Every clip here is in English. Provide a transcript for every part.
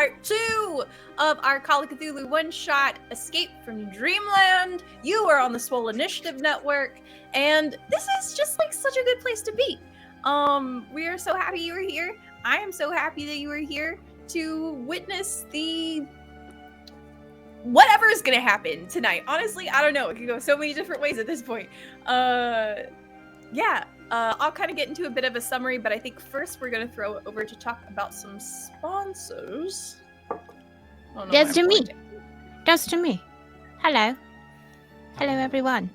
part 2 of our Call of Cthulhu one-shot Escape from Dreamland. You are on the Swole Initiative Network, and this is just like such a good place to be. We are so happy you were here. I am so happy that you were here to witness the whatever is going to happen tonight. Honestly, I don't know. It could go so many different ways at this point. I'll kind of get into a bit of a summary, but I think first we're going to throw it over to talk about some sponsors. Just to me. Just to me. Hello. Hello, everyone.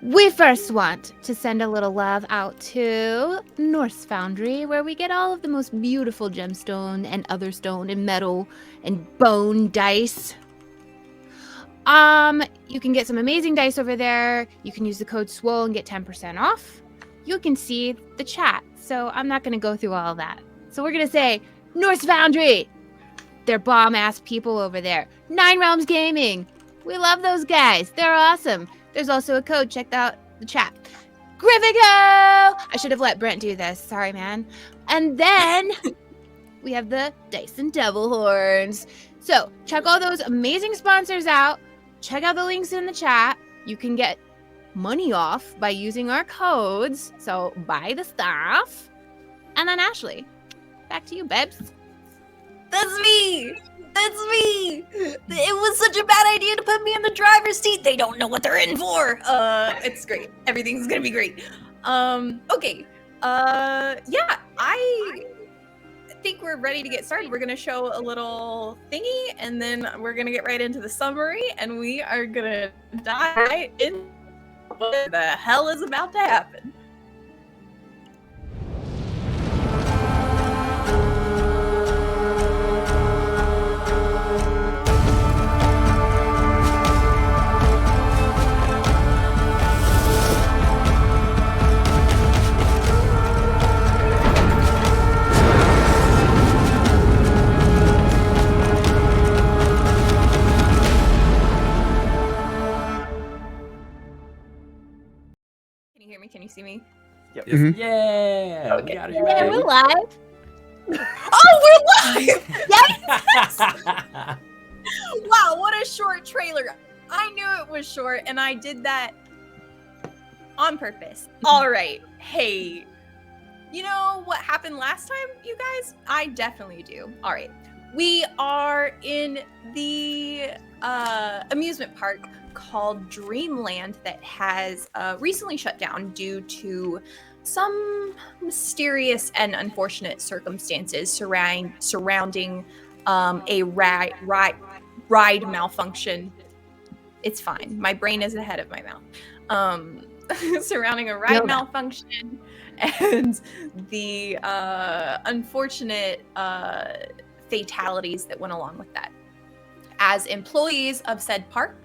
We first want to send a little love out to Norse Foundry, where we get all of the most beautiful gemstone and other stone and metal and bone dice. You can get some amazing dice over there. You can use the code SWOLE and get 10% off. You can see the chat, so I'm not going to go through all of that. So we're going to say, Norse Foundry! They're bomb-ass people over there. 9 Realms Gaming! We love those guys. They're awesome. There's also a code. Check out the chat. Griffico! I should have let Brent do this. Sorry, man. And then we have the Dyson Devil Horns. So check all those amazing sponsors out. Check out the links in the chat. You can get money off by using our codes. So buy the stuff. And then Ashley, back to you, babes. That's me! That's me! It was such a bad idea to put me in the driver's seat. They don't know what they're in for. It's great. Everything's gonna be great. Okay. I think we're ready to get started. We're gonna show a little thingy, and then we're gonna get right into the summary, and we are gonna dive right in what the hell is about to happen. Can you see me? Yep. Mm-hmm. Yeah. Okay. Yeah, we're live. Oh, we're live! Yes! Wow, what a short trailer. I knew it was short, and I did that on purpose. All right. Hey, you know what happened last time, you guys? I definitely do. All right. We are in the amusement park called Dreamland that has recently shut down due to some mysterious and unfortunate circumstances surrounding a ride malfunction. It's fine. My brain is ahead of my mouth. Surrounding a ride malfunction and the unfortunate fatalities that went along with that. As employees of said park,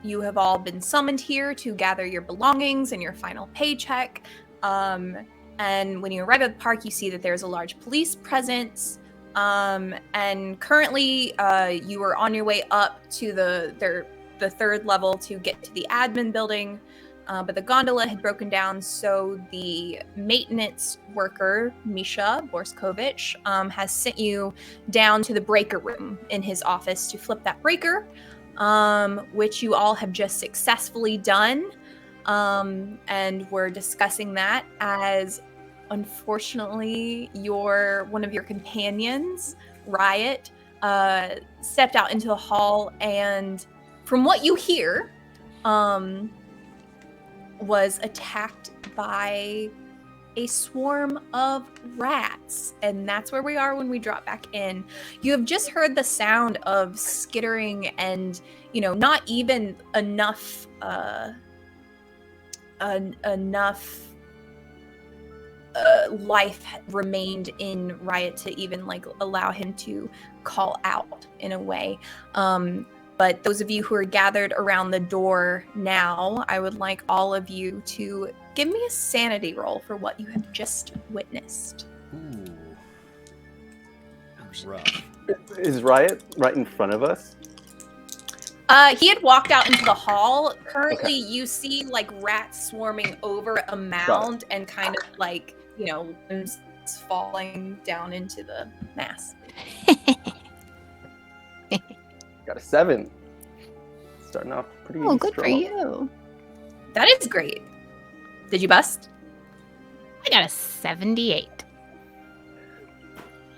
you have all been summoned here to gather your belongings and your final paycheck. And when you arrive at the park, you see that there's a large police presence. And currently, you are on your way up to the third level to get to the admin building. But the gondola had broken down, so the maintenance worker, Misha Borskovich, has sent you down to the breaker room in his office to flip that breaker, which you all have just successfully done. And we're discussing that as, unfortunately, one of your companions, Riot, stepped out into the hall, and from what you hear, was attacked by a swarm of rats, and that's where we are when we drop back in. You have just heard the sound of skittering and, not even enough life remained in Riot to even allow him to call out in a way. But those of you who are gathered around the door now, I would like all of you to give me a sanity roll for what you have just witnessed. Ooh. Rough. Is Riot right in front of us? He had walked out into the hall. Currently, you see rats swarming over a mound and kind of falling down into the mass. Got a 7. Starting off pretty Oh, good strong. for you. That is great. Did you bust? I got a 78.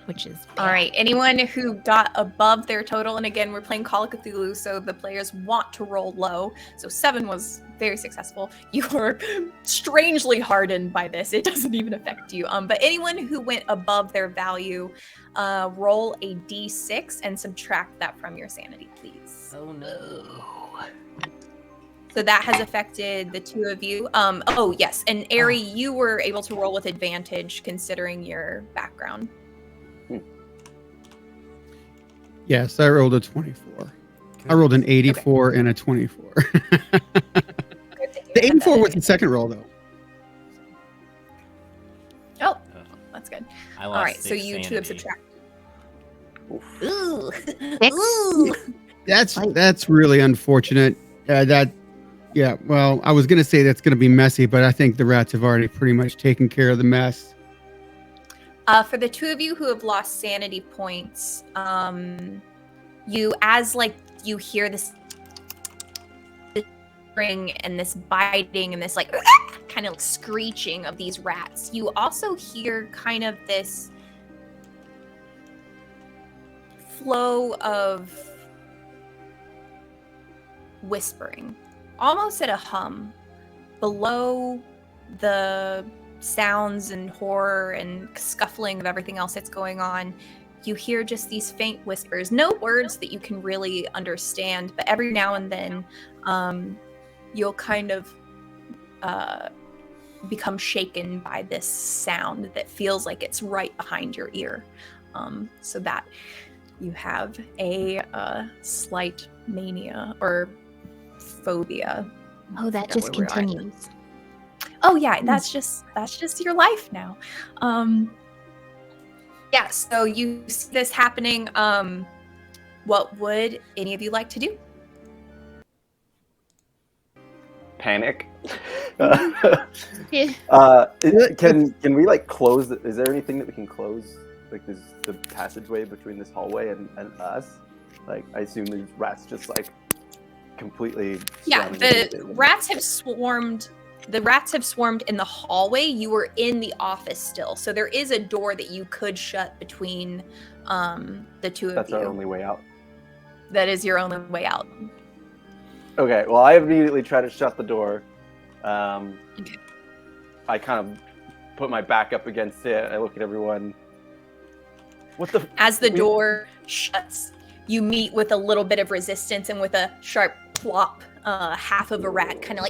Which is bad. All right. Anyone who got above their total, and again, we're playing Call of Cthulhu, so the players want to roll low. So 7 was very successful. You are strangely hardened by this. It doesn't even affect you. But anyone who went above their value, roll a d6 and subtract that from your sanity, please. Oh no. So that has affected the two of you. Oh yes, and Ari, you were able to roll with advantage considering your background. Yes, I rolled a 24. I rolled an 84 and a 24. The 84 was the second roll, though. Oh, that's good. I lost All right, so 6 you two have sanity. subtracted. Ooh. 6? Ooh. That's really unfortunate. Well, I was going to say that's going to be messy, but I think the rats have already pretty much taken care of the mess. For the two of you who have lost sanity points, you hear this ring and this biting and this kind of screeching of these rats. You also hear kind of this flow of whispering, almost at a hum, below the sounds and horror and scuffling of everything else that's going on. You hear just these faint whispers, no words that you can really understand, but every now and then you'll kind of become shaken by this sound that feels like it's right behind your ear, so that you have a slight mania or phobia. Oh, that just continues. Oh yeah, that's just your life now. Yeah, so you see this happening. What would any of you like to do? Panic. Yeah. Can we close? Is there anything that we can close? Is the passageway between this hallway and us? I assume these rats just completely. Yeah, the rats have swarmed. The rats have swarmed in the hallway. You were in the office still, so there is a door that you could shut between the two of you. That's our only way out. That is your only way out. Okay, well, I immediately try to shut the door. Okay. I kind of put my back up against it. I look at everyone. As the door shuts, you meet with a little bit of resistance, and with a sharp plop, half of a rat kind of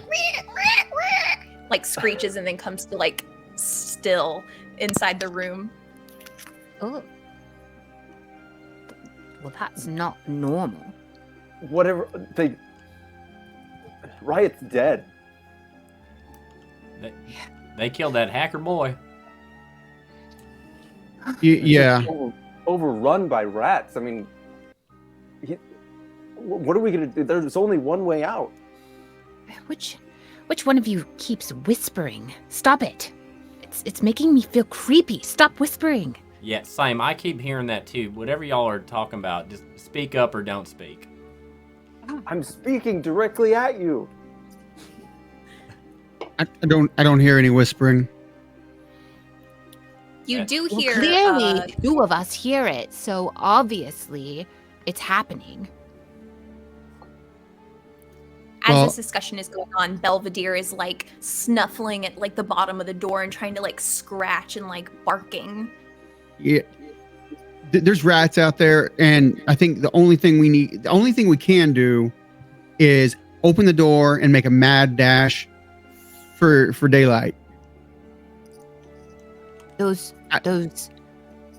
screeches and then comes to still inside the room. Oh. Well, that's not normal. Whatever. Riot's dead. They killed that hacker boy. Yeah. Overrun by rats. I mean, what are we going to do? There's only one way out. Which one of you keeps whispering? Stop it. It's making me feel creepy. Stop whispering. Yeah, same. I keep hearing that too. Whatever y'all are talking about, just speak up or don't speak. I'm speaking directly at you. I don't hear any whispering. You do hear. Clearly, two of us hear it, so obviously it's happening. As this discussion is going on, Belvedere is snuffling at the bottom of the door and trying to scratch and barking. Yeah. There's rats out there, and I think the only thing we can do is open the door and make a mad dash for daylight. Those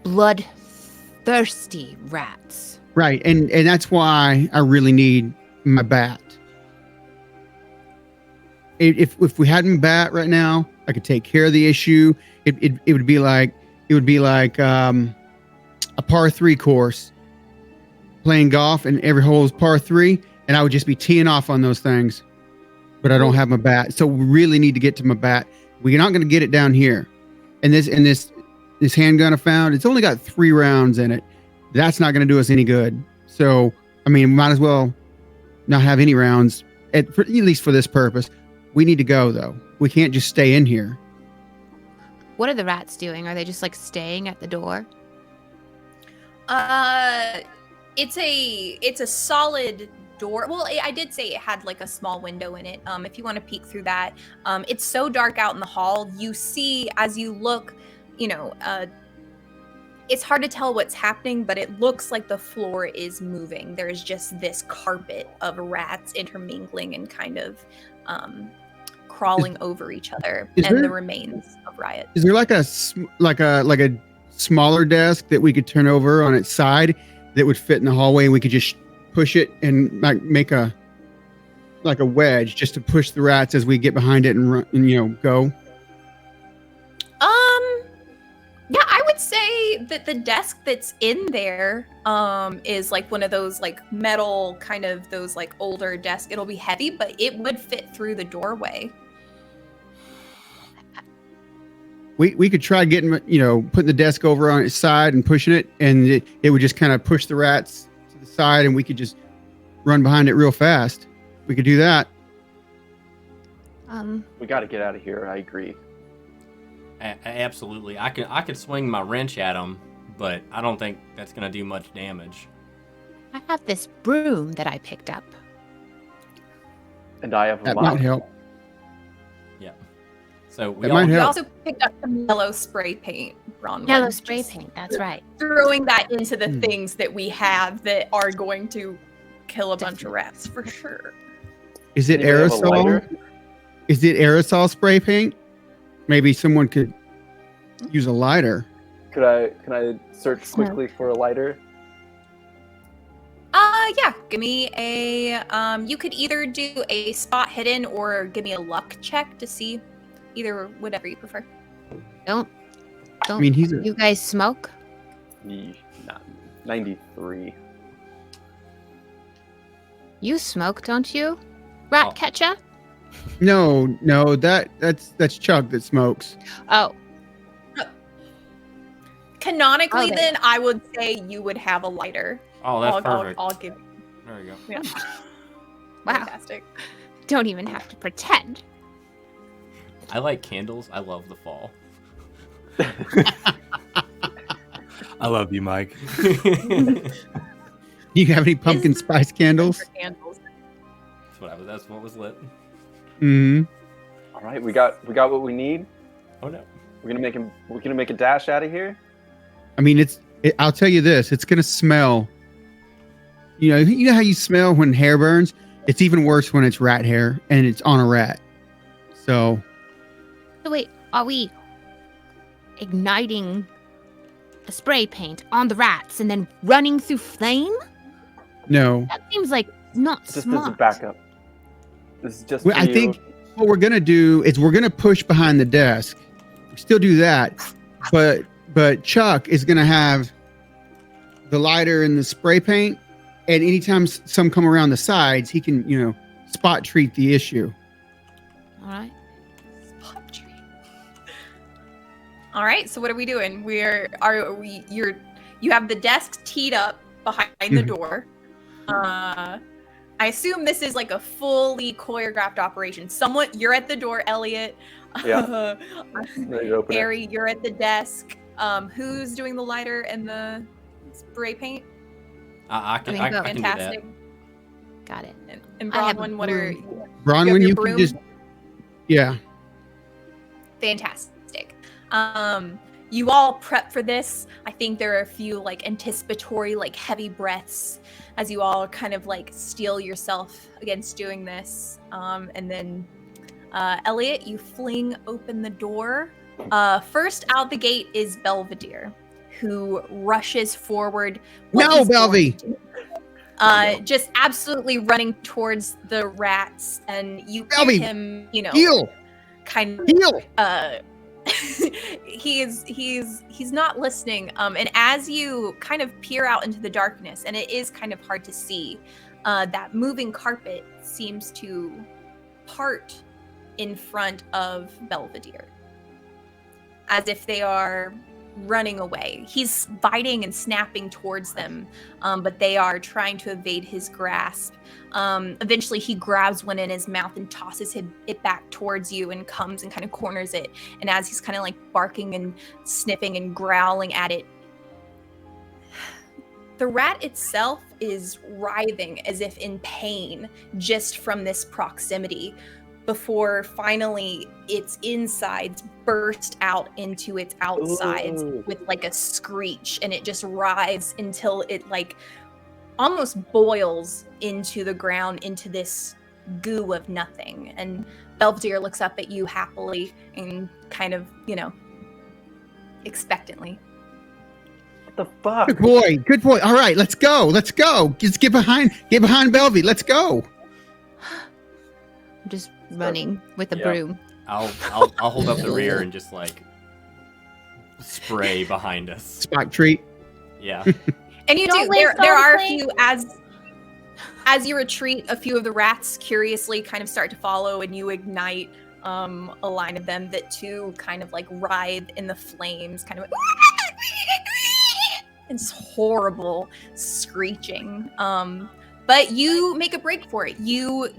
bloodthirsty rats. Right, and that's why I really need my bat. If we had my bat right now, I could take care of the issue. It would be like a par 3 course, playing golf, and every hole is par 3, and I would just be teeing off on those things. But I don't have my bat, so we really need to get to my bat. We're not going to get it down here, in this this handgun I found, it's only got 3 rounds in it. That's not going to do us any good. So, I mean, might as well not have any rounds, at least for this purpose. We need to go, though. We can't just stay in here. What are the rats doing? Are they just like staying at the door? It's a solid door. Well, I did say it had like a small window in it. If you want to peek through that, it's so dark out in the hall. You see as you look, it's hard to tell what's happening, but it looks like the floor is moving. There's just this carpet of rats intermingling and kind of crawling over each other, and the remains of Riot. Is there like a smaller desk that we could turn over on its side that would fit in the hallway, and we could just push it and like make a wedge just to push the rats as we get behind it and run and go? Yeah, I would say that the desk that's in there is like one of those like metal kind of those like older desks. It'll be heavy, but it would fit through the doorway. We could try getting, putting the desk over on its side and pushing it, and it would just kind of push the rats to the side, and we could just run behind it real fast. We could do that. We got to get out of here. I agree. Absolutely. I could swing my wrench at them, but I don't think that's going to do much damage. I have this broom that I picked up. And I have a That mop. might help. Yeah. So That might We help. also picked up some yellow spray paint, Bronwyn. Yellow spray Just paint, that's right. Throwing that into the things that we have that are going to kill a bunch of rats for sure. Is it Anybody have a aerosol? lighter? Is it aerosol spray paint? Maybe someone could use a lighter. Can I search quickly for a lighter? Yeah. Give me a you could either do a spot hidden or give me a luck check to see either whatever you prefer. Don't I mean, he's you guys smoke? Yeesh, nah, 93. You smoke, don't you? Rat catcher? no, that's Chuck that smokes. Oh, Canonically, Okay. then I would say you would have a lighter. Oh, that's perfect. I'll give. There you go. Yeah. wow. Fantastic. Don't even have to pretend. I like candles. I love the fall. I love you, Mike. Do you have any pumpkin spice candles? Candles. That's what was lit. Mm-hmm. All right, we got what we need. Oh no. We're gonna make a dash out of here. I mean, I'll tell you this, it's gonna smell. You know how you smell when hair burns? It's even worse when it's rat hair and it's on a rat. So wait, are we igniting the spray paint on the rats and then running through flame? no. That seems like not Just smart. as a backup. This is just. Well, for I you. think what we're gonna do is we're gonna push behind the desk. We still do that, but Chuck is gonna have the lighter and the spray paint, and anytime some come around the sides, he can spot treat the issue. All right. Spot treat. All right. So what are we doing? You have the desk teed up behind the door. I assume this is like a fully choreographed operation. You're at the door, Elliot. Yeah. Ready to open it. Harry, you're at the desk. Who's doing the lighter and the spray paint? I can do Fantastic. Got it. And I have a Bronwyn, what are Bronwyn, your you broom? can just Fantastic. You all prep for this. I think there are a few like anticipatory, like heavy breaths as you all kind of like steel yourself against doing this. And then Elliot, you fling open the door. First out the gate is Belvedere, who rushes forward. No, Belvy! Just absolutely running towards the rats, and you Belvy! hear him, Heal! kind of Heal! he's not listening, and as you kind of peer out into the darkness, and it is kind of hard to see, that moving carpet seems to part in front of Belvedere, as if they are running away. He's biting and snapping towards them, but they are trying to evade his grasp. Eventually, he grabs one in his mouth and tosses it back towards you and comes and kind of corners it. And as he's kind of like barking and sniffing and growling at it, the rat itself is writhing as if in pain just from this proximity, before finally its insides burst out into its outsides with like a screech, and it just writhes until it like almost boils into the ground, into this goo of nothing. And Belvedere looks up at you happily and kind of, expectantly. What the fuck? Good boy. All right, let's go. Just get behind Belvy. Let's go. I'm just running with a broom. I'll hold up the rear and just like spray behind us. Spot treat. Yeah. And you do. There are a few as you retreat, a few of the rats curiously kind of start to follow, and you ignite a line of them that too kind of like writhe in the flames, kind of. It's horrible screeching. But you make a break for it. You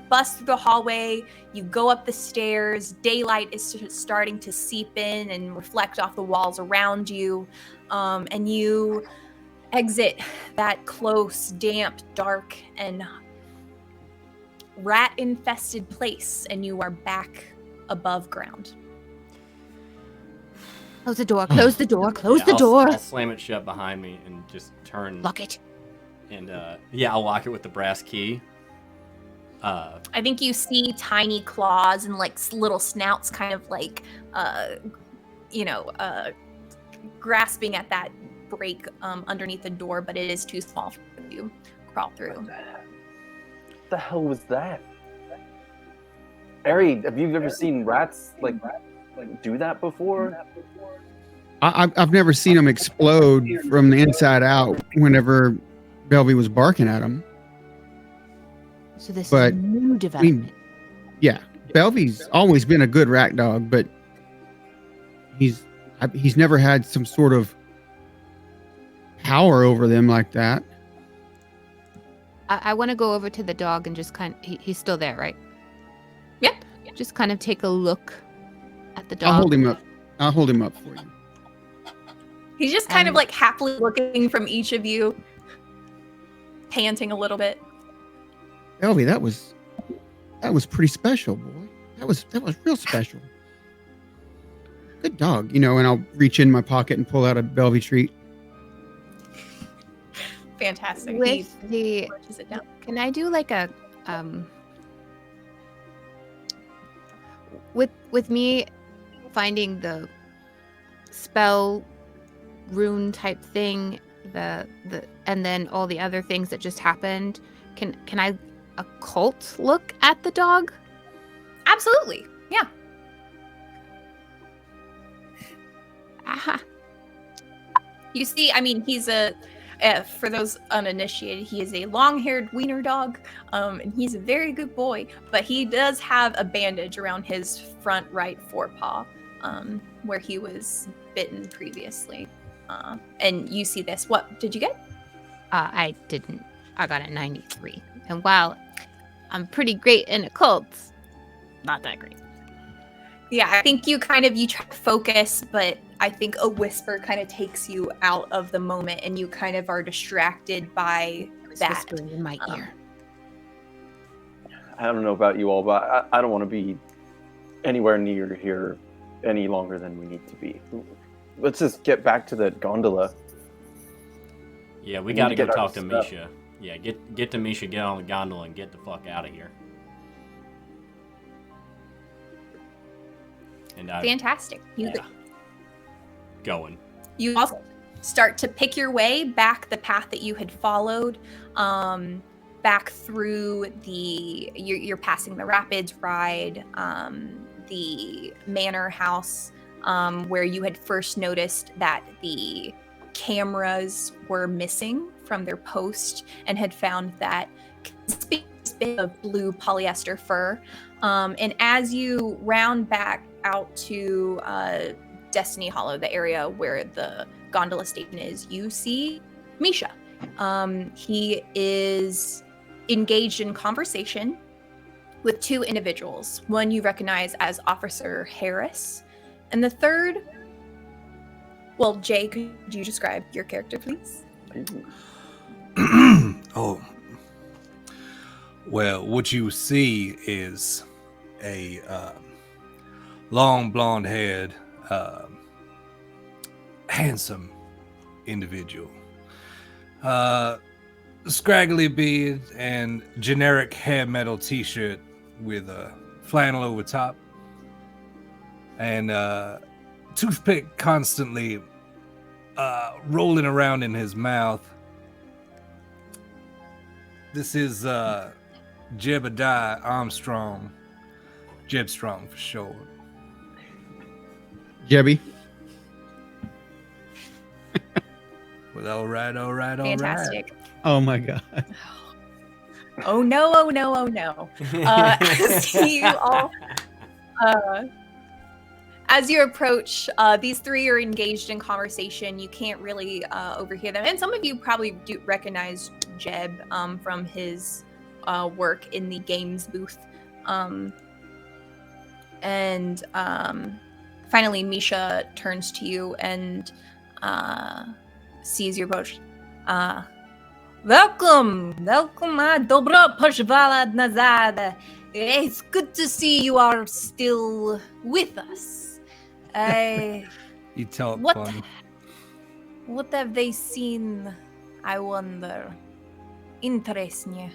bust through the hallway, you go up the stairs, daylight is starting to seep in and reflect off the walls around you, and you exit that close, damp, dark, and rat-infested place, and you are back above ground. Close the door, close the door. I'll slam it shut behind me and just turn. Lock it. And I'll lock it with the brass key. I think you see tiny claws and like little snouts kind of like, grasping at that break underneath the door, but it is too small for you to crawl through. What the hell was that? Ari, have you ever seen rats like do that before? I've never seen them explode from the inside out whenever Belvy was barking at them. So this is a new development. Belvy's always been a good rat dog, but he's never had some sort of power over them like that. I want to go over to the dog and just he's still there, right? Yeah. Just kind of take a look at the dog. I'll hold him up for you. He's just kind of like happily looking from each of you, panting a little bit. Belvy, that was pretty special, boy. That was real special. Good dog, and I'll reach in my pocket and pull out a Belvy treat. Fantastic. With the, pushes it down. can I do like a with me finding the spell rune type thing, the and then all the other things that just happened, can I occult look at the dog? Absolutely. Yeah. Aha. You see, he's for those uninitiated, he is a long-haired wiener dog, and he's a very good boy, but he does have a bandage around his front right forepaw, where he was bitten previously. And you see this. What did you get? I didn't. I got a 93. And while I'm pretty great in occults, not that great. Yeah, I think you try to focus, but I think a whisper kind of takes you out of the moment, and you kind of are distracted by that. Whispering in my ear. I don't know about you all, but I don't want to be anywhere near here any longer than we need to be. Let's just get back to the gondola. Yeah, we got to go talk to stuff. Misha. Yeah, get to Misha, get on the gondola, and get the fuck out of here. And Fantastic. Going. You also start to pick your way back the path that you had followed, back through you're passing the rapids ride, the manor house, where you had first noticed that the cameras were missing from their post, and had found that bit of blue polyester fur. And as you round back out to Destiny Hollow, the area where the gondola station is, you see Misha. He is engaged in conversation with two individuals. One you recognize as Officer Harris, and the third, well, Jay, could you describe your character, please? Oh. Well, what you see is a long blonde-haired, handsome individual. Scraggly beard and generic hair metal t-shirt with a flannel over top. And toothpick constantly rolling around in his mouth. This is Jebediah Armstrong. Jebstrong for short. Jebby. Well, all right. Fantastic. Oh my god. Oh no, oh no, oh no. See you all. As you approach, these three are engaged in conversation. You can't really overhear them. And some of you probably do recognize Jeb from his work in the games booth. Finally, Misha turns to you and sees your approach. Welcome, dobro poszwala nazad. It's good to see you are still with us. You talk What? funny. What have they seen? I wonder. Interesting.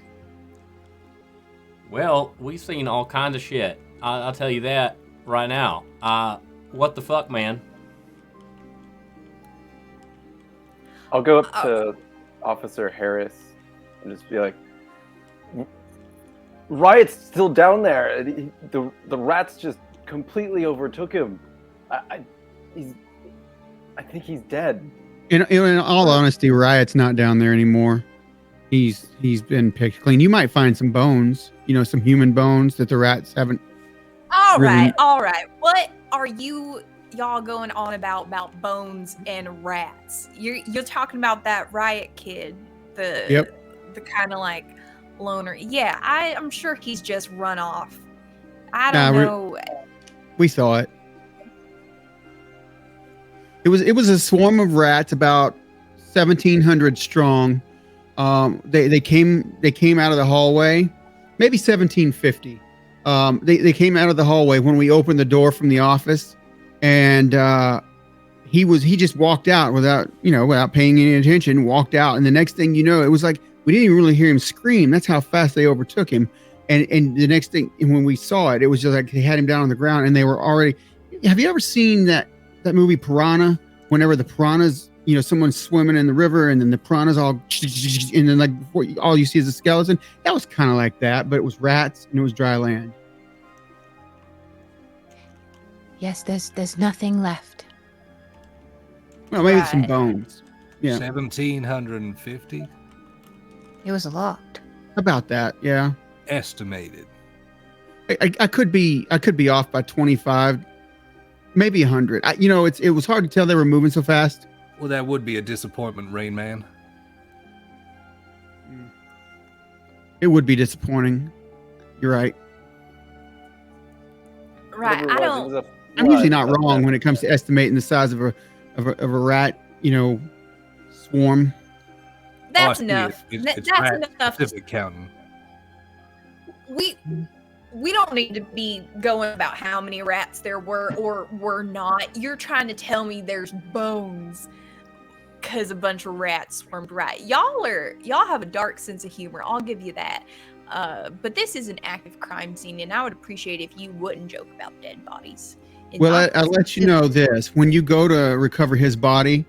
Well, we've seen all kinds of shit. I'll tell you that right now. What the fuck, man? I'll go up to Officer Harris and just be like, Riot's still down there. The rats just completely overtook him. I think he's dead. In all honesty, Riot's not down there anymore. He's been picked clean. You might find some bones, some human bones that the rats haven't. All Really? right. What are y'all going on about bones and rats? You're talking about that Riot kid, the kind of like loner. Yeah, I'm sure he's just run off. I don't know. We saw it. It was a swarm of rats, about 1,700 strong. They came out of the hallway, maybe 1,750. They came out of the hallway when we opened the door from the office, and he just walked out without paying any attention. Walked out, and the next thing you know, it was like we didn't even really hear him scream. That's how fast they overtook him. And the next thing, when we saw it, it was just like they had him down on the ground, and they were already. Have you ever seen that movie Piranha? Whenever the piranhas, someone's swimming in the river, and then the piranhas all, and then like before all you see is a skeleton. That was kind of like that, but it was rats and it was dry land. Yes, there's nothing left. Well, maybe Right. some bones. Yeah, 1,750 It was a lot. about that. Yeah, estimated. I could be off by 25, maybe 100. It was hard to tell they were moving so fast. Well, that would be a disappointment, Rain Man. It would be disappointing. You're right. Right. Whatever I it was, don't. it was a I'm usually not flood. wrong when it comes to estimating the size of a rat, swarm. That's Oh, I see enough. it. It's That's rat enough. specific counting. We don't need to be going about how many rats there were or were not. You're trying to tell me there's bones because a bunch of rats swarmed right. Y'all have a dark sense of humor. I'll give you that. But this is an active crime scene, and I would appreciate if you wouldn't joke about dead bodies. Well, I'll let you know this. When you go to recover his body,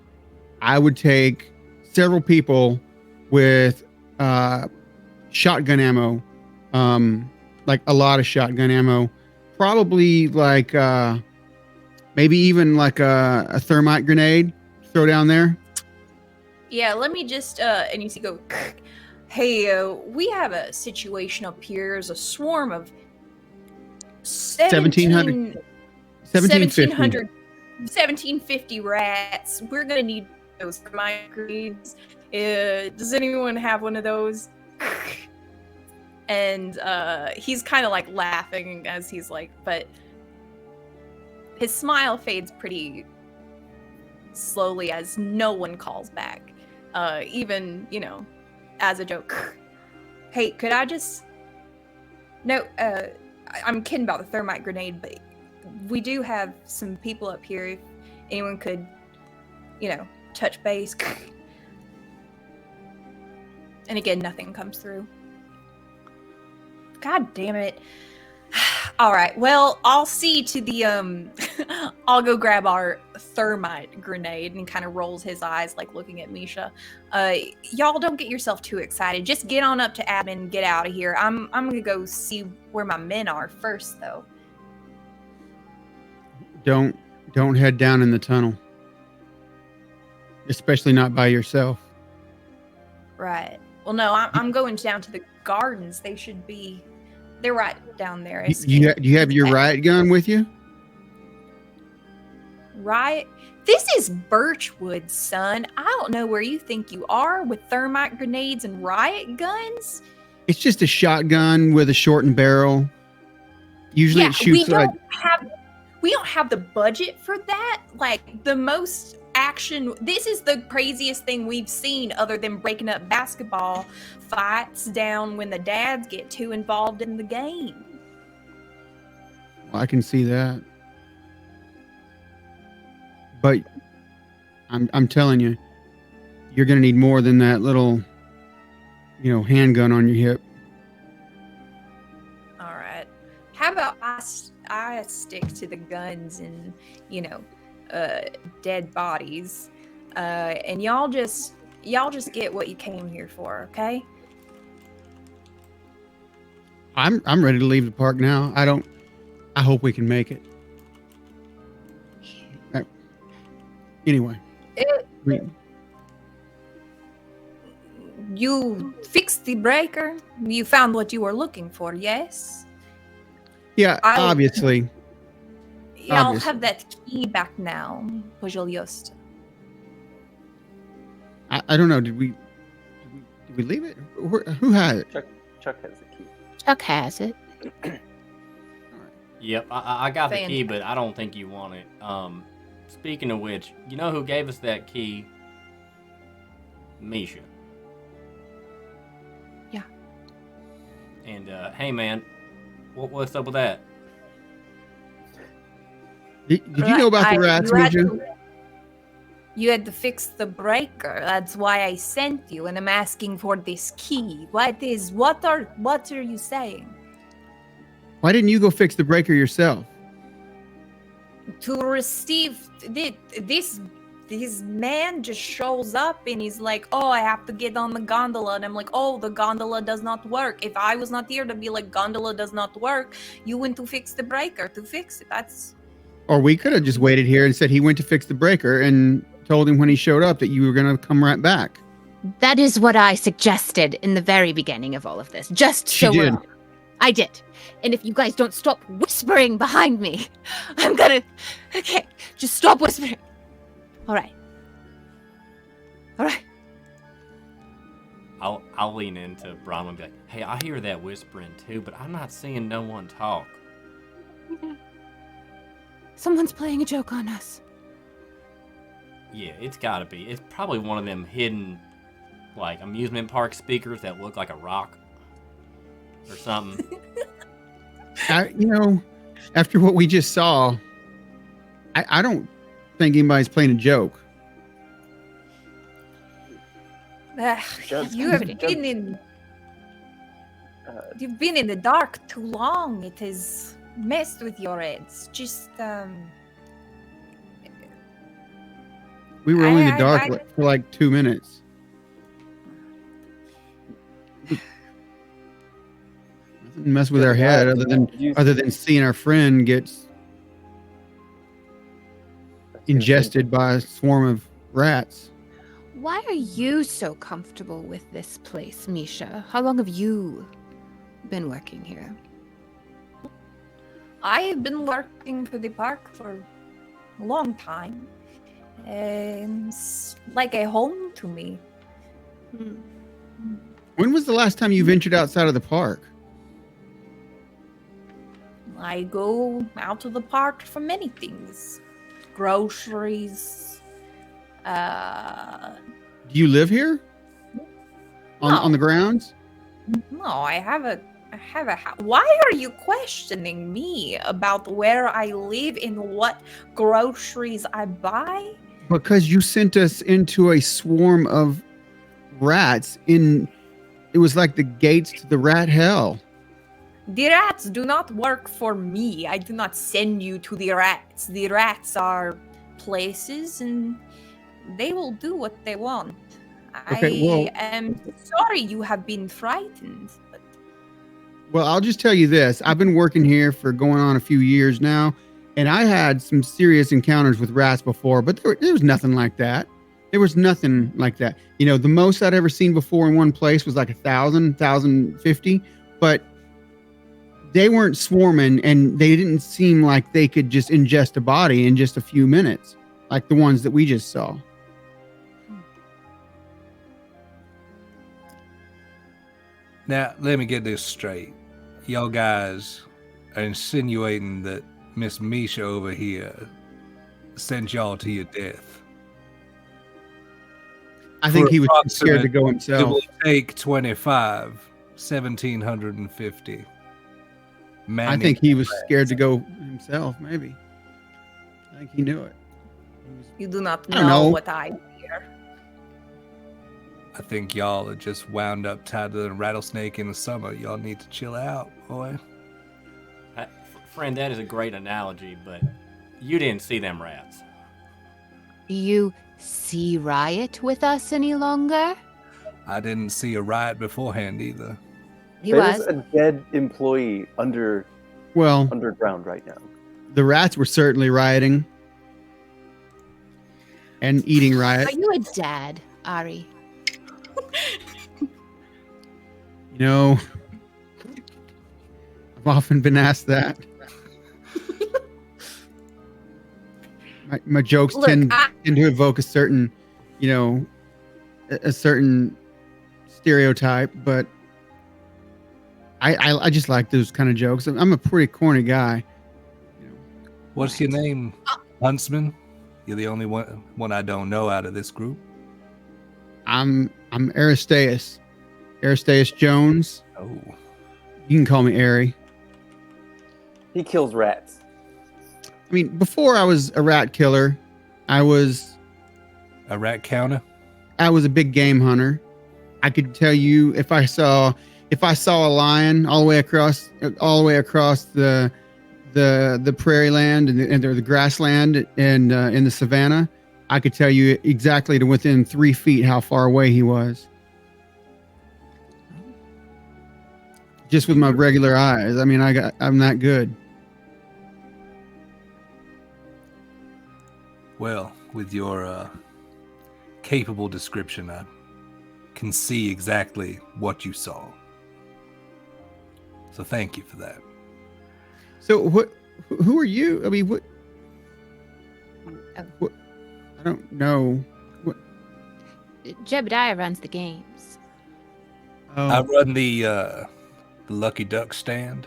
I would take several people with shotgun ammo, like a lot of shotgun ammo, probably like maybe even like a thermite grenade, throw down there. Yeah, let me just and you see go. Hey, we have a situation up here. There's a swarm of 1,700. 1,750. 1750 rats. We're gonna need those thermite grenades. Does anyone have one of those? And he's kind of like laughing as he's like, but his smile fades pretty slowly as no one calls back. Even, as a joke. Hey, could I just... No, I'm kidding about the thermite grenade, but we do have some people up here. If anyone could, touch base. And again, nothing comes through. God damn it. All right. Well, I'll see to the I'll go grab our thermite grenade, and kind of rolls his eyes like looking at Misha. Y'all don't get yourself too excited. Just get on up to admin and get out of here. I'm going to go see where my men are first though. Don't head down in the tunnel. Especially not by yourself. Right. Well, no, I'm going down to the gardens. They're right down there. Do you have your riot gun with you? Riot? This is Birchwood, son. I don't know where you think you are with thermite grenades and riot guns. It's just a shotgun with a shortened barrel. Usually it shoots we don't have the budget for that. Like, the most action, this is the craziest thing we've seen other than breaking up basketball fights down when the dads get too involved in the game. Well, I can see that. But I'm telling you, you're going to need more than that little, handgun on your hip. All right. How about I stick to the guns and, dead bodies, and y'all just get what you came here for, okay? I'm ready to leave the park now. I hope we can make it. Anyway. You fixed the breaker? You found what you were looking for, yes? Yeah, obviously. Yeah, I'll have that key back now. Pожалуйста. I don't know. Did we leave it? Who had it? Chuck has the key. Chuck has it. Yep, I got the key, but I don't think you want it. Speaking of which, you know who gave us that key? Misha. Yeah. And hey, man, what's up with that? Did you know about the rats, Misha? You had to fix the breaker. That's why I sent you, and I'm asking for this key. What are you saying? Why didn't you go fix the breaker yourself? To receive this man just shows up and he's like, oh, I have to get on the gondola, and I'm like, oh, the gondola does not work. If I was not here to be like, gondola does not work, you went to fix the breaker to fix it. Or we could have just waited here and said he went to fix the breaker and told him when he showed up that you were going to come right back. That is what I suggested in the very beginning of all of this. I did. And if you guys don't stop whispering behind me, I'm gonna... Okay, just stop whispering. All right. I'll lean into Bronwyn and be like, hey, I hear that whispering too, but I'm not seeing no one talk. Yeah. Someone's playing a joke on us. Yeah, it's gotta be. It's probably one of them hidden, like, amusement park speakers that look like a rock or something. After what we just saw, I don't think anybody's playing a joke. You've been in the dark too long. It has messed with your heads. Just we were only in the dark for like 2 minutes. Nothing mess with our head other than seeing our friend gets ingested by a swarm of rats. Why are you so comfortable with this place, Misha? How long have you been working here? I have been working for the park for a long time. It's like a home to me. Hmm. When was the last time you ventured outside of the park? I go out to the park for many things. Groceries. Do you live here? On the grounds? No, I have a house. Why are you questioning me about where I live and what groceries I buy? Because you sent us into a swarm of rats it was like the gates to the rat hell. The rats do not work for me. I do not send you to the rats. The rats are places and they will do what they want. Okay, well- I am sorry you have been frightened. But Well, I'll just tell you this. I've been working here for going on a few years now, and I had some serious encounters with rats before, but there was nothing like that. There was nothing like that. You know, the most I'd ever seen before in one place was like 1,000, 1,050, but they weren't swarming, and they didn't seem like they could just ingest a body in just a few minutes, like the ones that we just saw. Now, let me get this straight. Y'all guys are insinuating that Miss Misha over here sent y'all to your death. I think For he was too scared to go It himself. will take 25, 1,750. I think he was scared to go himself, maybe. I think he knew it. you do not I don't know. know what I fear. I think y'all are just wound up tied to the rattlesnake in the summer. Y'all need to chill out, boy. Friend, that is a great analogy, but you didn't see them rats. Do you see Riot with us any longer? I didn't see a riot beforehand either. He There's was. a dead employee Well, underground right now. the rats were certainly rioting and eating riot. Are you a dad, Ari? You know, I've often been asked that. My jokes Look, tend to evoke a certain, you know, a certain stereotype, but I just like those kind of jokes. I'm a pretty corny guy. What's your name, Huntsman? You're the only one I don't know out of this group. I'm Aristeus Jones. Oh, You can call me Ari. He kills rats. I mean, before I was a rat killer, I was a rat counter? a big game hunter. I could tell you if I saw a lion all the way across the prairie land and the grassland and in the savannah, I could tell you exactly to within 3 feet how far away he was. Just with my regular eyes. I mean, I'm that good. Well, with your capable description, I can see exactly what you saw. So thank you for that. So who are you? I mean, what I don't know. Jebediah runs the games. I Oh, run the Lucky Duck stand.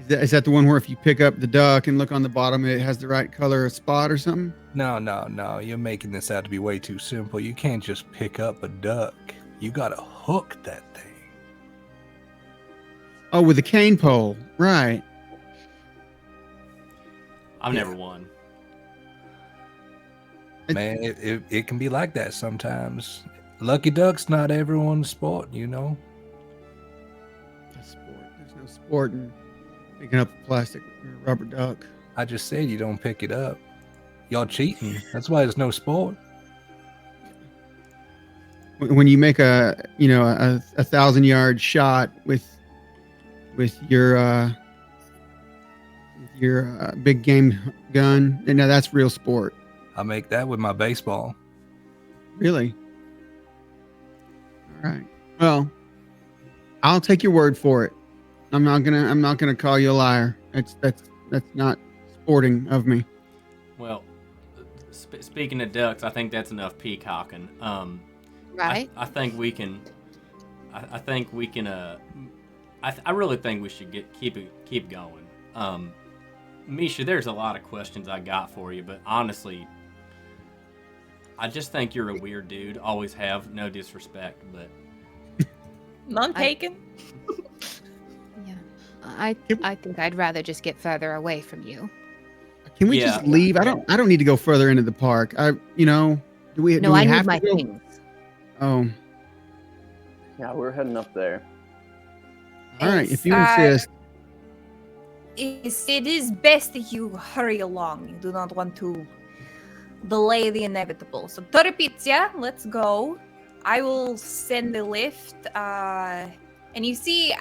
is that the one where if you pick up the duck and look on the bottom, it has the right color spot or something? No. You're making this out to be way too simple. You can't just pick up a duck. You gotta hook that thing. Oh, with a cane pole, right? I've Yeah. never won. Man, it can be like that sometimes. Lucky Duck's not everyone's sport, you know. That's sport. There's no sport in picking up a plastic or a rubber duck. I just said you don't pick it up. Y'all cheating. That's why there's no sport. When you make a 1,000-yard shot with your big game gun, and now that's real sport. I make that with my baseball. Really? All right. Well, I'll take your word for it. I'm not gonna call you a liar. That's not sporting of me. Well, speaking of ducks, I think that's enough peacocking. Right? I think we can. I think we can. I really think we should keep going. Misha, there's a lot of questions I got for you, but honestly, I just think you're a weird dude. Always have. No disrespect, but None taken. Yeah. I think I'd rather just get further away from you. Can we Yeah. just leave? I don't need to go further into the park. Do we? No, do we I need have my to go? things. Oh, Yeah, we're heading up there. all right. If you Yes, insist. It is best that you hurry along. You do not want to delay the inevitable. So, Torpizia, let's go. I will send the lift. And you see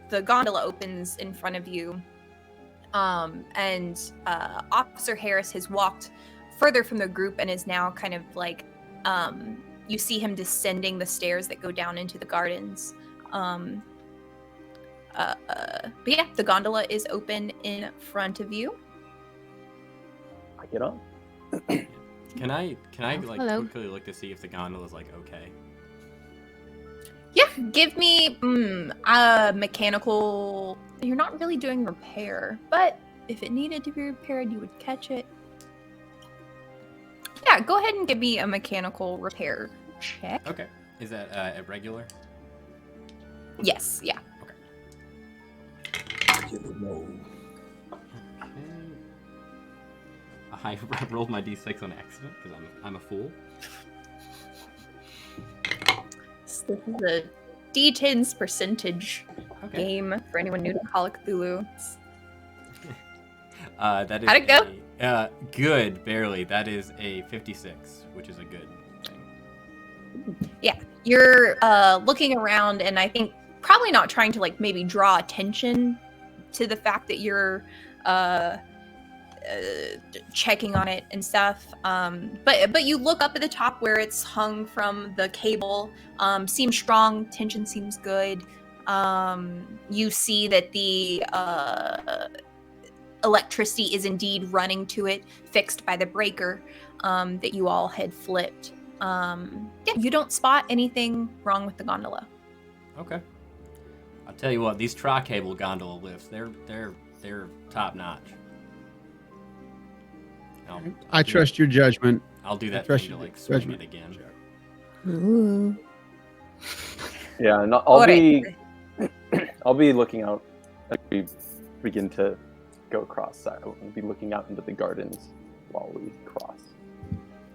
the gondola opens in front of you. And Officer Harris has walked further from the group and is now kind of like, you see him descending the stairs that go down into the gardens. But yeah, the gondola is open in front of you. I get on. can I like hello. quickly look to see if the gondola's like okay? Yeah, give me a mechanical. You're not really doing repair, but if it needed to be repaired, you would catch it. Yeah, go ahead and give me a mechanical repair check. Okay. Is that a regular? Yes, yeah. Whoa. I rolled my d6 on accident because I'm a fool. So this is a D10's percentage Okay. game for anyone new to Call of Cthulhu. That is How'd it go? Good, barely. That is a 56, which is a good thing. Yeah, you're looking around, and I think probably not trying to like maybe draw attention to the fact that you're checking on it and stuff. But you look up at the top where it's hung from the cable. Seems strong. Tension seems good. You see that the electricity is indeed running to it, fixed by the breaker that you all had flipped. Yeah, you don't spot anything wrong with the gondola. Okay. I'll tell you what, these tri-cable gondola lifts, they're top notch. I trust your judgment. I'll do that trust thing to your like swing judgment. it again. Ooh. Yeah, and I'll Alright. be looking out as we begin to go across. I'll be looking out into the gardens while we cross.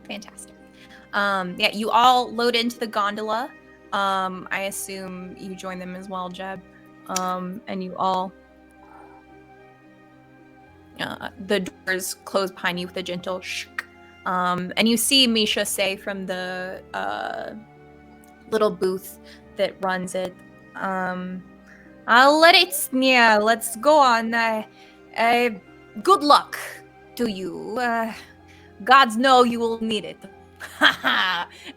Fantastic. Yeah, you all load into the gondola. I assume you join them as well, Jeb. And you all the doors close behind you with a gentle shk. And you see Misha say from the little booth that runs it, I'll let it, yeah, let's go on. Good luck to you. Gods know you will need it.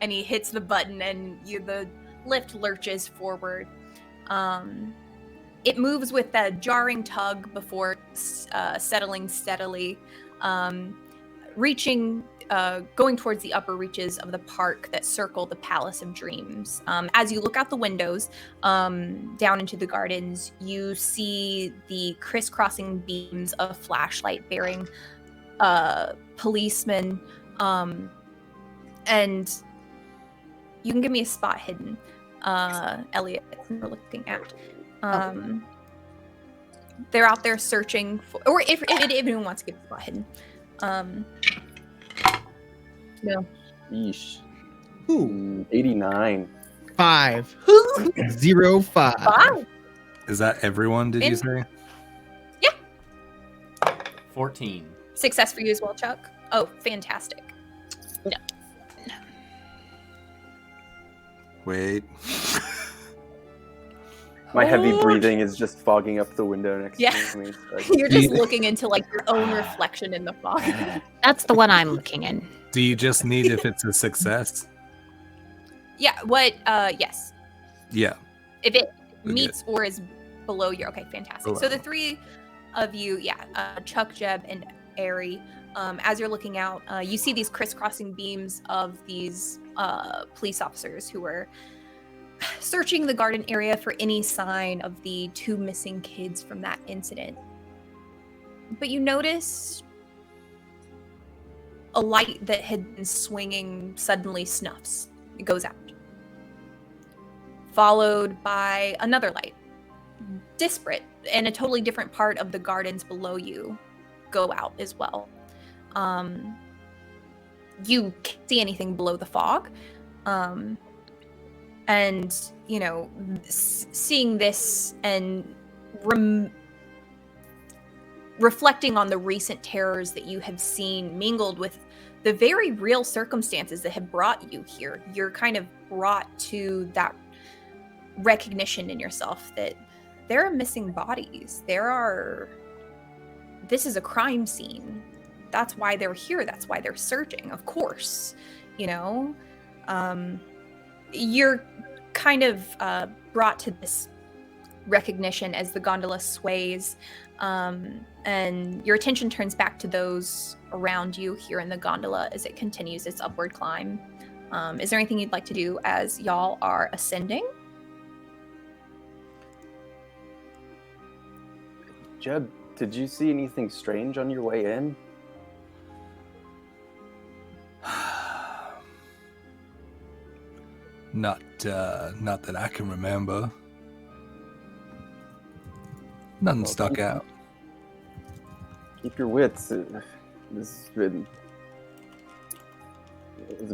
And he hits the button and the lift lurches forward. It moves with a jarring tug before settling steadily, going towards the upper reaches of the park that circle the Palace of Dreams. As you look out the windows down into the gardens, you see the crisscrossing beams of flashlight-bearing policemen, and you can give me a spot hidden, Elliot, we're looking at. They're out there searching for, or if anyone wants to give a spot hidden. No. Yeesh. Ooh, 89. 5. 0, 5. Five. Is that everyone, did you say? 14. Success for you as well, Chuck. Oh, fantastic. Wait. My heavy breathing is just fogging up the window next Yeah. to me. So You're just looking into like your own reflection in the fog. That's the one I'm looking in. Do you just need if it's a success? Yeah, yes. Yeah. If it We're meets or is below your, okay, fantastic. Below. So the three of you, Chuck, Jeb, and Ari, as you're looking out, you see these crisscrossing beams of these police officers who are searching the garden area for any sign of the 2 missing kids from that incident. But you notice a light that had been swinging suddenly snuffs. It goes out. Followed by another light. Disparate, and a totally different part of the gardens below you go out as well. You can't see anything below the fog. And, you know, seeing this and reflecting on the recent terrors that you have seen mingled with the very real circumstances that have brought you here, you're kind of brought to that recognition in yourself that there are missing bodies. This is a crime scene. That's why they're here. That's why they're searching, of course. You know, you're kind of brought to this recognition as the gondola sways, and your attention turns back to those around you here in the gondola as it continues its upward climb. Is there anything you'd like to do as y'all are ascending? Jeb, did you see anything strange on your way in? Not that I can remember. Nothing stuck out. Keep your wits. There's been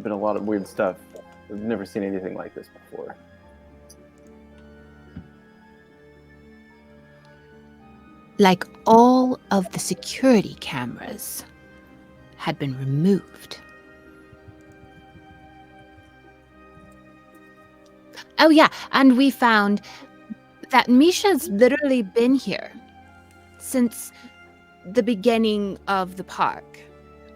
a lot of weird stuff. I've never seen anything like this before. Like all of the security cameras had been removed. Oh yeah, and we found that Misha's literally been here since the beginning of the park,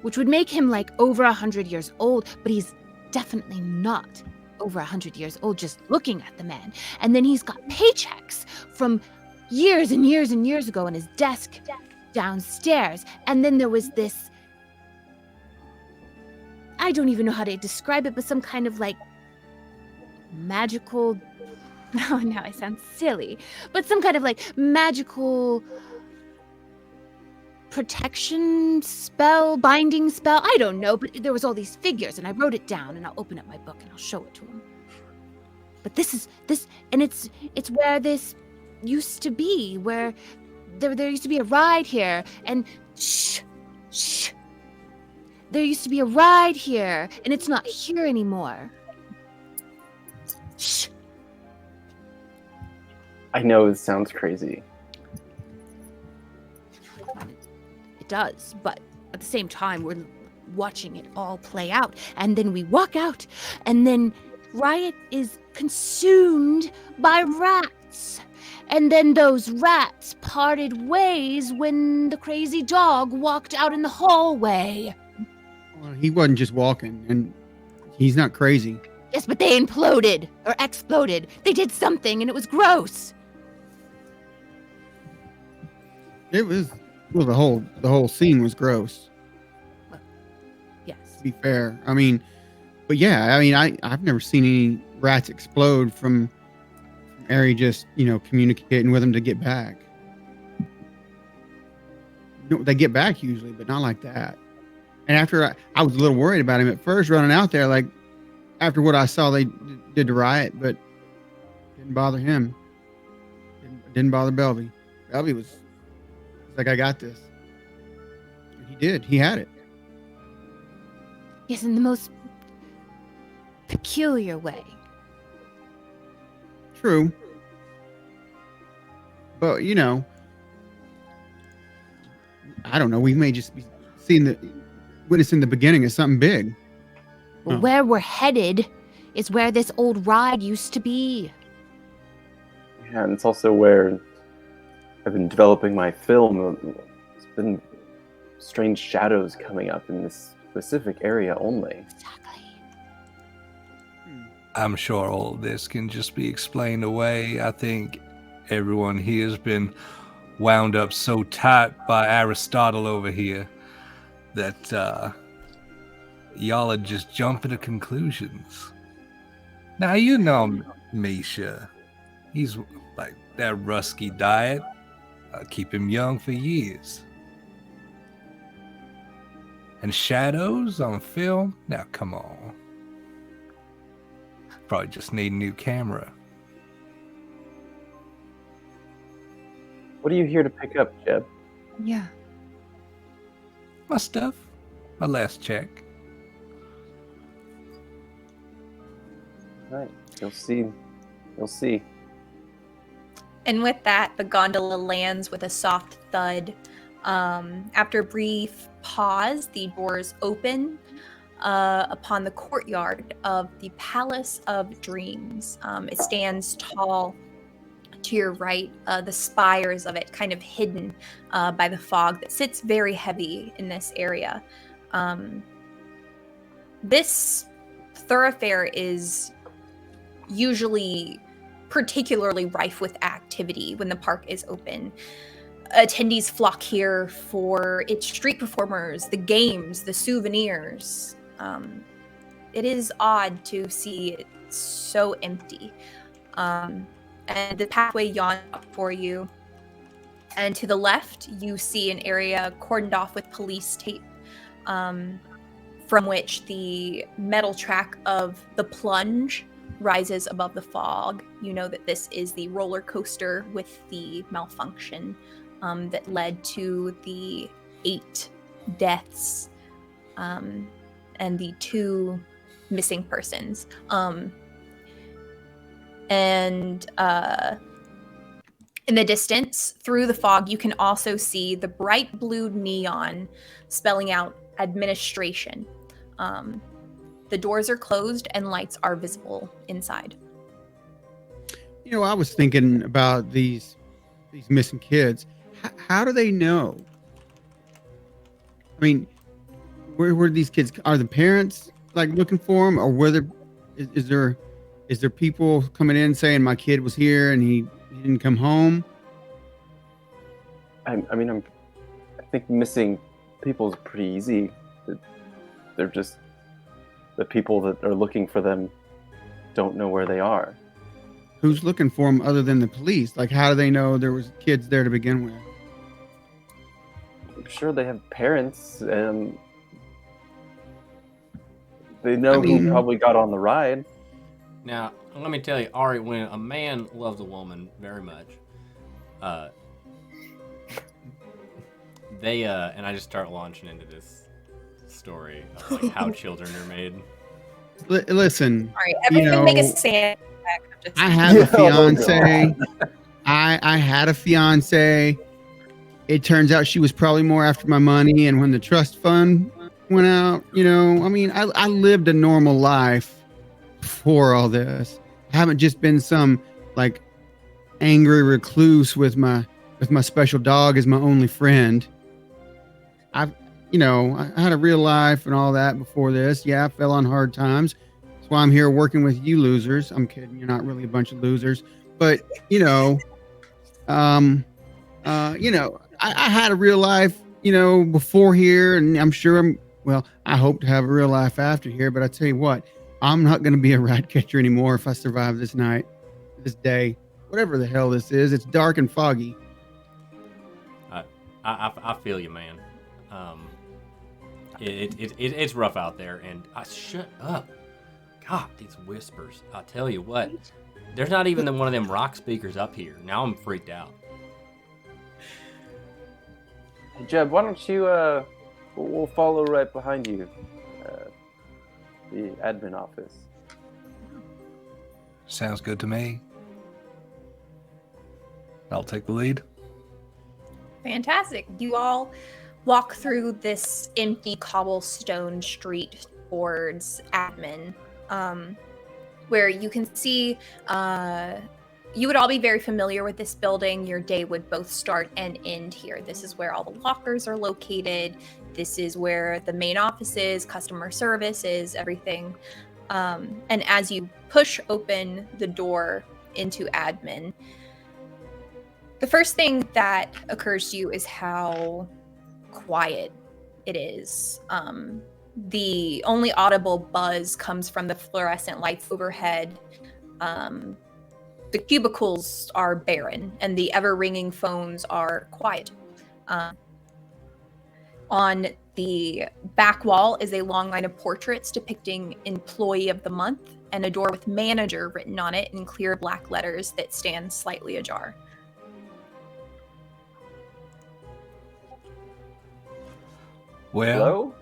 which would make him like over 100 years old, but he's definitely not over 100 years old just looking at the man. And then he's got paychecks from years and years and years ago in his desk downstairs. And then there was this, I don't even know how to describe it, but some kind of like magical, oh, now I sound silly, but some kind of like magical protection spell, binding spell, I don't know, but there was all these figures and I wrote it down, and I'll open up my book and I'll show it to him. But this, and it's where this used to be, where there used to be a ride here, and shh, there used to be a ride here, and it's not here anymore. Shh. I know it sounds crazy. It does, but at the same time, we're watching it all play out, and then we walk out, and then Riot is consumed by rats. And then those rats parted ways when the crazy dog walked out in the hallway. Well, he wasn't just walking, and he's not crazy. Yes, but they imploded or exploded. They did something, and it was gross. It was, well, the whole scene was gross. Well, yes. To be fair, I mean, but yeah, I mean, I've never seen any rats explode from Ari just, communicating with them to get back. They get back usually, but not like that. And after I was a little worried about him at first, running out there, like after what I saw they did to Riot, but didn't bother him. Didn't bother Belvy. Belvy was like, I got this. And he did. He had it. Yes, in the most peculiar way. True. But, I don't know. We may just be witnessing the beginning of something big. Well, where we're headed is where this old ride used to be. Yeah, and it's also where I've been developing my film. There's been strange shadows coming up in this specific area only. Exactly. I'm sure all this can just be explained away. I think everyone here has been wound up so tight by Aristotle over here that y'all are just jumping to conclusions. Now, you know Misha. He's like that Rusky diet. I'll keep him young for years. And shadows on film? Now, come on. Probably just need a new camera. What are you here to pick up, Jeb? Yeah. My stuff. My last check. All right, you'll see. You'll see. And with that, the gondola lands with a soft thud. After a brief pause, the doors open upon the courtyard of the Palace of Dreams. It stands tall to your right, the spires of it kind of hidden by the fog that sits very heavy in this area. This thoroughfare is usually particularly rife with activity when the park is open. Attendees flock here for its street performers, the games, the souvenirs. It is odd to see it so empty. And the pathway yawns up for you. And to the left, you see an area cordoned off with police tape, from which the metal track of the plunge rises above the fog. You know that this is the roller coaster with the malfunction that led to the 8 deaths and the 2 missing persons. And in the distance, through the fog, you can also see the bright blue neon spelling out administration. The doors are closed and lights are visible inside. You know, I was thinking about these missing kids. How do they know? I mean, where these kids are the parents like looking for them, or whether is there people coming in saying my kid was here and he didn't come home? I think missing people is pretty easy. They're just the people that are looking for them don't know where they are. Who's looking for them other than the police? Like, how do they know there was kids there to begin with? I'm sure they have parents and they know who probably got on the ride. Now, let me tell you, Ari, when a man loves a woman very much, they and I just start launching into this story of like how children are made. Listen, All right, everything make a stand. I have a fiance. I had a fiance. It turns out she was probably more after my money, and when the trust fund went out, I lived a normal life before all this. I haven't just been some like angry recluse with my special dog as my only friend. I had a real life and all that before this. Yeah, I fell on hard times. That's why I'm here working with you losers. I'm kidding. You're not really a bunch of losers, but I had a real life, before here, and I'm sure I hope to have a real life after here. But I tell you what, I'm not going to be a rat catcher anymore if I survive this night, this day, whatever the hell this is. It's dark and foggy. I feel you, man. It's rough out there, and shut up. God, these whispers. I tell you what, there's not even one of them rock speakers up here. Now I'm freaked out. Hey, Jeb, why don't you, we'll follow right behind you. The admin office. Sounds good to me. I'll take the lead. Fantastic. You all walk through this empty cobblestone street towards admin, where you can see you would all be very familiar with this building. Your day would both start and end here. This is where all the lockers are located. This is where the main office is, customer service is, everything. And as you push open the door into admin, The first thing that occurs to you is how quiet it is. The only audible buzz comes from the fluorescent lights overhead. The cubicles are barren, and the ever-ringing phones are quiet. On the back wall is a long line of portraits depicting Employee of the Month and a door with Manager written on it in clear black letters that stand slightly ajar. Well, Hello?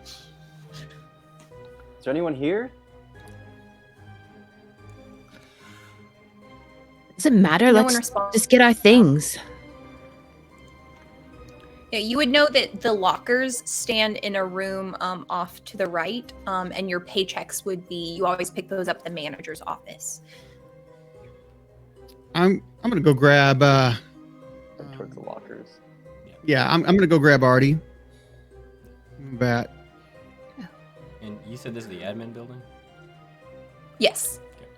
Is there anyone here? Doesn't matter. No one Let's responds. just get our things. Yeah, you would know that the lockers stand in a room off to the right, and your paychecks would be, you always pick those up at the manager's office. I'm gonna go grab. Towards the lockers. Yeah, I'm gonna go grab Artie. Bat. And you said this is the admin building? Yes. Okay.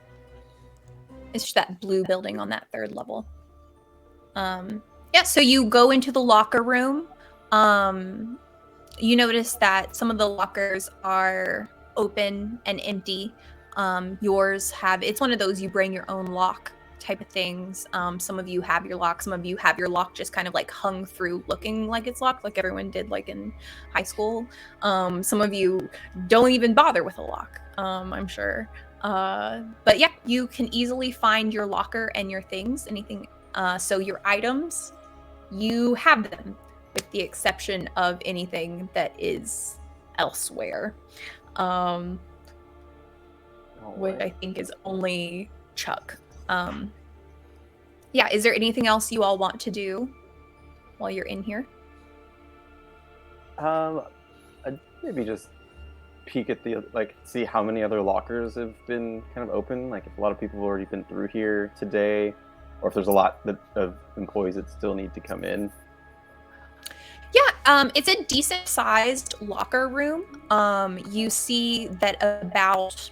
It's just that blue building on that third level. Yeah, so you go into the locker room. You notice that some of the lockers are open and empty. Yours have, it's one of those you bring your own lock type of things. Some of you have your lock, some of you have your lock just kind of like hung through looking like it's locked, like everyone did like in high school. Some of you don't even bother with a lock, I'm sure. But yeah, you can easily find your locker and your things, anything. So your items, you have them, with the exception of anything that is elsewhere. Which I think is only Chuck. Yeah, is there anything else you all want to do while you're in here? I'd maybe just peek at the, like, see how many other lockers have been kind of open, like if a lot of people have already been through here today, or if there's a lot of employees that still need to come in. Yeah, it's a decent sized locker room. You see that about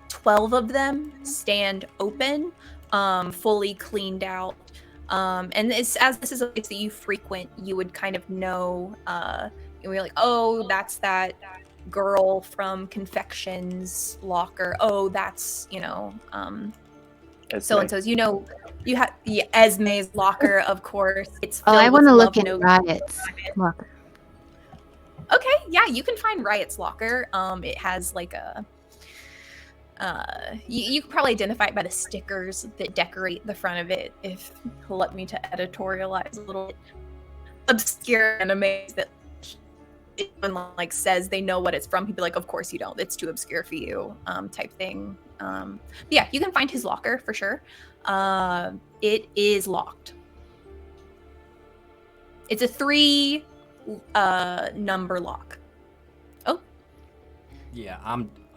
12 of them stand open, fully cleaned out. And as this is a place that you frequent, you would kind of know, you're like, oh, that's that girl from Confection's locker. Oh, that's, so-and-so's, you have Esme's locker, of course. It's Oh, I filled want to with look love at notes. Riot's locker. Okay, yeah, you can find Riot's locker. It has like a you could probably identify it by the stickers that decorate the front of it, if you'll let me to editorialize a little bit. Obscure animes that if someone like says they know what it's from, he'd be like, of course you don't, it's too obscure for you, type thing. Yeah, you can find his locker for sure. It is locked. It's a 3 number lock. Oh. Yeah,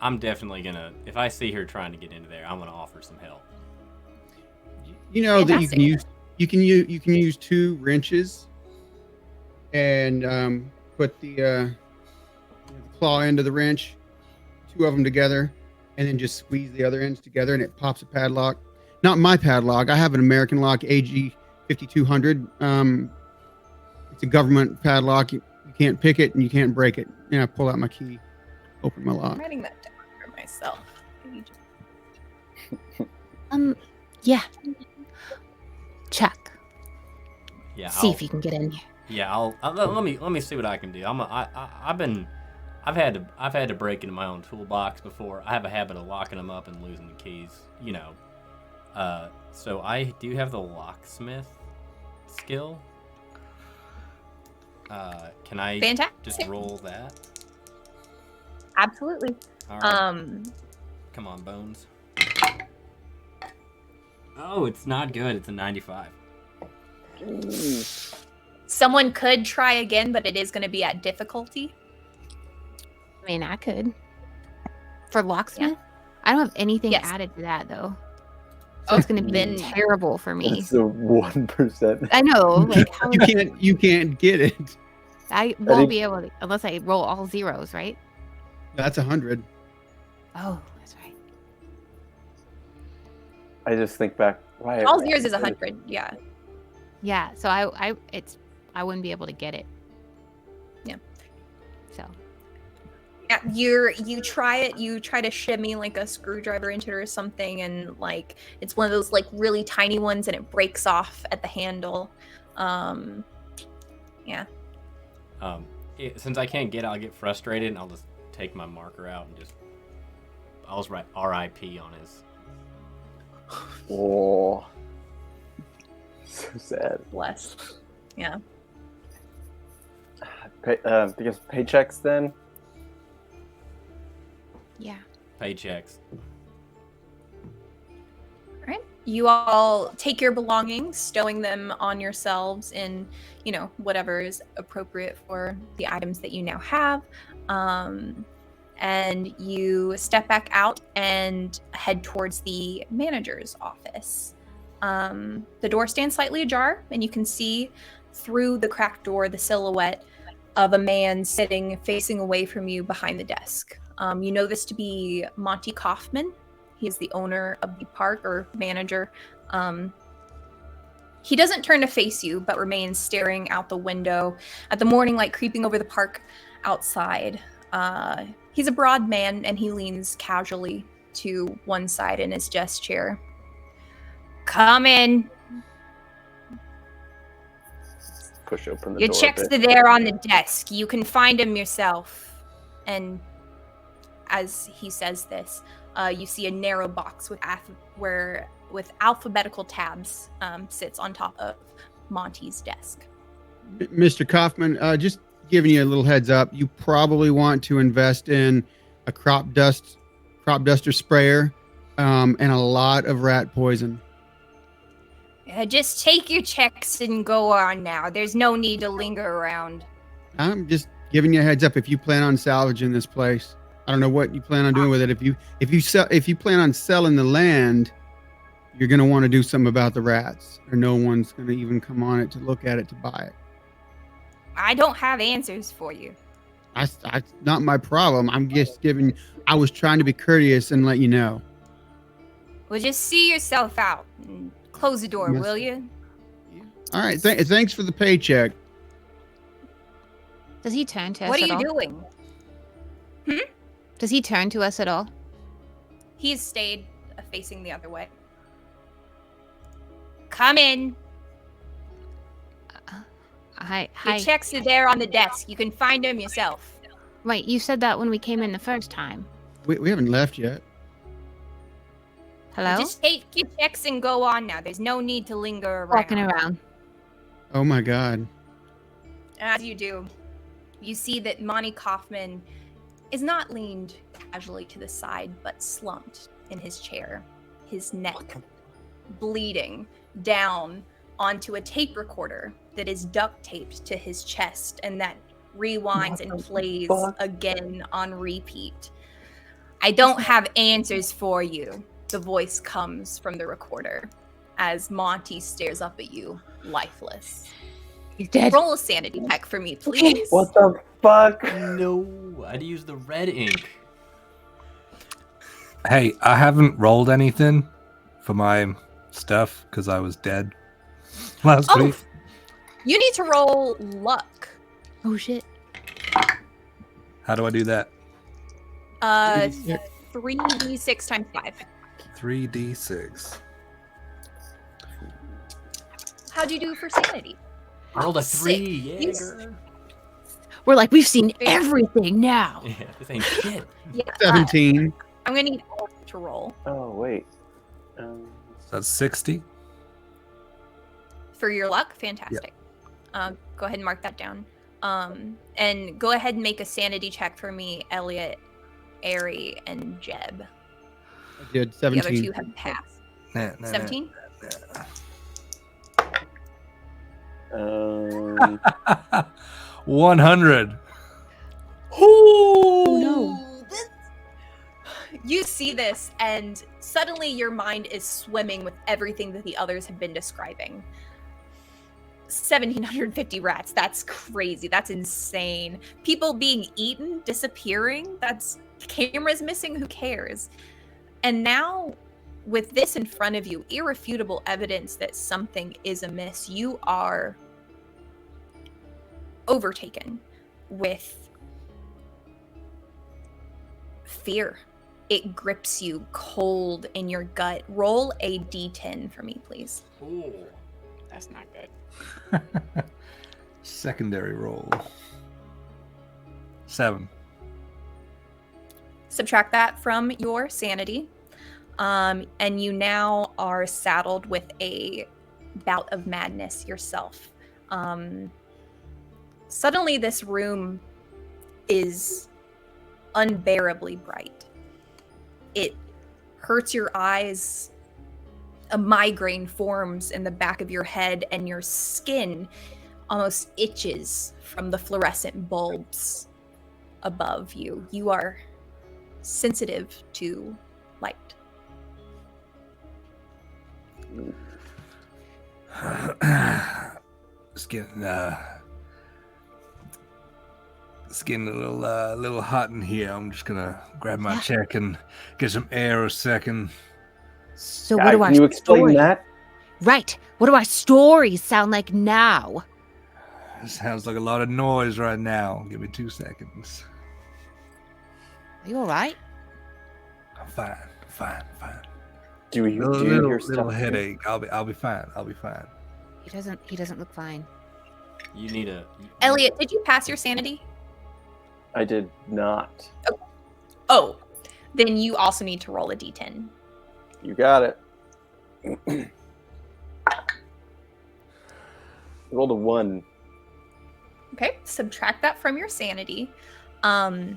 I'm definitely gonna, if I see her trying to get into there, I'm gonna offer some help. You know that Fantastic. you can use 2 wrenches and put the claw end of the wrench, 2 of them together, and then just squeeze the other ends together, and it pops a padlock. Not my padlock. I have an American lock, AG 5200. It's a government padlock. You can't pick it and you can't break it. Yeah, I pull out my key, open my I'm lock. writing that down for myself. Yeah. Chuck, Yeah, see if you can get in here. Yeah, let me see what I can do. I've had to break into my own toolbox before. I have a habit of locking them up and losing the keys. So I do have the locksmith skill. Can I Fantastic. just roll that? Absolutely. All right. Come on, Bones. Oh, it's not good. It's a 95. Someone could try again, but it is going to be at difficulty. I mean, I could. For locksmith? I don't have anything Yes. added to that, though. So it's going to be Then- terrible for me. It's the 1%. I know. Like, how You can't get it. I won't be able to, unless I roll all zeros, right? That's 100. Oh, that's right. I just think back Right. All yours is 100. Yeah. Yeah, so I wouldn't be able to get it. Yeah. So Yeah, you try it. You try to shimmy like a screwdriver into it or something, and like it's one of those like really tiny ones, and it breaks off at the handle. Yeah. Since I can't get it, I'll get frustrated and I'll just take my marker out and I'll just write R.I.P. on his. Oh, so sad. Bless. Yeah. I guess paychecks then. yeah. Paychecks. All right. You all take your belongings, stowing them on yourselves in, whatever is appropriate for the items that you now have. And you step back out and head towards the manager's office. The door stands slightly ajar, and you can see through the cracked door the silhouette of a man sitting facing away from you behind the desk. You know this to be Monty Kaufman. He is the owner of the park, or manager. He doesn't turn to face you, but remains staring out the window at the morning light creeping over the park outside. He's a broad man, and he leans casually to one side in his desk chair. Come in. Push open the Your door. checks are there on the desk. You can find them yourself. And as he says this, you see a narrow box with alphabetical tabs sits on top of Monty's desk. Mr. Kaufman, just giving you a little heads up, you probably want to invest in a crop duster sprayer, and a lot of rat poison. Just take your checks and go on now. There's no need to linger around. I'm just giving you a heads up if you plan on salvaging this place. I don't know what you plan on doing with it. If you plan on selling the land, you're going to want to do something about the rats, or no one's going to even come on it to look at it to buy it. I don't have answers for you. That's not my problem. I'm just I was trying to be courteous and let you know. Well, just see yourself out and close the door, Yes. will you? All right. Thanks for the paycheck. Does he turn to us What are at you all? doing? Does he turn to us at all? He's stayed facing the other way. Come in. Hi. Your checks are there on the desk. You can find them yourself. Wait, you said that when we came in the first time. We haven't left yet. Hello? Just take your checks and go on now. There's no need to linger around. Walking around. Oh my God. As you do, you see that Monty Kaufman is not leaned casually to the side, but slumped in his chair, his neck bleeding down onto a tape recorder that is duct taped to his chest and that rewinds and plays again on repeat. I don't have answers for you. The voice comes from the recorder as Monty stares up at you, lifeless. He's dead. Roll a sanity check for me, please. What the fuck? No, I'd use the red ink. Hey, I haven't rolled anything for my stuff because I was dead last Oh, week. you need to roll luck. Oh shit. How do I do that? 3d6 times 5. 3d6. How'd you do for sanity? I rolled a Sick. 3. You- Yeah, We're like, we've seen everything now. yeah, this ain't shit. Yeah, 17. I'm gonna need all to roll Oh wait. That's 60. for your luck. Fantastic. Go ahead and mark that down. And go ahead and make a sanity check for me, Elliot, Ari, and Jeb. I did The other 17. two have passed. Nah, nah, 17. nah. 100. Oh no. You see this, and suddenly your mind is swimming with everything that the others have been describing. 1,750 rats. That's crazy. That's insane. People being eaten, disappearing. That's cameras missing. Who cares? And now, with this in front of you, irrefutable evidence that something is amiss, you are overtaken with fear. It grips you cold in your gut. Roll a d10 for me, please. Ooh. That's not good. Secondary roll. 7. Subtract that from your sanity. And you now are saddled with a bout of madness yourself. Suddenly, this room is unbearably bright. It hurts your eyes. A migraine forms in the back of your head, and your skin almost itches from the fluorescent bulbs above you. You are sensitive to light. It's getting a little hot in here. I'm just gonna grab my check and get some air a second. So what do our Can you explain stories? that? Right. What do our stories sound like now? It sounds like a lot of noise right now. Give me 2 seconds. Are you all right? I'm fine. Do you Little hear stuff? little headache. I'll be fine. He doesn't look fine. You need a... Elliot, did you pass your sanity? I did not. Oh, then you also need to roll a d10. You got it. Rolled a 1. Okay, subtract that from your sanity. And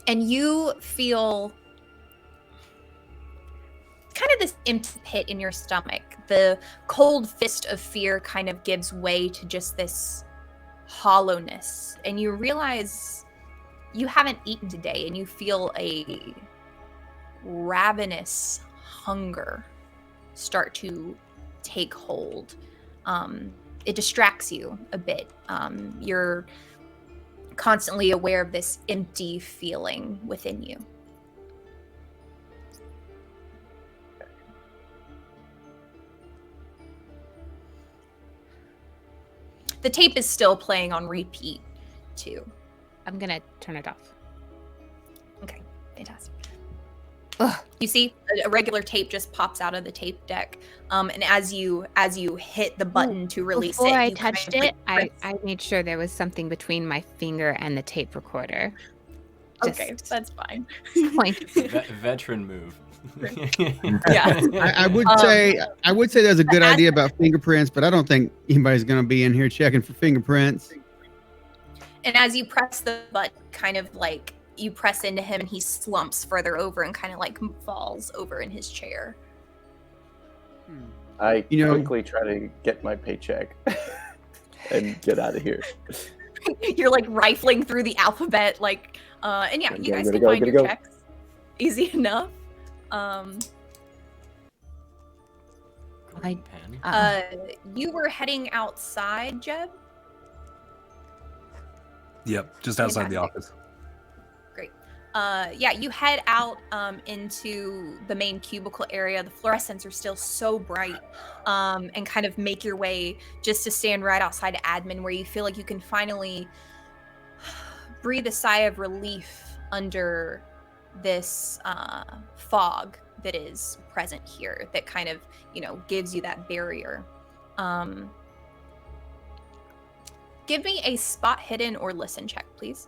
you feel kind of this empty pit in your stomach. The cold fist of fear kind of gives way to just this hollowness. And you realize you haven't eaten today, and you feel a ravenous hunger start to take hold. It distracts you a bit. You're constantly aware of this empty feeling within you. The tape is still playing on repeat, too. I'm gonna turn it off. Okay, fantastic. Ugh. You see, a regular tape just pops out of the tape deck, and as you hit the button to release Before it, I you kind touched of, it, like, I made sure there was something between my finger and the tape recorder. okay, that's fine. Point. Veteran move. Yeah. I would say that's a good as- idea about fingerprints, but I don't think anybody's going to be in here checking for fingerprints. And as you press the button, kind of like you press into him, and he slumps further over and kind of like falls over in his chair. I You know- quickly try to get my paycheck and get out of here. You're like rifling through the alphabet, like, and yeah, you guys Gotta can go, find gotta your go. checks easy enough. Green pen. You were heading outside, Jeb. Yep, just outside the Fantastic. office. Great. Yeah, you head out into the main cubicle area. The fluorescents are still so bright, and kind of make your way just to stand right outside admin, where you feel like you can finally breathe a sigh of relief under this fog that is present here, that kind of, gives you that barrier. Give me a spot hidden or listen check, please.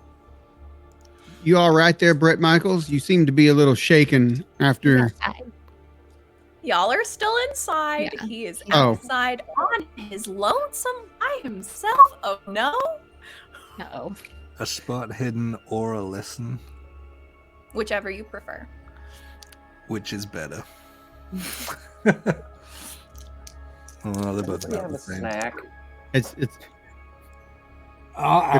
You all right there, Brett Michaels? You seem to be a little shaken after. Y'all are still inside. Yeah. He is Oh. outside on his lonesome by himself. Oh no. Uh-oh. A spot hidden or a listen, Whichever you prefer. which is better? Oh, they're both We about have the a same. snack. It's Oh, I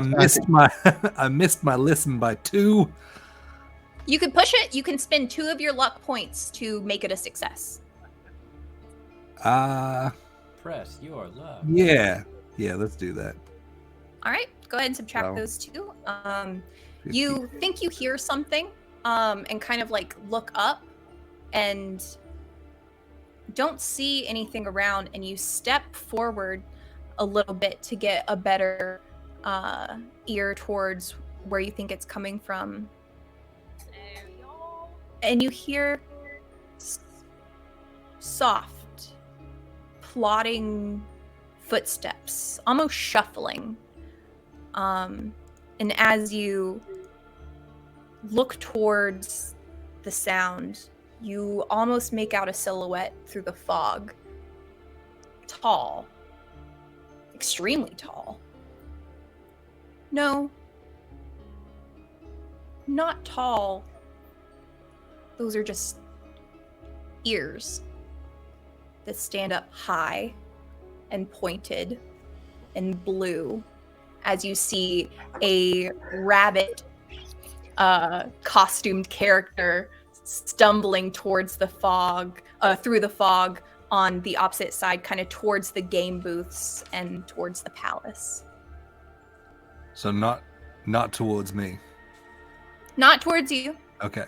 missed my listen by 2. You can push it. You can spend 2 of your luck points to make it a success. Press your luck. Yeah, let's do that. All right. Go ahead and subtract Wow. those 2. You think you hear something, and kind of like look up, and don't see anything around, and you step forward a little bit to get a better ear towards where you think it's coming from. And you hear soft, plodding footsteps, almost shuffling. And as you look towards the sound, you almost make out a silhouette through the fog. Tall. Extremely tall. No. Not tall. Those are just ears that stand up high and pointed and blue as you see a rabbit costumed character stumbling towards the fog, through the fog on the opposite side, kind of towards the game booths and towards the palace. So not towards me. Not towards you. Okay.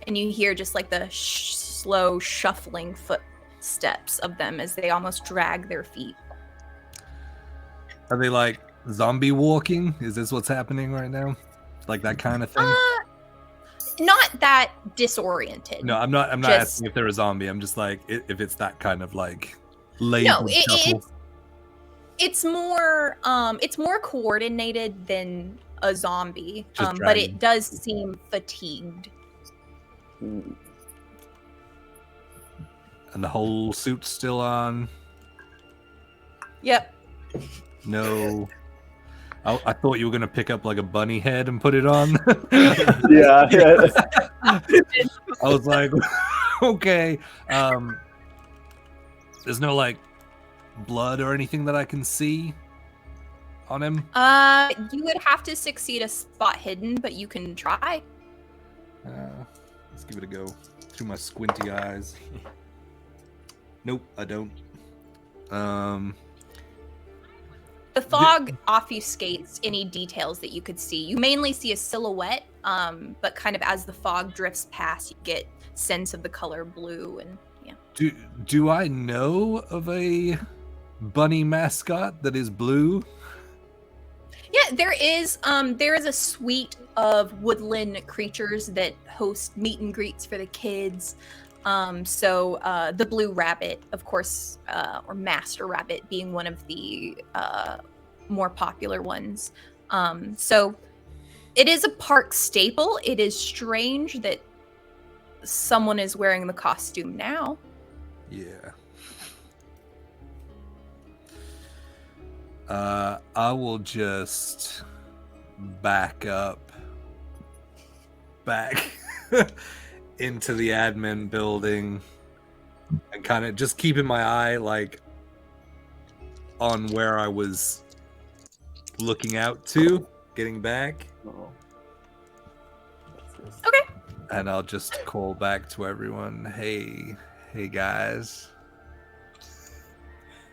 And you hear just like the slow shuffling footsteps of them as they almost drag their feet. Are they like zombie walking? Is this what's happening right now? Like that kind of thing? Not that disoriented. No, I'm not asking if they're a zombie. I'm just like if it's that kind of like lazy shuffle. It's more coordinated than a zombie. Just but it does seem fatigued. And the whole suit's still on. Yep. No. I thought you were gonna pick up like a bunny head and put it on. Yeah. I was like, okay. There's no like blood or anything that I can see on him. You would have to succeed a spot hidden, but you can try. Let's give it a go through my squinty eyes. Nope, I don't. The fog obfuscates any details that you could see. You mainly see a silhouette, but kind of as the fog drifts past, you get sense of the color blue and yeah. Do I know of a bunny mascot that is blue? Yeah, there is a suite of woodland creatures that host meet and greets for the kids. So the blue rabbit, of course, or master rabbit being one of the more popular ones. So it is a park staple. It is strange that someone is wearing the costume now. Yeah. I will just back into the admin building and kind of just keeping my eye like on where I was looking out to, getting back. Okay. And I'll just call back to everyone. Hey guys.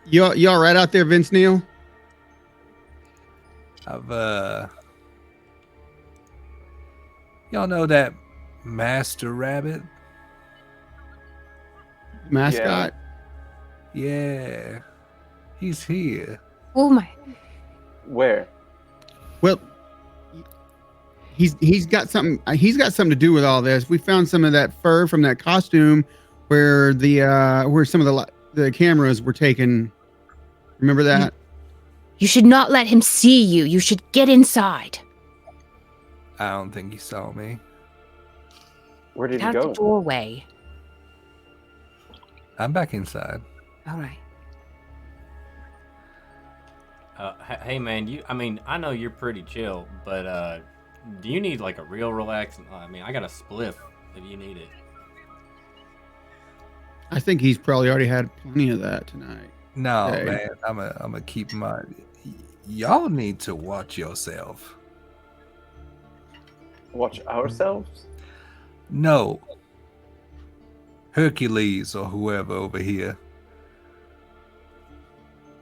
Y'all right out there, Vince Neil? Y'all know that Master Rabbit? Mascot? Yeah. He's here. Oh my. Where? Well, he's got something. He's got something to do with all this. We found some of that fur from that costume where where some of the cameras were taken. Remember that? You should not let him see you. You should get inside. I don't think he saw me. Where did Get he out go? the doorway. I'm back inside. All right. Hey man, I know you're pretty chill, but do you need like a real relaxing? I mean, I got a spliff if you need it. I think he's probably already had plenty of that tonight. No, Hey. man, I'm a keep my. Y'all need to watch yourself. Watch ourselves? No. Hercules or whoever over here.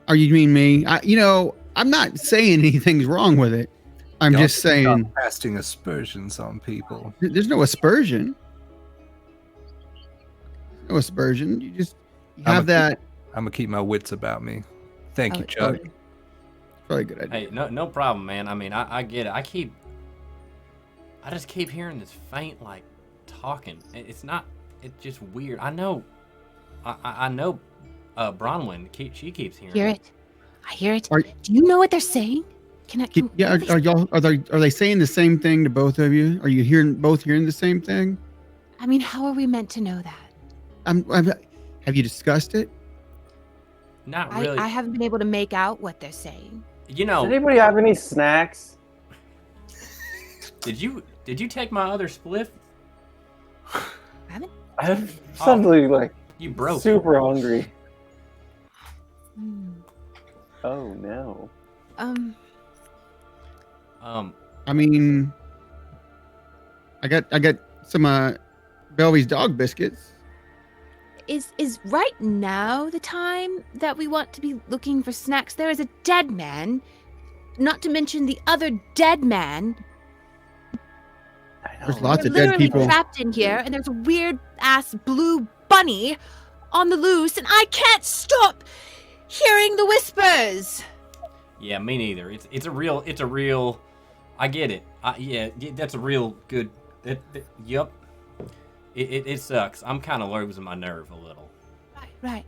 Or you mean me? I'm not saying anything's wrong with it. I'm Y'all just saying stop casting aspersions on people. there's no aspersion. no aspersion. You I'm have that. I'm gonna keep my wits about me. Thank you, Chuck. Probably a good idea. Hey, no problem, man. I mean, I get it. I just keep hearing this faint, like, talking. It's not. It's just weird. I know. I know. Bronwyn, she keeps hearing. Hear it? I hear it. Are- Do you know what they're saying? Can I? Yeah, are they saying the same thing to both of you? Are you both hearing the same thing? I mean, how are we meant to know that? Have you discussed it? Not really. I haven't been able to make out what they're saying. You Does know, anybody have any snacks? did you take my other spliff? I'm suddenly like You broke. super hungry. Hmm. Oh no. I mean, I got some Belvy's dog biscuits. Is right now the time that we want to be looking for snacks? There is a dead man, not to mention the other dead man. I know. There's lots We're of dead literally people. trapped in here, and there's a weird ass blue bunny on the loose, and I can't stop hearing the whispers. Yeah, me neither. It's a real. I get it. Yeah, that's a real good. Yep. It sucks. I'm kind of losing my nerve a little. Right.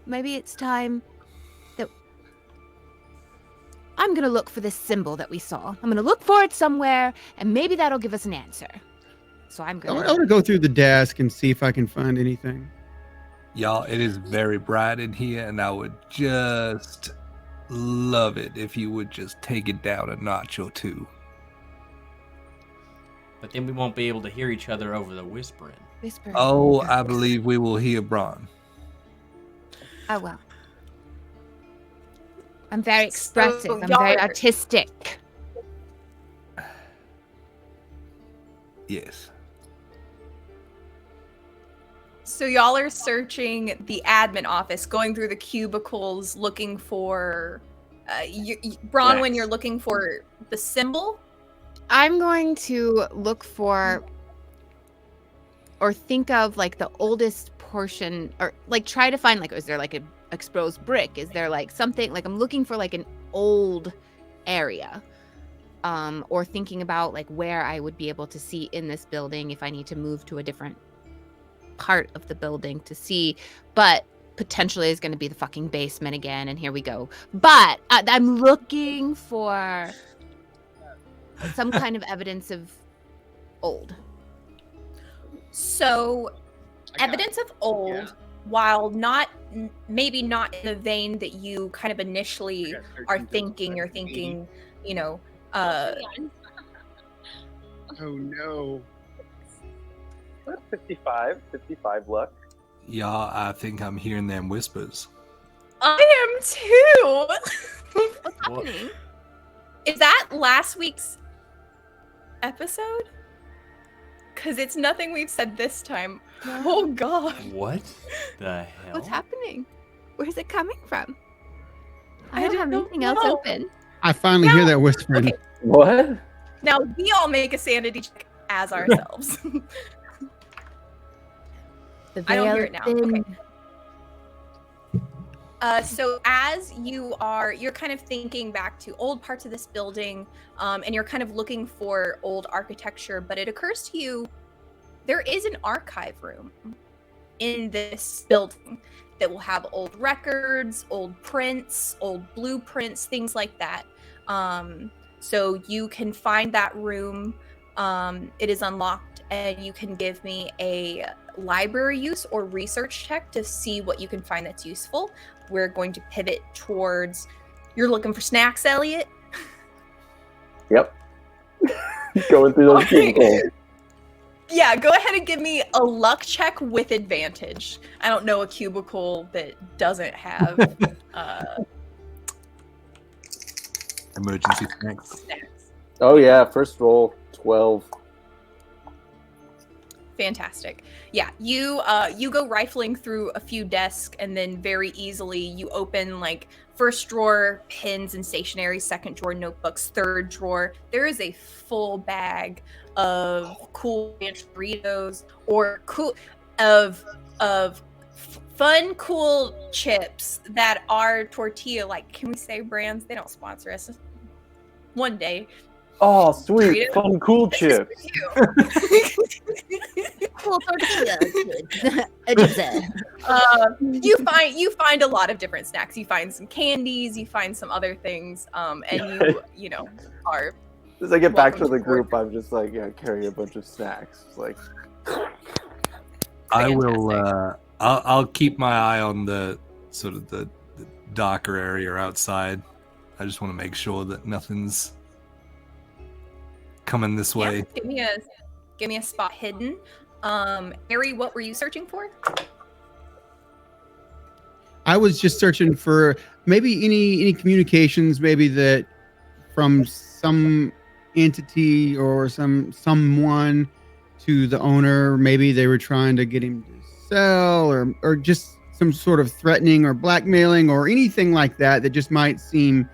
Maybe it's time that I'm gonna look for this symbol that we saw. I'm gonna look for it somewhere, and maybe that'll give us an answer. So I'm I want gonna. to go through the desk and see if I can find anything. Y'all, it is very bright in here, and I would just love it if you would just take it down a notch or two. But then we won't be able to hear each other over the whispering. Whisper. Oh, I believe we will hear Bron. Oh well. I'm very expressive. So I'm y'all very are- artistic. Yes. So y'all are searching the admin office, going through the cubicles, looking for. Bronwyn, Yes. you're looking for the symbol. I'm going to look for or think of like the oldest portion, or like try to find like, is there like an exposed brick? Is there like something, like I'm looking for like an old area, or thinking about like where I would be able to see in this building if I need to move to a different part of the building to see, but potentially is going to be the fucking basement again, and here we go. But I'm looking for some kind of evidence of old. So, evidence of old, while not maybe not in the vein that you kind of initially are thinking. You're thinking, you know, Oh no. 55 luck. Y'all, I think I'm hearing them whispers. I am too. What's happening? Is that last week's episode? Because it's nothing we've said this time. Oh god. What the hell? What's happening? Where's it coming from? I I don't have don't anything else know. open. I finally hear that whispering. Okay. What? Now we all make a sanity check as ourselves. The I don't veil hear is it now. thin. Okay. So as you're kind of thinking back to old parts of this building, and you're kind of looking for old architecture, but it occurs to you there is an archive room in this building that will have old records, old prints, old blueprints, things like that. So you can find that room. It is unlocked, and you can give me a library use or research check to see what you can find that's useful. We're going to pivot towards, you're looking for snacks, Elliot? Yep. Going through those Alright. cubicles. Yeah, go ahead and give me a luck check with advantage. I don't know a cubicle that doesn't have Emergency snacks. snacks. Oh yeah, first roll 12. Fantastic. Yeah, you go rifling through a few desks, and then very easily you open like first drawer pens and stationery, second drawer notebooks, third drawer. There is a full bag of Cool Ranch Doritos or of of fun, cool chips that are tortilla. Like, can we say brands? They don't sponsor us. One day. Oh, sweet, Doritos. fun, cool This is for chips. you. Cool tortilla. You find a lot of different snacks. You find some candies. You find some other things. And you know are. As I get back to Welcome the to board. group, I'm just like, carrying a bunch of snacks. It's like, I will. I'll keep my eye on the sort of the darker area outside. I just want to make sure that nothing's coming this way. Yeah, give me a spot hidden. Ari, what were you searching for? I was just searching for maybe any communications, maybe that from some entity or someone to the owner. Maybe they were trying to get him to sell, or just some sort of threatening or blackmailing or anything like that just might seem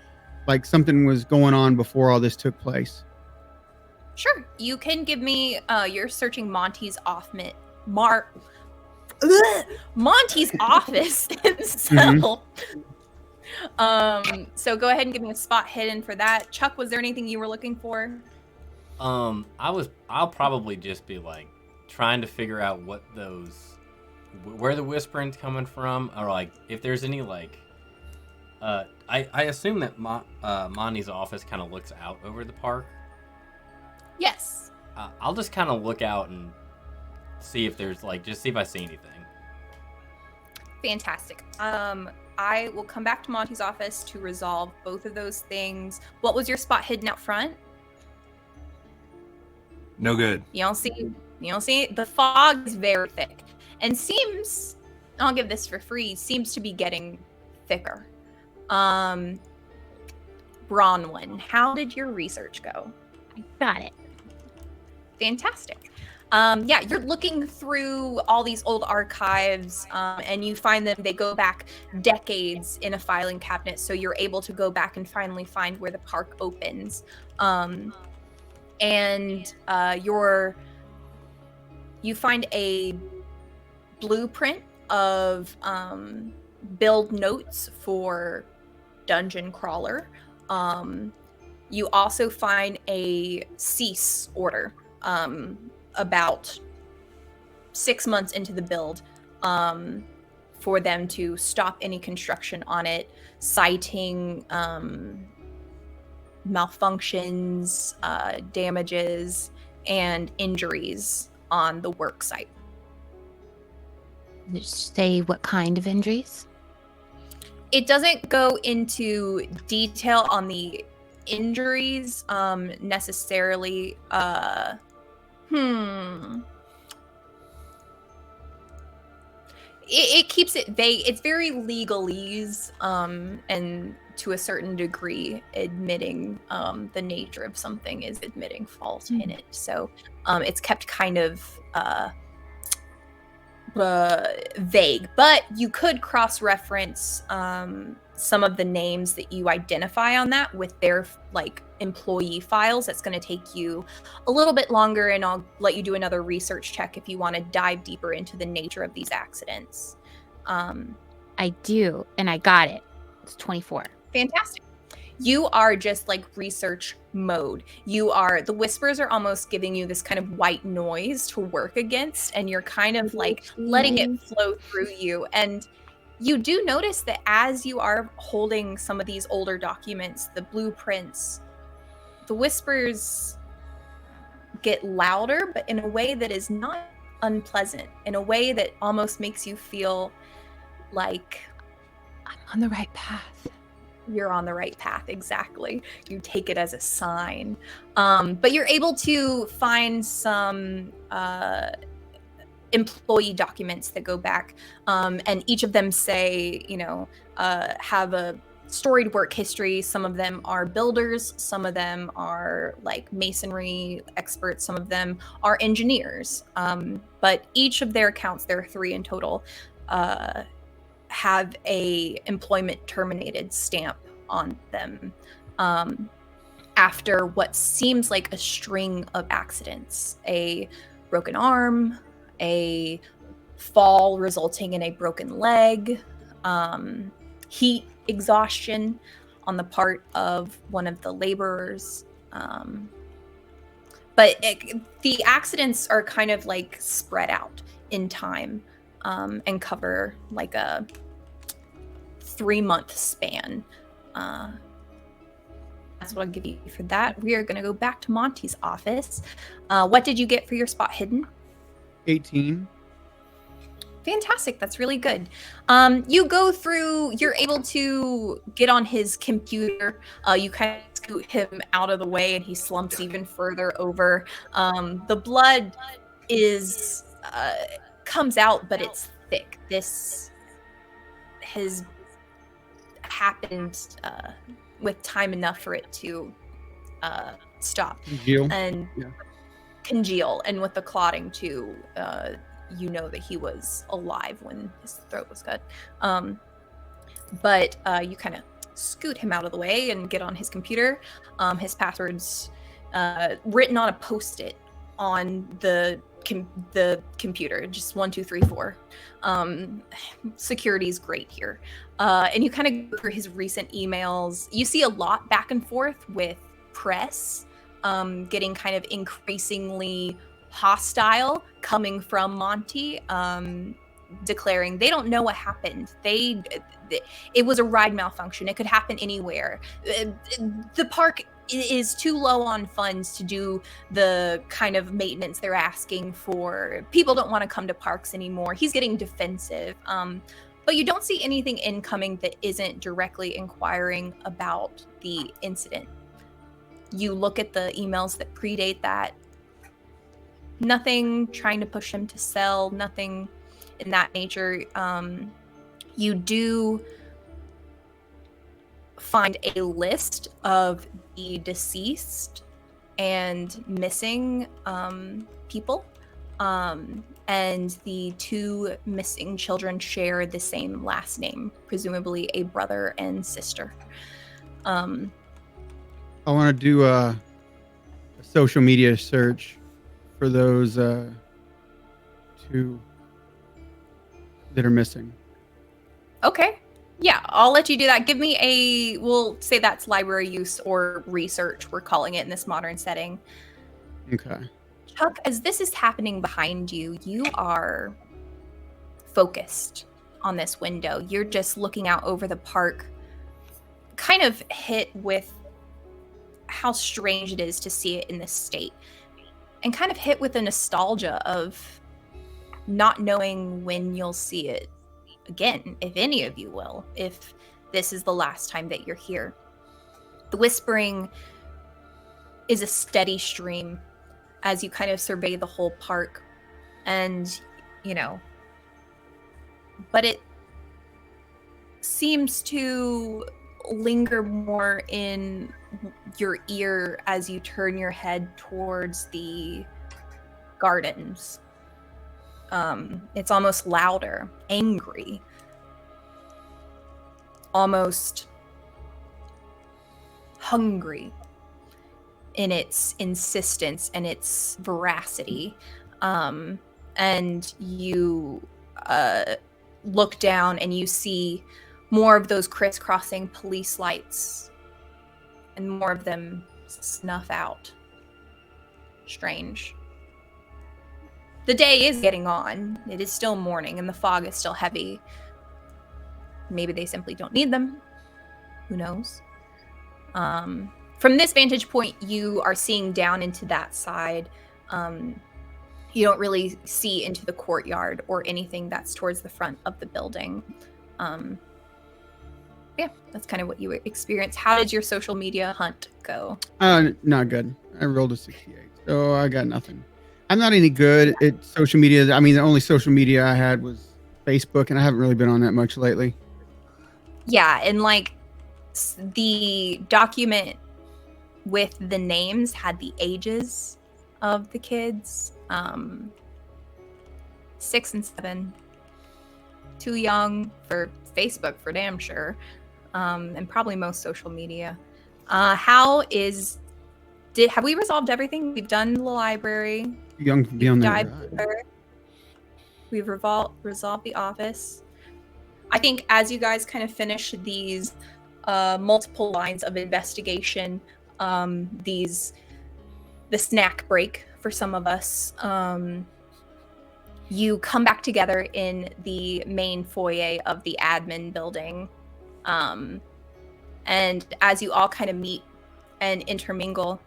like something was going on before all this took place. Sure. You can give me you're searching Monty's Monty's office and cell. So go ahead and give me a spot hidden for that. Chuck, was there anything you were looking for? I'll probably just be like trying to figure out where the whispering's coming from, or like if there's any like I assume that Monty's office kind of looks out over the park. Yes. I'll just kind of look out and see if there's just see if I see anything. Fantastic. I will come back to Monty's office to resolve both of those things. What was your spot hidden out front? No good. You don't see the fog is very thick and seems, I'll give this for free, seems to be getting thicker. Bronwyn, how did your research go? I got it. Fantastic. Yeah, you're looking through all these old archives, and you find them, they go back decades in a filing cabinet, so you're able to go back and finally find where the park opens. And you find a blueprint of build notes for Dungeon Crawler. You also find a cease order about 6 months into the build for them to stop any construction on it, citing malfunctions, damages, and injuries on the work site. Did it say what kind of injuries? It doesn't go into detail on the injuries necessarily. It keeps it vague. It's very legalese, and to a certain degree, admitting the nature of something is admitting fault in it. So it's kept kind of vague, but you could cross-reference some of the names that you identify on that with their employee files. That's going to take you a little bit longer, and I'll let you do another research check if you want to dive deeper into the nature of these accidents. I do, and I got it. It's 24. Fantastic. You are just research mode. The whispers are almost giving you this kind of white noise to work against, and you're kind of letting it flow through you. And you do notice that as you are holding some of these older documents, the blueprints, the whispers get louder, but in a way that is not unpleasant, in a way that almost makes you feel like I'm on the right path. You're on the right path. Exactly. You take it as a sign. But you're able to find some employee documents that go back, and each of them say, have a storied work history. Some of them are builders, some of them are masonry experts, some of them are engineers. But each of their accounts, there are 3 in total, have a employment terminated stamp on them after what seems like a string of accidents: a broken arm, a fall resulting in a broken leg, heat exhaustion on the part of one of the laborers. But the accidents are kind of like spread out in time and cover like a 3-month span. That's what I'll give you for that. We are going to go back to Monty's office. What did you get for your spot hidden? 18. Fantastic. That's really good. You go through, you're able to get on his computer. You kind of scoot him out of the way and he slumps even further over. The blood is comes out, but it's thick. This has happened with time enough for it to stop. Congeal. And congeal. And with the clotting too, you know that he was alive when his throat was cut. But you kind of scoot him out of the way and get on his computer. His password's written on a Post-it on the computer, just 1, 2, 3, 4. Security is great here. And you kind of go through his recent emails. You see a lot back and forth with press, getting kind of increasingly hostile coming from Monty, declaring they don't know what happened. It was a ride malfunction. It could happen anywhere. The park is too low on funds to do the kind of maintenance they're asking for. People don't want to come to parks anymore. He's getting defensive. But you don't see anything incoming that isn't directly inquiring about the incident. You look at the emails that predate that. Nothing trying to push him to sell, nothing in that nature. You do find a list of the deceased and missing people. And the 2 missing children share the same last name, presumably a brother and sister. I want to do a social media search for those 2 that are missing. Okay. Yeah, I'll let you do that. Give me we'll say that's library use or research, we're calling it in this modern setting. Okay. Chuck, as this is happening behind you, you are focused on this window. You're just looking out over the park, kind of hit with how strange it is to see it in this state. And kind of hit with the nostalgia of not knowing when you'll see it again, if any of you will, if this is the last time that you're here. The whispering is a steady stream as you kind of survey the whole park. And, but it seems to linger more in your ear as you turn your head towards the gardens. It's almost louder, angry, almost hungry in its insistence and its veracity. And you look down and you see more of those crisscrossing police lights, and more of them snuff out. Strange. The day is getting on. It is still morning and the fog is still heavy. Maybe they simply don't need them. Who knows? From this vantage point, you are seeing down into that side. You don't really see into the courtyard or anything that's towards the front of the building. Yeah, that's kind of what you experience. How did your social media hunt go? Not good. I rolled a 68, so I got nothing. I'm not any good at social media. I mean, the only social media I had was Facebook, and I haven't really been on that much lately. Yeah, and like the document with the names had the ages of the kids. 6 and 7. Too young for Facebook for damn sure. And probably most social media. Have we resolved everything? We've done the library. Young to be on that Dive ride. deeper. We've resolved the office. I think as you guys kind of finish these multiple lines of investigation, the snack break for some of us, you come back together in the main foyer of the admin building. And as you all kind of meet and intermingle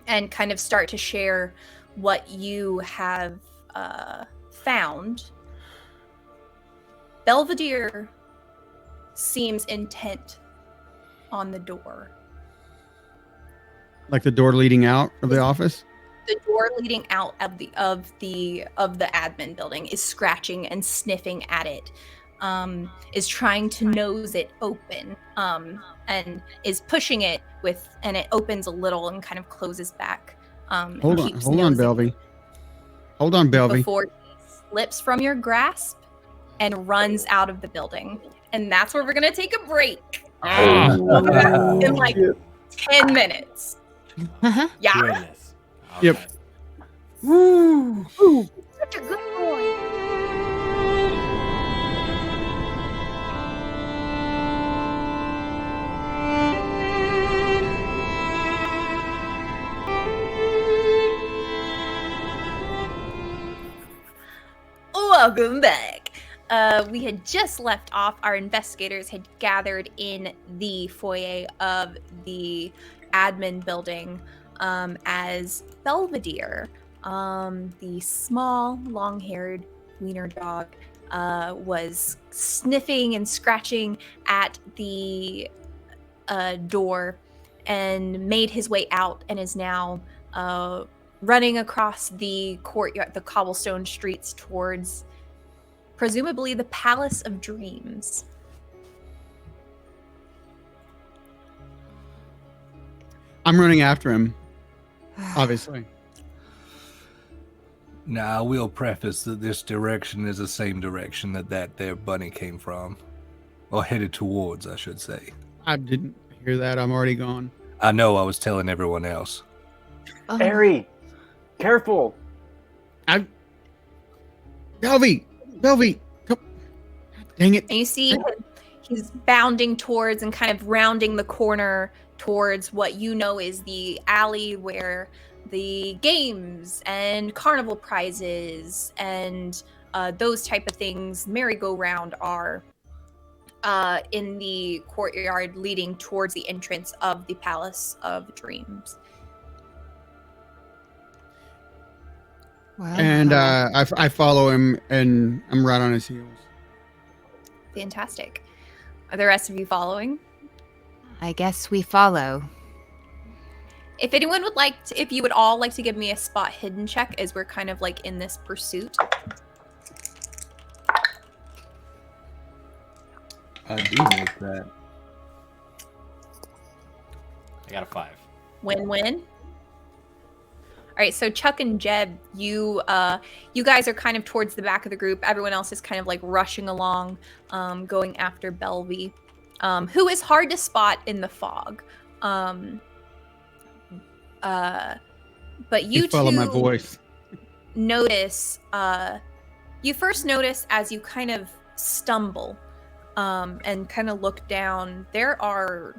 and kind of start to share what you have found, Belvedere seems intent on the door. Like the door leading out of the office? The door leading out of the admin building is scratching and sniffing at it, is trying to nose it open, and is pushing it and it opens a little and kind of closes back. Hold on, Belvy. Hold on, Belvy. Before he slips from your grasp and runs out of the building. And that's where we're gonna take a break. We'll be back in like 10 minutes. Yeah. Goodness. All Yep. right. Woo! Such a good boy. Welcome back. We had just left off. Our investigators had gathered in the foyer of the admin building as Belvedere, the small, long-haired wiener dog, was sniffing and scratching at the door and made his way out and is now running across the courtyard, the cobblestone streets towards presumably the Palace of Dreams. I'm running after him, obviously. Now, I will preface that this direction is the same direction that there bunny came from. Or headed towards, I should say. I didn't hear that. I'm already gone. I know, I was telling everyone else. Harry, careful! Belvy! Come. Dang it. And you see he's bounding towards and kind of rounding the corner towards what you know is the alley where the games and carnival prizes and those type of things, merry-go-round, are in the courtyard leading towards the entrance of the Palace of Dreams. Wow. And I follow him, and I'm right on his heels. Fantastic. Are the rest of you following? I guess we follow. If anyone would like to, if you would all like to give me a spot hidden check as we're kind of like in this pursuit. I do make that. I got a 5. Win-win. All right, so Chuck and Jeb, you guys are kind of towards the back of the group. Everyone else is kind of like rushing along, going after Belvy, who is hard to spot in the fog. But you follow two my voice. notice, you first notice as you kind of stumble and kind of look down, there are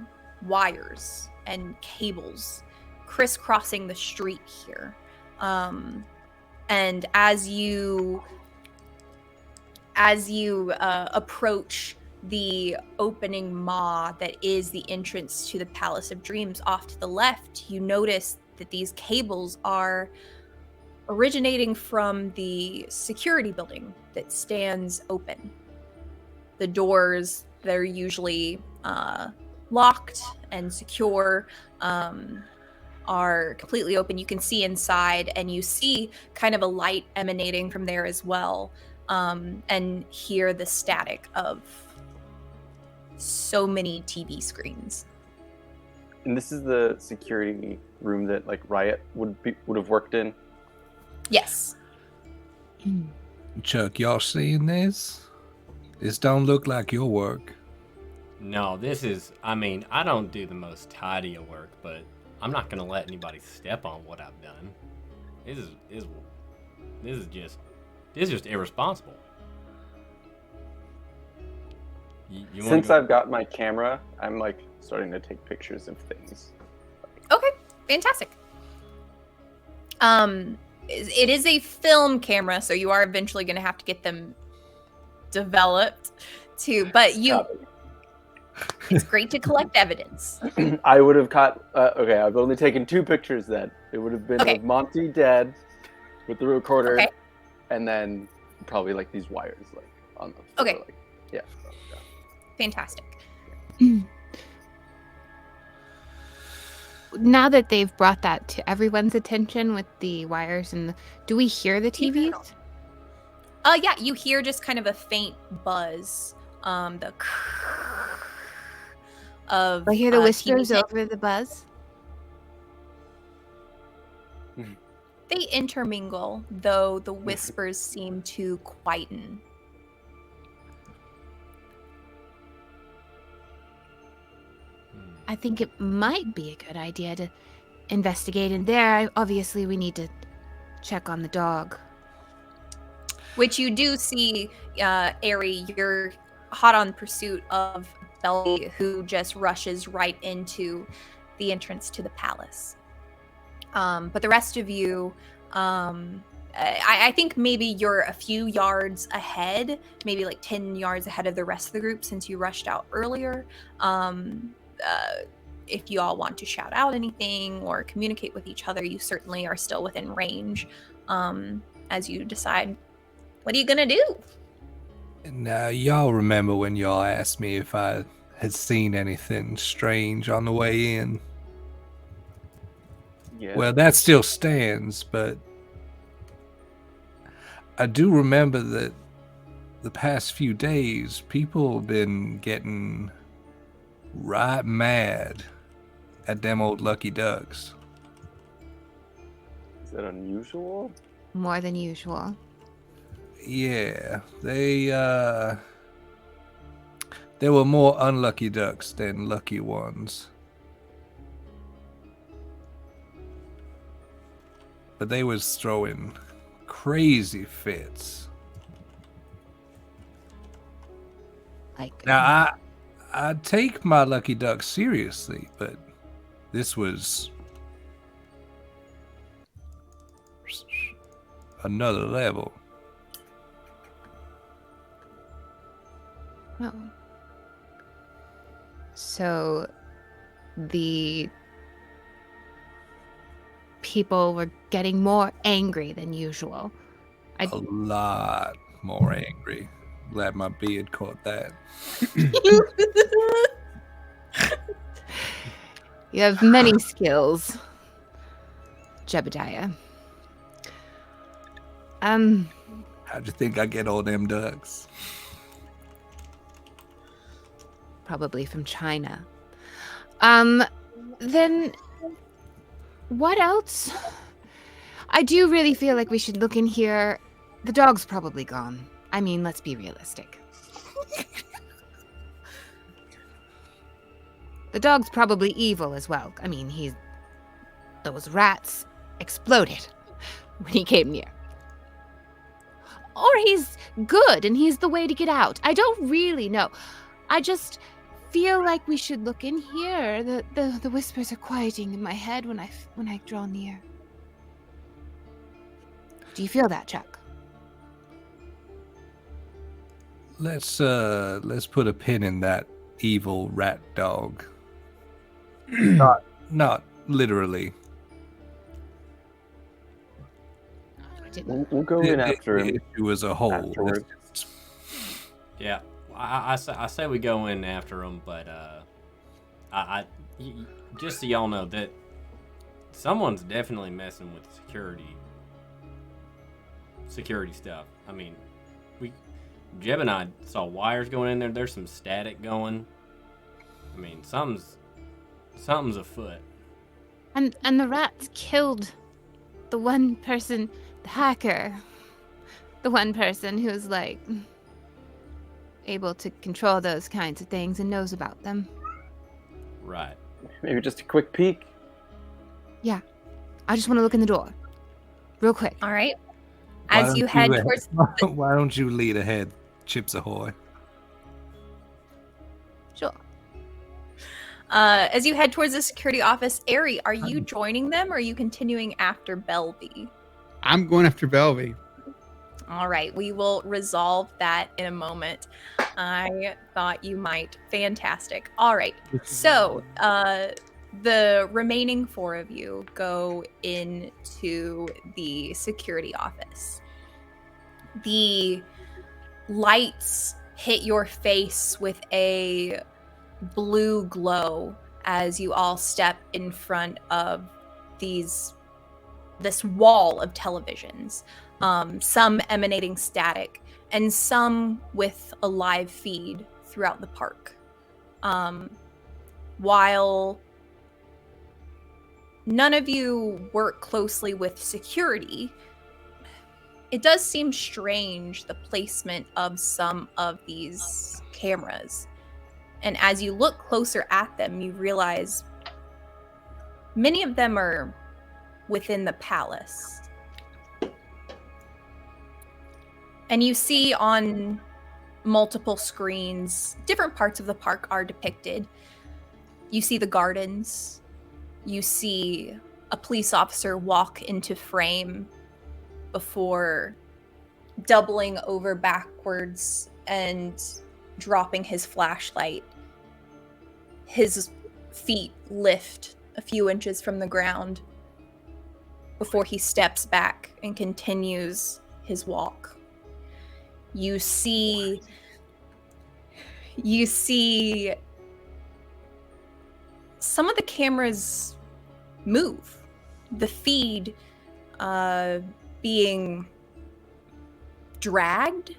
wires and cables crisscrossing the street here. And as you approach the opening maw that is the entrance to the Palace of Dreams off to the left, you notice that these cables are originating from the security building that stands open. The doors, they're usually locked and secure, are completely open. You can see inside, and you see kind of a light emanating from there as well, and hear the static of so many TV screens. And this is the security room that like Riot would have worked in. Yes. Chuck, y'all seeing this? This don't look like your work. No, this is, I mean, I don't do the most tidy of work, but I'm not going to let anybody step on what I've done. This is just This is just irresponsible. You wanna Since go- I've got my camera, I'm like starting to take pictures of things. Okay, fantastic. It is a film camera, so you are eventually going to have to get them developed too. But it's great to collect evidence. I would have caught. Okay, I've only taken 2 pictures. Then it would have been Okay. of Monty dead with the recorder, Okay. and then probably like these wires, like on the. Okay. Like, yeah. Fantastic. Now that they've brought that to everyone's attention with the wires do we hear the TVs? Yeah, you hear just kind of a faint buzz. The of I hear the TV whispers set. over the buzz. They intermingle, though the whispers seem to quieten. I think it might be a good idea to investigate in there. Obviously, we need to check on the dog. Which you do see, Ari, you're hot on pursuit of Belly, who just rushes right into the entrance to the palace. But the rest of you, I think maybe you're a few yards ahead, maybe like 10 yards ahead of the rest of the group since you rushed out earlier. If you all want to shout out anything or communicate with each other, you certainly are still within range as you decide, what are you going to do? Now, y'all remember when y'all asked me if I had seen anything strange on the way in? Yeah. Well, that still stands, but I do remember that the past few days, people have been getting right mad at them old lucky ducks. Is that unusual? More than usual. Yeah, there were more unlucky ducks than lucky ones. But they was throwing crazy fits. Like Now, I take my lucky duck seriously, but this was another level. Oh. So the people were getting more angry than usual. A lot more angry. Glad my beard caught that. You have many skills, Jebediah. How'd you think I get all them ducks? Probably from China. Then what else? I do really feel like we should look in here. The dog's probably gone. I mean, let's be realistic. The dog's probably evil as well. I mean, those rats exploded when he came near. Or he's good and he's the way to get out. I don't really know. I just feel like we should look in here. The whispers are quieting in my head when I draw near. Do you feel that, Chuck? Let's put a pin in that evil rat dog. Not literally. We'll go in after him. issue as a whole. afterwards. Yeah, I say we go in after them, but just so y'all know that someone's definitely messing with security stuff. I mean, Jeb and I saw wires going in there. There's some static going. I mean, something's afoot. And the rats killed the one person, the hacker. The one person who's like able to control those kinds of things and knows about them. Right. Maybe just a quick peek. I just want to look in the door. Real quick. All right. As you head towards Why don't you lead ahead, Chips Ahoy? Sure. As you head towards the security office, Ari, are you joining them or are you continuing after Belvy? I'm going after Belvy. All right, we will resolve that in a moment. I thought you might. Fantastic. All right, so the remaining 4 of you go into the security office. The lights hit your face with a blue glow as you all step in front of this wall of televisions, some emanating static and some with a live feed throughout the park. While none of you work closely with security, it does seem strange, the placement of some of these cameras. And as you look closer at them, you realize many of them are within the palace. And you see on multiple screens, different parts of the park are depicted. You see the gardens. You see a police officer walk into frame before doubling over backwards and dropping his flashlight. His feet lift a few inches from the ground before he steps back and continues his walk. You see some of the cameras move. The feed being dragged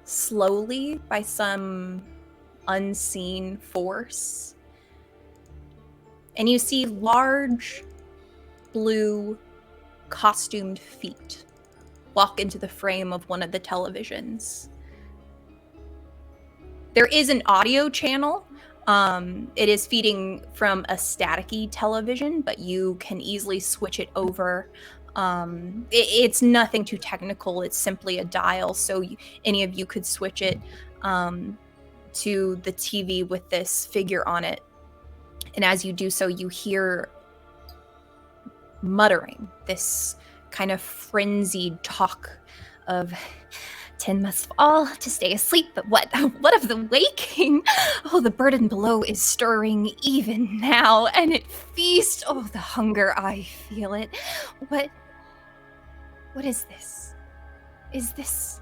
slowly by some unseen force. And you see large blue costumed feet walk into the frame of one of the televisions. There is an audio channel. It is feeding from a staticky television, but you can easily switch it over. It's nothing too technical. It's simply a dial, so any of you could switch it to the TV with this figure on it. And as you do so, you hear muttering, this kind of frenzied talk of 10 must fall to stay asleep, but what of the waking? Oh, the burden below is stirring even now, and it feasts. Oh, the hunger, I feel it. What is this? Is this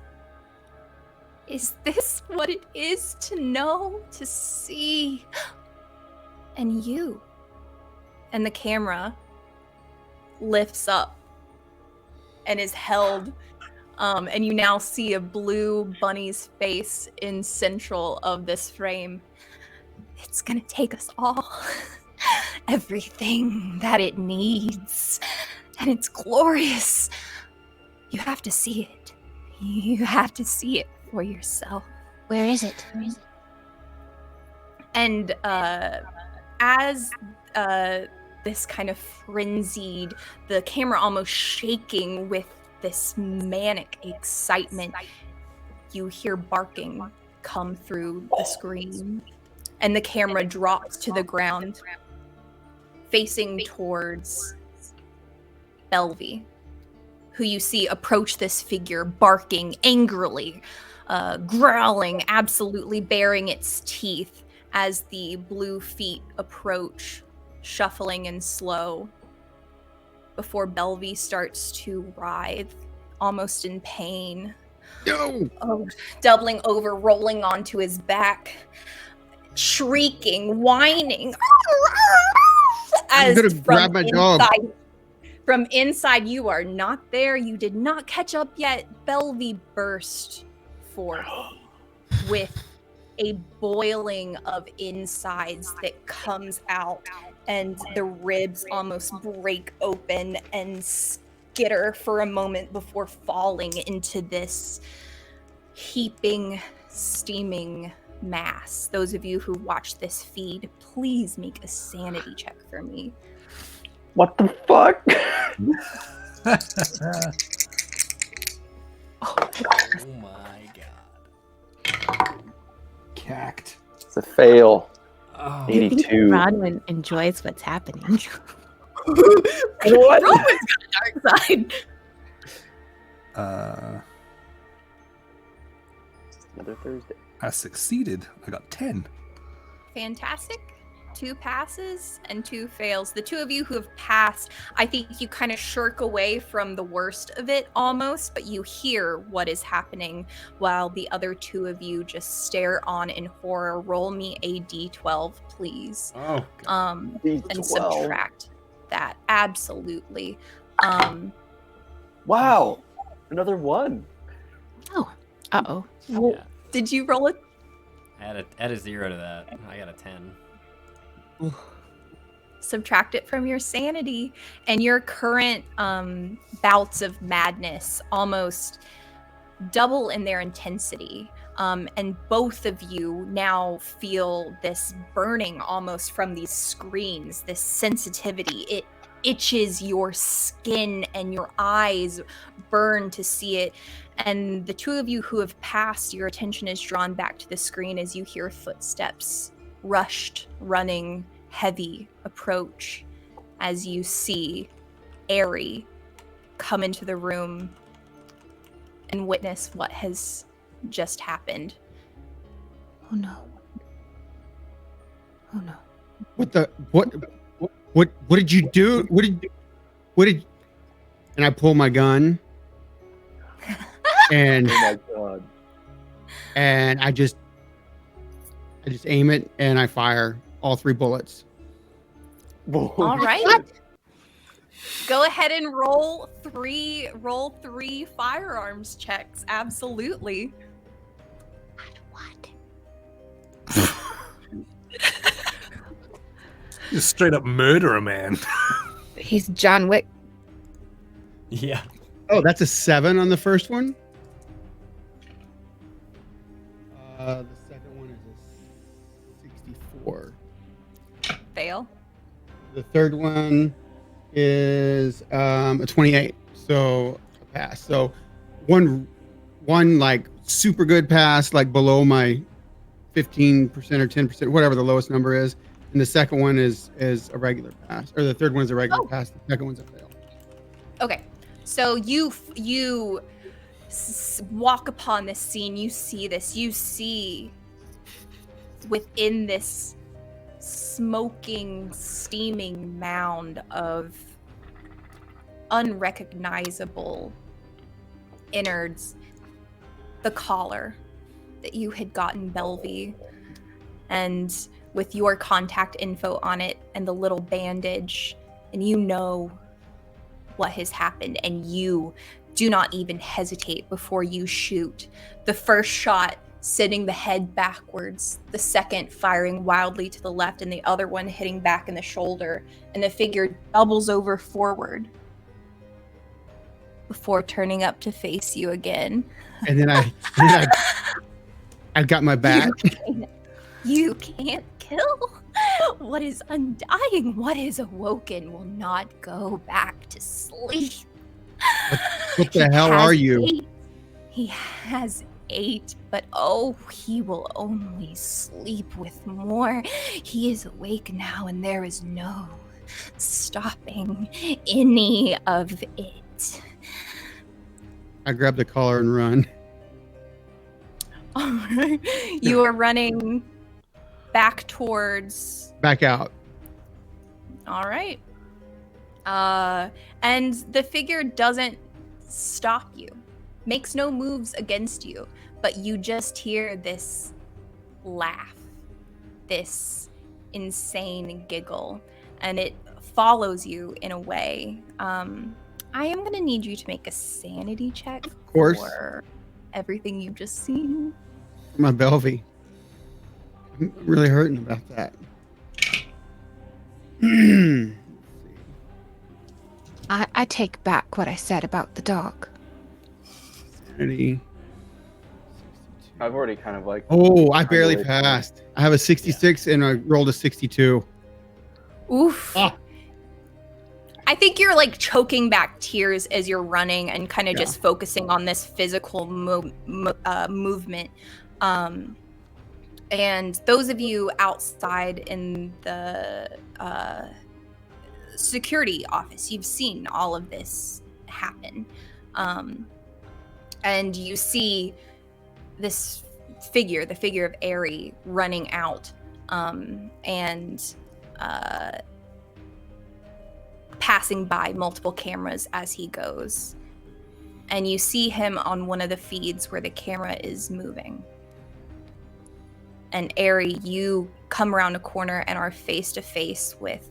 what it is to know, to see? And you. And the camera lifts up and is held, and you now see a blue bunny's face in central of this frame. It's gonna take us all. Everything that it needs. And it's glorious. You have to see it. You have to see it for yourself. Where is it? And as this kind of frenzied, the camera almost shaking with this manic excitement, you hear barking come through the screen, and the camera drops to the ground, facing towards Belvy, who you see approach this figure, barking angrily, growling, absolutely baring its teeth as the blue feet approach, shuffling and slow, before Belvy starts to writhe, almost in pain. No! Oh, doubling over, rolling onto his back, shrieking, whining. I'm gonna grab my dog. From inside, you are not there. You did not catch up yet. Belvy burst forth with a boiling of insides that comes out, and the ribs almost break open and skitter for a moment before falling into this heaping, steaming mass. Those of you who watch this feed, please make a sanity check for me. What the fuck? Oh my god. Cacked. It's a fail. Oh. 82. Ron enjoys what's happening. What? Roman's got a dark side. Another Thursday. I succeeded. I got 10. Fantastic. 2 passes and 2 fails. The two of you who have passed, I think you kind of shirk away from the worst of it almost, but you hear what is happening while the other 2 of you just stare on in horror. Roll me a d12, please. Oh, God. And D12. subtract that. Absolutely. Wow. Another 1. Uh-oh. Yeah. Did you roll it? Add a 0 to that. I got a 10. Subtract it from your sanity, and your current bouts of madness almost double in their intensity. And both of you now feel this burning almost from these screens, this sensitivity. It itches your skin and your eyes burn to see it. And the two of you who have passed, your attention is drawn back to the screen as you hear footsteps, rushed, running, heavy approach, as you see Aerie come into the room and witness what has just happened. Oh no. Oh no. What did you do? What did and I pull my gun and Oh my god. and I just aim it and I fire all 3 bullets. All right. Go ahead and roll three firearms checks. Absolutely. What? Just straight up murder a man. He's John Wick. Yeah. Oh, that's a 7 on the first one. The second one is a 64. Fail. The third one is a 28. So a pass. So one like super good pass, like below my 15% or 10%, whatever the lowest number is. And the second one is a regular pass, or the third one is a regular pass. The second one's a fail. Okay. So you walk upon this scene. You see this. You see within this smoking, steaming mound of unrecognizable innards, the collar that you had gotten Belvy, and with your contact info on it and the little bandage, and you know what has happened, and you do not even hesitate before you shoot. The first shot sending the head backwards, the second firing wildly to the left, and the other one hitting back in the shoulder, and the figure doubles over forward before turning up to face you again. And then I got my back. You can't kill. What is undying, what is awoken, will not go back to sleep. What the hell are you? 8. He has 8, but oh, he will only sleep with more. He is awake now, and there is no stopping any of it. I grab the collar and run. All right. You are running back towards... Back out. All right. And the figure doesn't stop you, makes no moves against you, but you just hear this laugh, this insane giggle, and it follows you in a way. I am going to need you to make a sanity check Of course. for everything you've just seen. My Belvy. I'm really hurting about that. I take back what I said about the dog. Sanity. I've already kind of like. Oh, I barely Really? passed. I have a 66 and I rolled a 62. Oof. Ah. I think you're like choking back tears as you're running and kind of Yeah. just focusing on this physical movement. And those of you outside in the security office, you've seen all of this happen. And you see this figure, the figure of Aerie, running out and passing by multiple cameras as he goes. And you see him on one of the feeds where the camera is moving. And Aerie, you come around a corner and are face to face with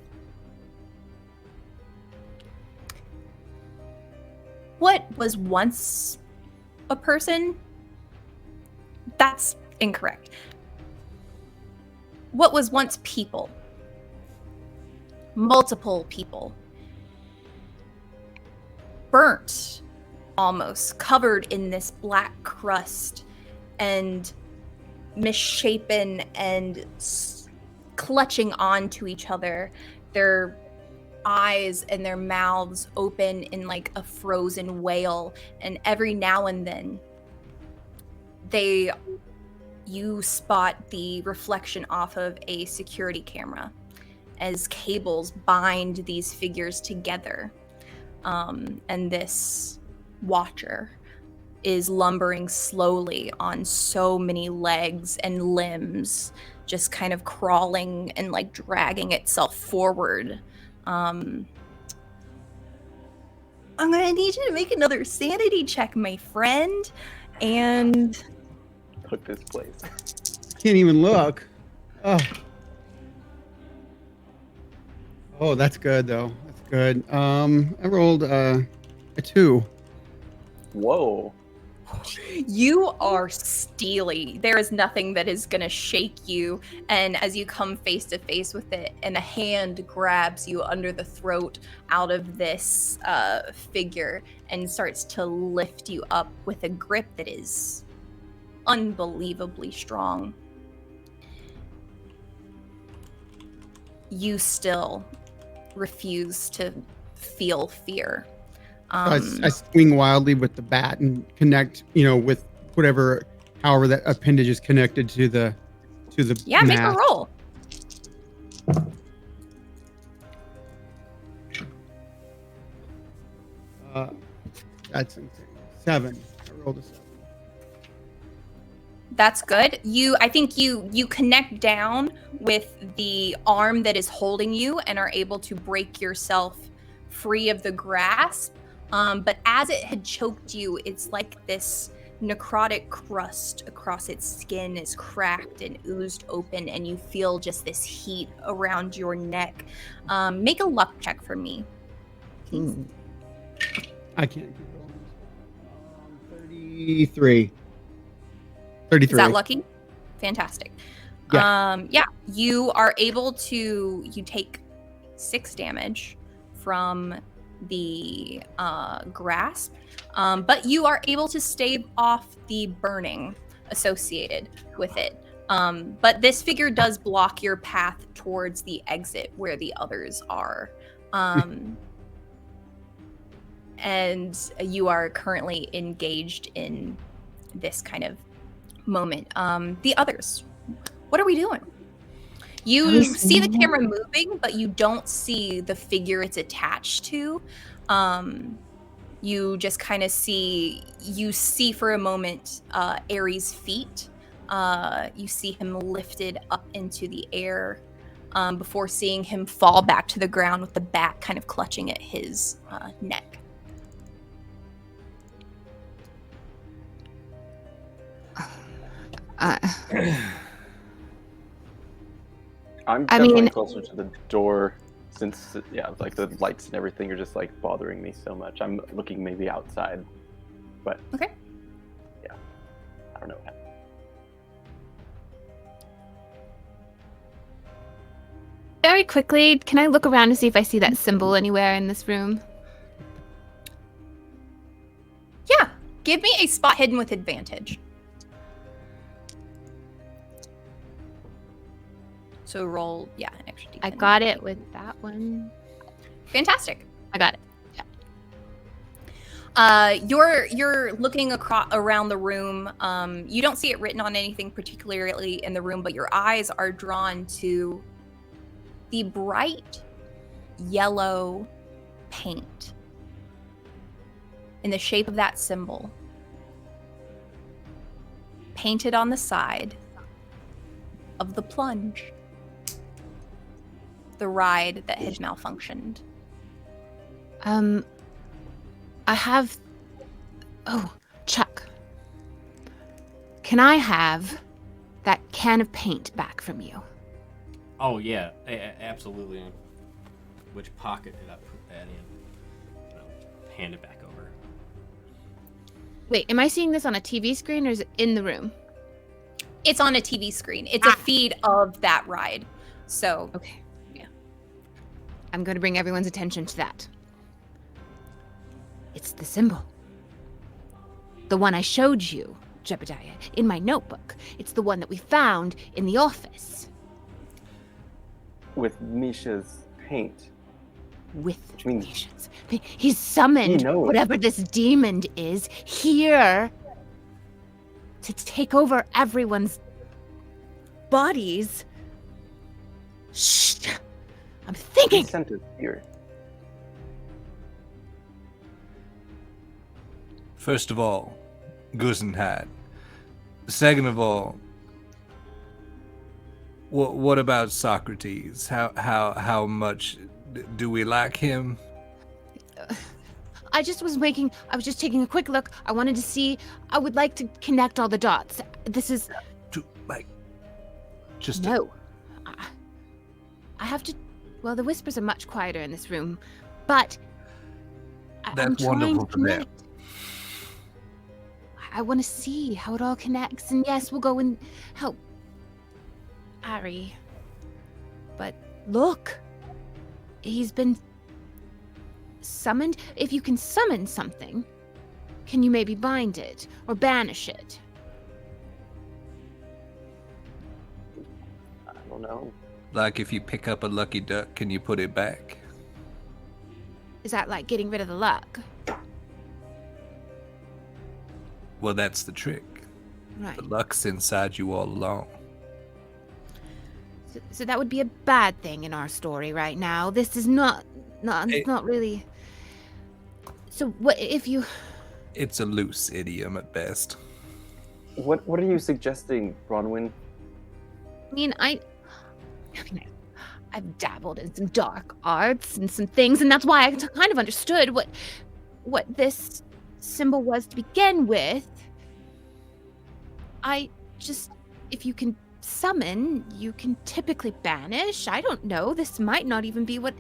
what was once a person. That's incorrect. What was once people. Multiple people. Burnt, almost, covered in this black crust and misshapen and clutching onto each other. Their eyes and their mouths open in like a frozen wail, and every now and then you spot the reflection off of a security camera as cables bind these figures together. And this watcher is lumbering slowly on so many legs and limbs, just kind of crawling and like dragging itself forward. I'm gonna need you to make another sanity check, my friend. And Took this place. Can't even look. Oh, that's good though. That's good. I rolled a 2. Whoa. you are steely. There is nothing that is gonna shake you. And as you come face to face with it, and a hand grabs you under the throat out of this figure and starts to lift you up with a grip that is unbelievably strong. You still refuse to feel fear. I swing wildly with the bat and connect, with however that appendage is connected to the Yeah, make a mask. roll. That's insane. 7. I rolled a 7. That's good. I think you connect down with the arm that is holding you and are able to break yourself free of the grasp. But as it had choked you, it's like this necrotic crust across its skin is cracked and oozed open, and you feel just this heat around your neck. Make a luck check for me, please. I can't keep rolling. 33. 33. Is that lucky? Fantastic. Yeah. You are able to, you take 6 damage from the grasp, but you are able to stave off the burning associated with it. But this figure does block your path towards the exit where the others are. And you are currently engaged in this kind of moment. The others, what are we doing? You see the camera moving, but you don't see the figure it's attached to. You just kind of see for a moment Ares' feet. You see him lifted up into the air before seeing him fall back to the ground with the bat kind of clutching at his neck. I'm I definitely mean- closer to the door since, like the lights and everything are just like bothering me so much. I'm looking maybe outside, but Okay. Yeah, I don't know. Very quickly, can I look around to see if I see that symbol anywhere in this room? Yeah, give me a spot hidden with advantage. So roll, an extra d10. I got it with that one. Fantastic. I got it. You're looking around the room. You don't see it written on anything particularly in the room, but your eyes are drawn to the bright yellow paint in the shape of that symbol, painted on the side of the plunge, the ride that had malfunctioned. I have. Oh, Chuck. Can I have that can of paint back from you? Oh yeah, absolutely. Which pocket did I put that in? I'll hand it back over. Wait, am I seeing this on a TV screen or is it in the room? It's on a TV screen. It's a feed of that ride. So Okay. Yeah. I'm going to bring everyone's attention to that. It's the symbol. The one I showed you, Jebediah, in my notebook. It's the one that we found in the office. With Misha's paint. With Which means Misha's. He's summoned he knows. whatever this demon is here to take over everyone's bodies. Shh! I'm He thinking. sent it here. First of all, Gusenhat. Second of all, what about Socrates? How much do we like him? I was just taking a quick look. I wanted to see. I would like to connect all the dots. This is Just no. I have to. Well, the whispers are much quieter in this room, but I'm That's trying wonderful to for them. connect. I want to see how it all connects, and yes, we'll go and help Ari. But look, he's been summoned. If you can summon something, can you maybe bind it or banish it? I don't know. Like if you pick up a lucky duck, can you put it back? Is that like getting rid of the luck? Well, that's the trick. Right. The luck's inside you all along. So that would be a bad thing in our story right now. This is not really. So what if you? It's a loose idiom at best. What are you suggesting, Bronwyn? I mean, I've dabbled in some dark arts and some things, and that's why I kind of understood what this symbol was to begin with. If you can summon, you can typically banish. I don't know. This might not even be what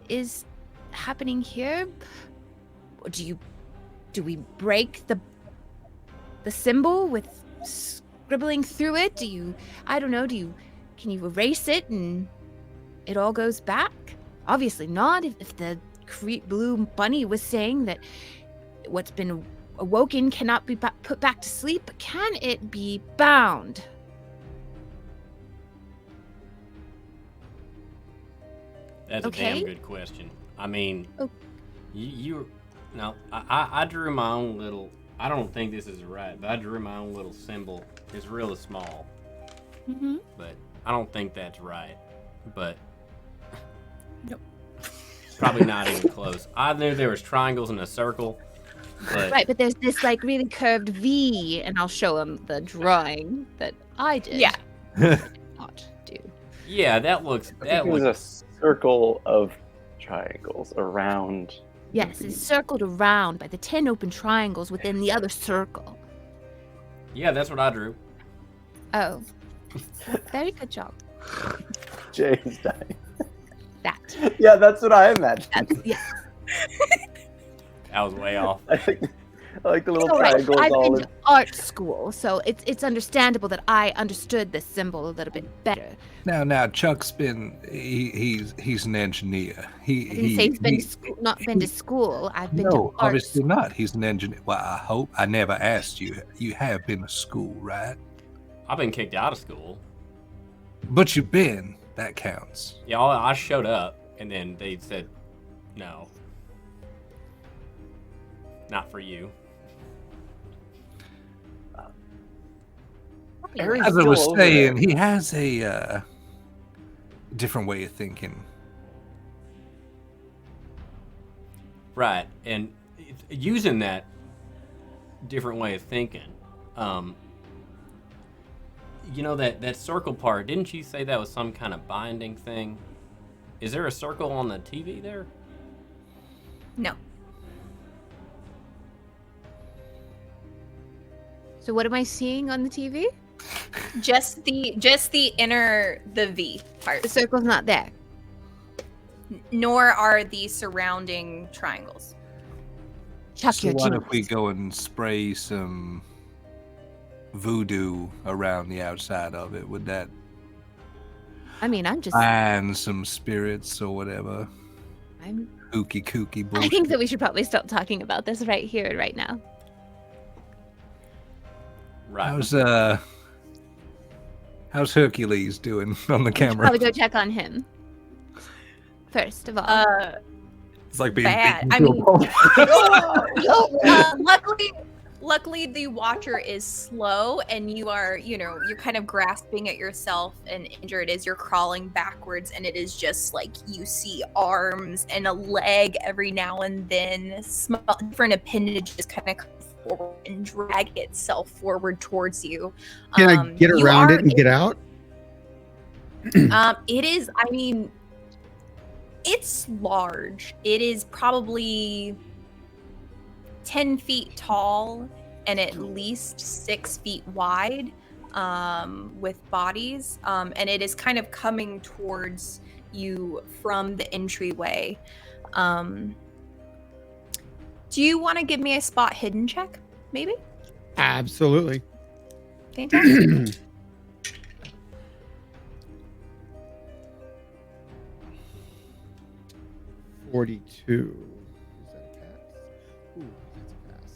is happening here. Do we break the symbol with scribbling through it? I don't know, can you erase it and it all goes back? Obviously not. If the blue bunny was saying that what's been awoken cannot be put back to sleep, can it be bound? That's Okay. a damn good question. I mean, Oh. I drew my own little. I don't think this is right, but I drew my own little symbol. It's really small, Mm-hmm. but I don't think that's right. But Nope. probably not even close. I knew there was triangles in a circle, but Right, but there's this like really curved V, and I'll show him the drawing that I did. Yeah. Not do. yeah, that looks. I That think it was looks. a circle of triangles around. Yes, it's circled around by the 10 open triangles within the other circle. Yeah, that's what I drew. Oh. Very good job. Jay's dying. That. Yeah, that's what I imagined. Yeah. I was way off. I like the little It's all right. triangles I've all been in. to art school, so it's understandable that I understood this symbol a little bit better. Now Chuck's been he's an engineer. I didn't say he's been not been to school. I've been to No, art obviously school. not. He's an engineer. Well, I hope I never asked you. You have been to school, right? I've been kicked out of school. But you've been. That counts. Yeah, I showed up, and then they said no. not for you. Aries As I was still over saying, there. he has a different way of thinking. Right, and using that different way of thinking, you know, that circle part, didn't you say that was some kind of binding thing? Is there a circle on the TV there? No. So what am I seeing on the TV? Just the inner, the V part. The circle's not there. Nor are the surrounding triangles. Chuck So your what genius. if we go and spray some voodoo around the outside of it? Would that I mean, I'm just. ban some spirits or whatever? I'm. Kooky kooky I bullshit. think that we should probably stop talking about this right here and right now. Right. How's Hercules doing on the camera? Probably go check on him. First of all. It's like being Bad. beaten I to a mean, pulp. luckily the watcher is slow, and you're kind of grasping at yourself and injured as you're crawling backwards, and it is just like you see arms and a leg every now and then, different appendages kind of come forward and drag itself forward towards you. Can I get you around are it and get out? It is, I mean, it's large. It is probably 10 feet tall and at least 6 feet wide, with bodies. And it is kind of coming towards you from the entryway. Do you want to give me a spot hidden check, maybe? Absolutely. Fantastic. 42. Is that a pass? Ooh, that's a pass.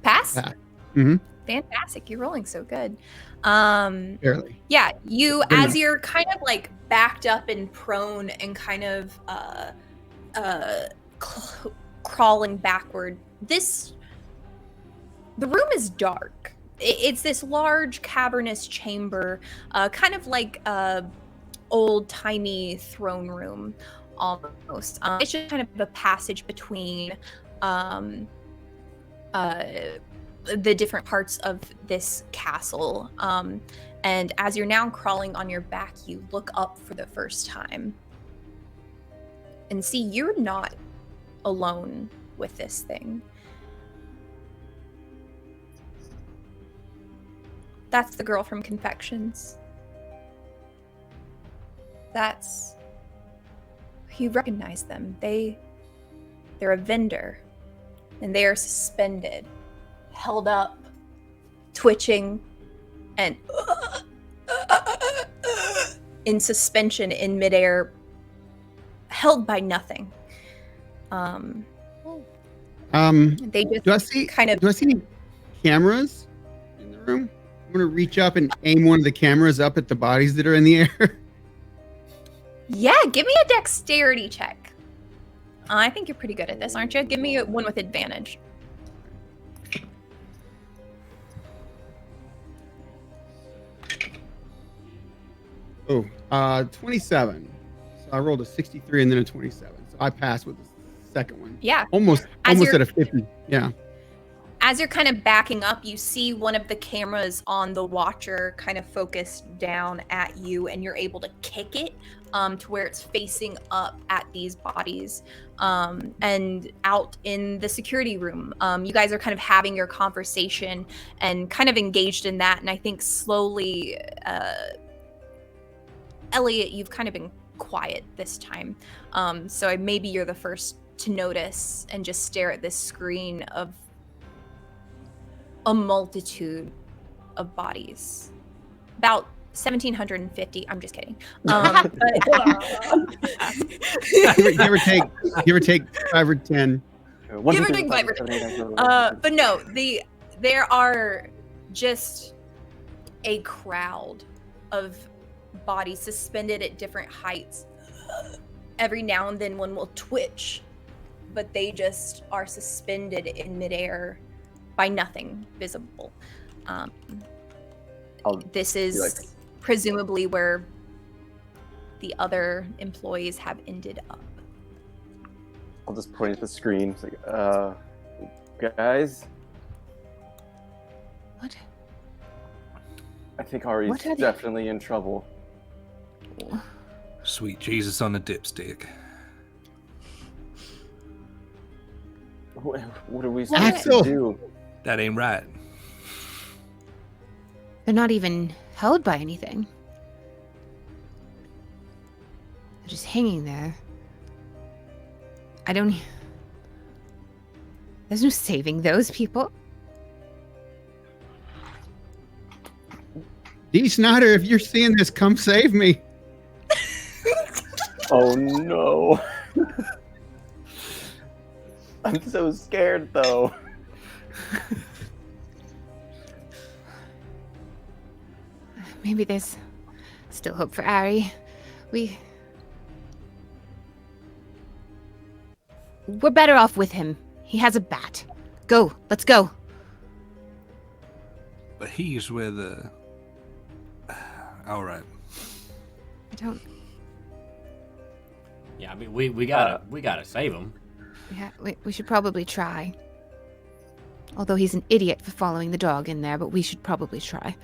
Pass? Pass. Mm-hmm. Fantastic. You're rolling so good. Barely. Yeah, you, Good as enough. you're kind of like backed up and prone and kind of crawling backward, the room is dark. It's this large cavernous chamber, kind of like a old-timey throne room almost. It's just kind of a passage between the different parts of this castle. And as you're now crawling on your back, you look up for the first time and see you're not alone with this thing. That's the girl from Confections. That's... You recognize them. They're a vendor, and they are suspended, held up, twitching, and in suspension in midair, held by nothing. They just Do I see kind of... Do I see any cameras in the room? I'm gonna reach up and aim one of the cameras up at the bodies that are in the air. Yeah, give me a dexterity check. I think you're pretty good at this, aren't you? Give me one with advantage. Oh, 27. So I rolled a 63 and then a 27. So I passed with the second one. Yeah. Almost As at you're- a 50. Yeah. As you're kind of backing up, you see one of the cameras on the watcher kind of focused down at you, and you're able to kick it to where it's facing up at these bodies. And out in the security room, you guys are kind of having your conversation and kind of engaged in that. And I think slowly, Elliot, you've kind of been quiet this time. So maybe you're the first to notice and just stare at this screen of a multitude of bodies. About 1,750. I'm just kidding. But give or take 5 or 10. Give or take 5 or 10. But no, there are just a crowd of bodies suspended at different heights. Every now and then one will twitch but they just are suspended in midair by nothing visible. This is presumably where the other employees have ended up. I'll just point at the screen. It's like, guys, What? I think Ari's What are they- definitely in trouble. Sweet Jesus on a dipstick. What are we What? supposed to do? That ain't right. They're not even held by anything. They're just hanging there. There's no saving those people. Dee Snyder, if you're seeing this, come save me. Oh no. I'm so scared though. Maybe there's still hope for Ari. We're better off with him. He has a bat. Go, let's go. But he's where the... All right. I don't... Yeah, I mean, we gotta save him. Yeah, we should probably try. Although he's an idiot for following the dog in there, but we should probably try.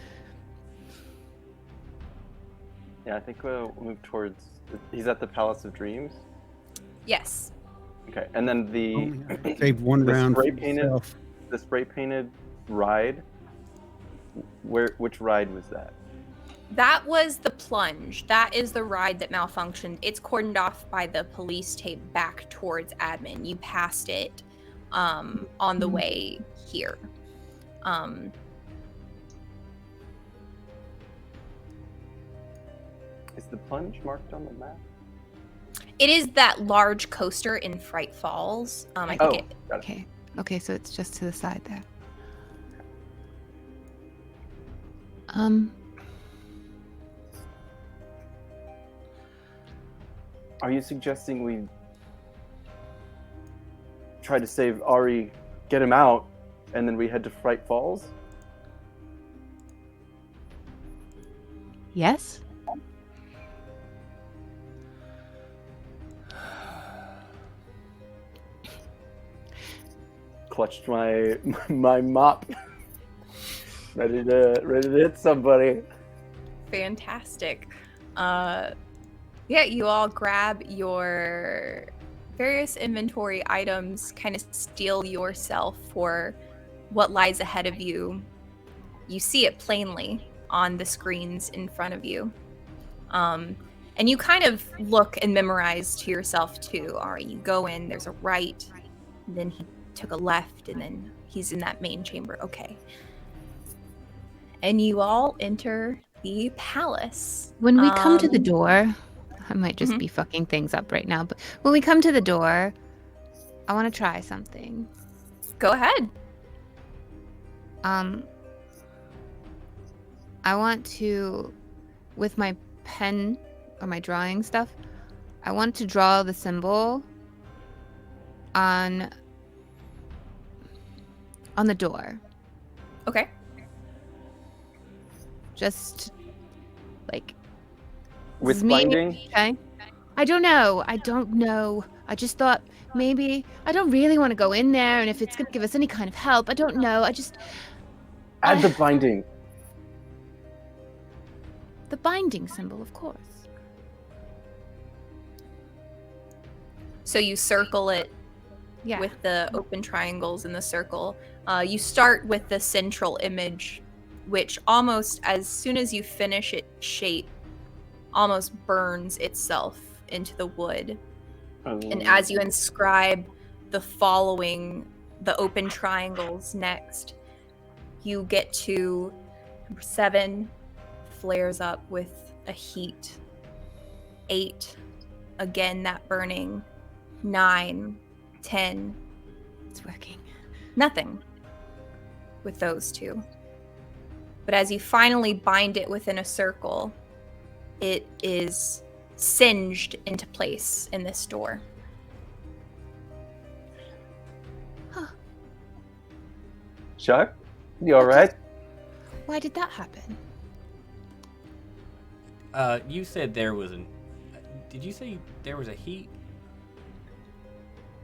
Yeah, I think we'll move towards. He's at the Palace of Dreams. Yes. Okay, and then Only have to save one the round for spray painted, yourself. the spray painted ride. Which ride was that? That was the plunge. That is the ride that malfunctioned. It's cordoned off by the police tape back towards admin. You passed it on the way here. Is the plunge marked on the map? It is that large coaster in Fright Falls. I think it. Got it. Okay, so it's just to the side there. Are you suggesting we try to save Ari, get him out, and then we head to Fright Falls? Yes? Clutched my mop, ready to hit somebody. Fantastic. Yeah, you all grab your various inventory items, kind of steel yourself for what lies ahead of you. You see it plainly on the screens in front of you. And you kind of look and memorize to yourself too. All right, you go in, there's a right, and then he took a left, and then he's in that main chamber. Okay. And you all enter the palace. When we come to the door, I might just Mhm. be fucking things up right now, but when we come to the door, I want to try something. Go ahead. I want to, with my pen or my drawing stuff, I want to draw the symbol on the door. Okay. Just like With me, binding? okay? I don't know. I just thought maybe I don't really want to go in there, and if it's gonna give us any kind of help, I don't know. Add the binding. The binding symbol, of course. So you circle it Yeah. with the open triangles in the circle. You start with the central image, which almost as soon as you finish its shape, almost burns itself into the wood. And as you inscribe the open triangles next, you get to number 7, flares up with a heat. 8, again that burning. 9, 10, It's working. nothing with those two. But as you finally bind it within a circle, it is singed into place in this door. Chuck? You all right? Why did that happen? You said there was an. Did you say there was a heat?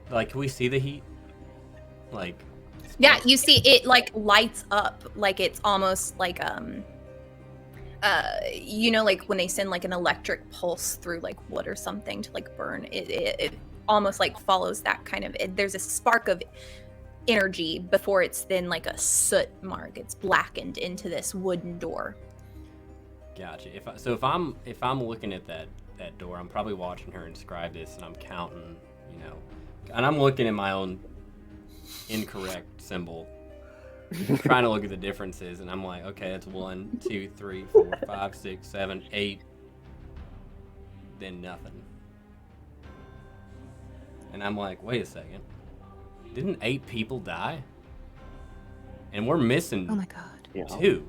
Like, can we see the heat? Like. Yeah, you see it like lights up, like it's almost like like when they send like an electric pulse through like wood or something to like burn it almost like follows that kind of there's a spark of energy before it's then like a soot mark. It's blackened into this wooden door. Gotcha. If I'm looking at that door, I'm probably watching her inscribe this, and I'm counting, and I'm looking at my own incorrect symbol, trying to look at the differences, and I'm like, okay, that's 1, 2, 3, 4, 5, 6, 7, 8, then nothing. And I'm like, wait a second, didn't 8 people die? And we're missing Oh my god. 2.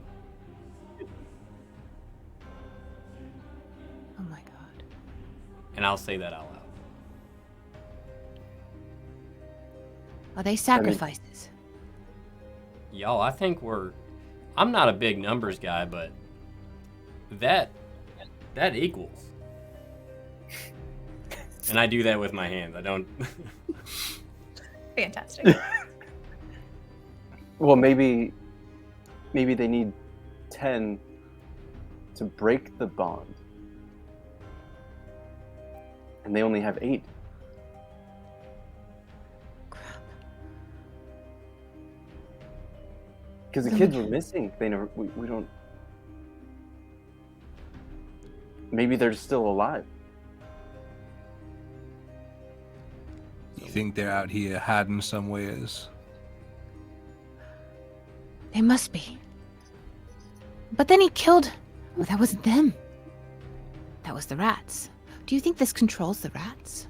Oh my god. And I'll say that out loud. Are they sacrifices? Y'all, I think I'm not a big numbers guy, but that equals. And I do that with my hands. I don't. Fantastic. Well, maybe they need 10 to break the bond. And they only have 8. Because the kids were missing. They never. We don't. Maybe they're still alive. You think they're out here hiding somewheres? They must be. But then he killed... Oh, that wasn't them. That was the rats. Do you think this controls the rats?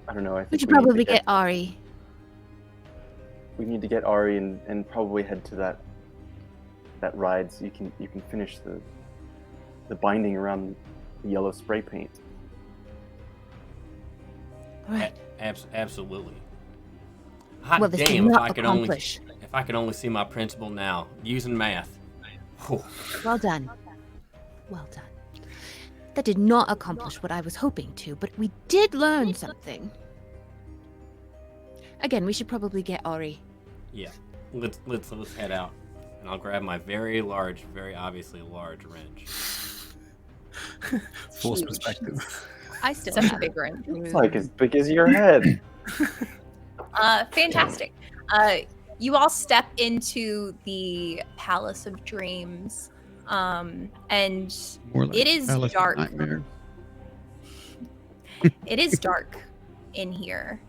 I don't know. I think We should need to probably get Ari. We need to get Ari and probably head to that ride so you can finish the binding around the yellow spray paint. All right. Absolutely. Hot Well, this did damn! If not I could only see my principal now using math. Whew. Well done. Well done. That did not accomplish what I was hoping to, but we did learn something. Again, we should probably get Ari. Yeah, let's head out, and I'll grab my very large, very obviously large wrench. Force Huge. perspective. I still have a big wrench. It's like as big as your head. Fantastic. You all step into the Palace of Dreams, and More like it is Palace of dark. Nightmares. It is dark in here.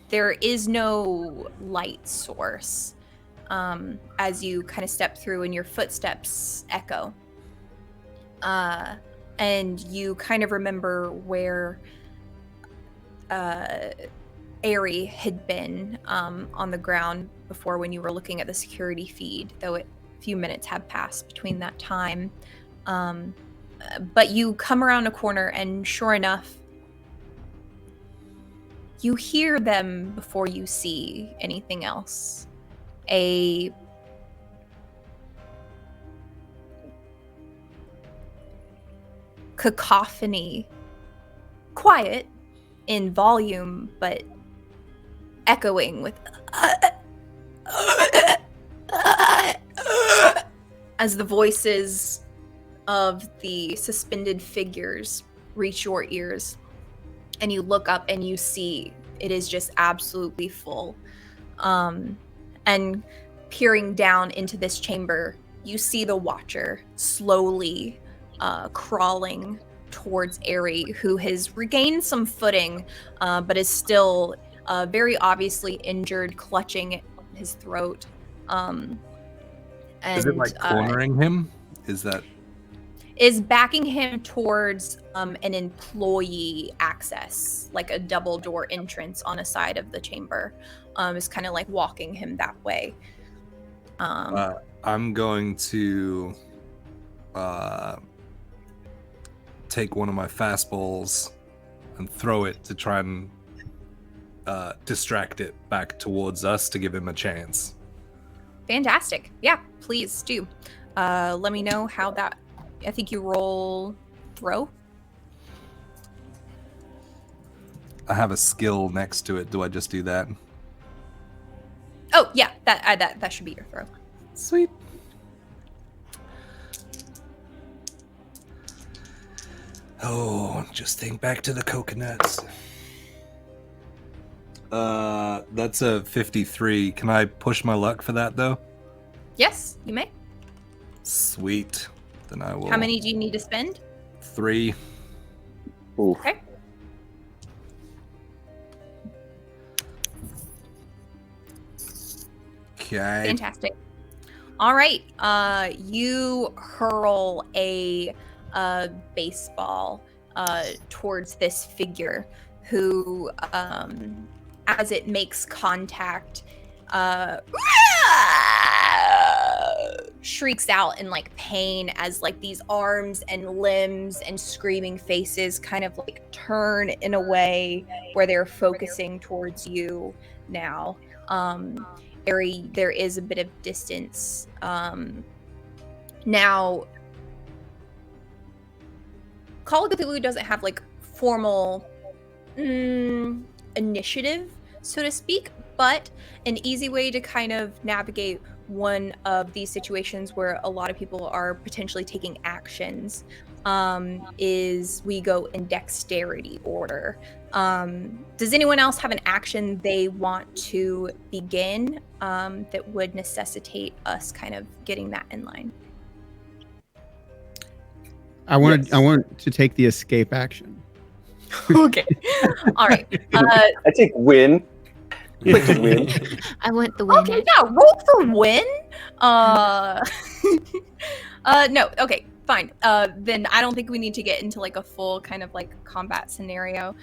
There is no light source as you kind of step through, and your footsteps echo. And you kind of remember where Ari had been on the ground before when you were looking at the security feed, though a few minutes have passed between that time. But you come around a corner, and sure enough, you hear them before you see anything else. A cacophony, quiet in volume, but echoing with as the voices of the suspended figures reach your ears, and you look up and you see it is just absolutely full. And peering down into this chamber, you see the Watcher slowly crawling towards Ari, who has regained some footing, but is still very obviously injured, clutching his throat. And, Is it like cornering him? is backing him towards an employee access, like a double door entrance on a side of the chamber. Is kind of like walking him that way. I'm going to take one of my fastballs and throw it to try and distract it back towards us to give him a chance. Fantastic. Yeah, please do. Let me know how that. I think you roll throw. I have a skill next to it. Do I just do that? Oh yeah, that should be your throw. Sweet. Oh, just think back to the coconuts. That's a 53. Can I push my luck for that, though? Yes, you may. Sweet. Then I will. How many do you need to spend? 3. Ooh. Okay. Okay. Fantastic. All right. You hurl a baseball towards this figure who, as it makes contact, shrieks out in like pain as like these arms and limbs and screaming faces kind of like turn in a way where they're focusing towards you now. There is a bit of distance. Now, Call of Cthulhu doesn't have like formal initiative, so to speak, but an easy way to kind of navigate one of these situations where a lot of people are potentially taking actions is we go in dexterity order. Does anyone else have an action they want to begin that would necessitate us kind of getting that in line? I want to take the escape action. Okay. All right. I take win. Like to win. I want the win. Okay, yeah, roll for win. No, okay, fine. Then I don't think we need to get into like a full kind of like combat scenario.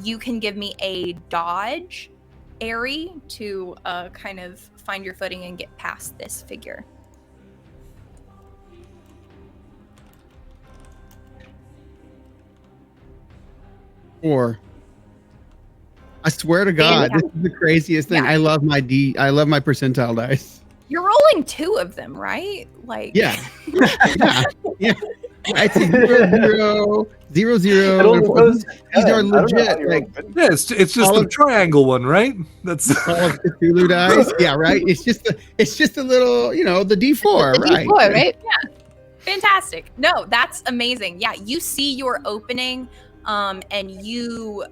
You can give me a dodge, airy, to kind of find your footing and get past this figure. Or I swear to God, this is the craziest thing. Yeah. I love my percentile dice. You're rolling 2 of them, right? Like Yeah. yeah. It's a 0, 0, 0, 0. I don't know. These are legit. Like Yeah, it's just All the of- triangle one, right? That's Call of Cthulhu dice. Yeah, right. It's just a little, the D4, The right? D4, right? fantastic. No, that's amazing. Yeah, you see your opening. And you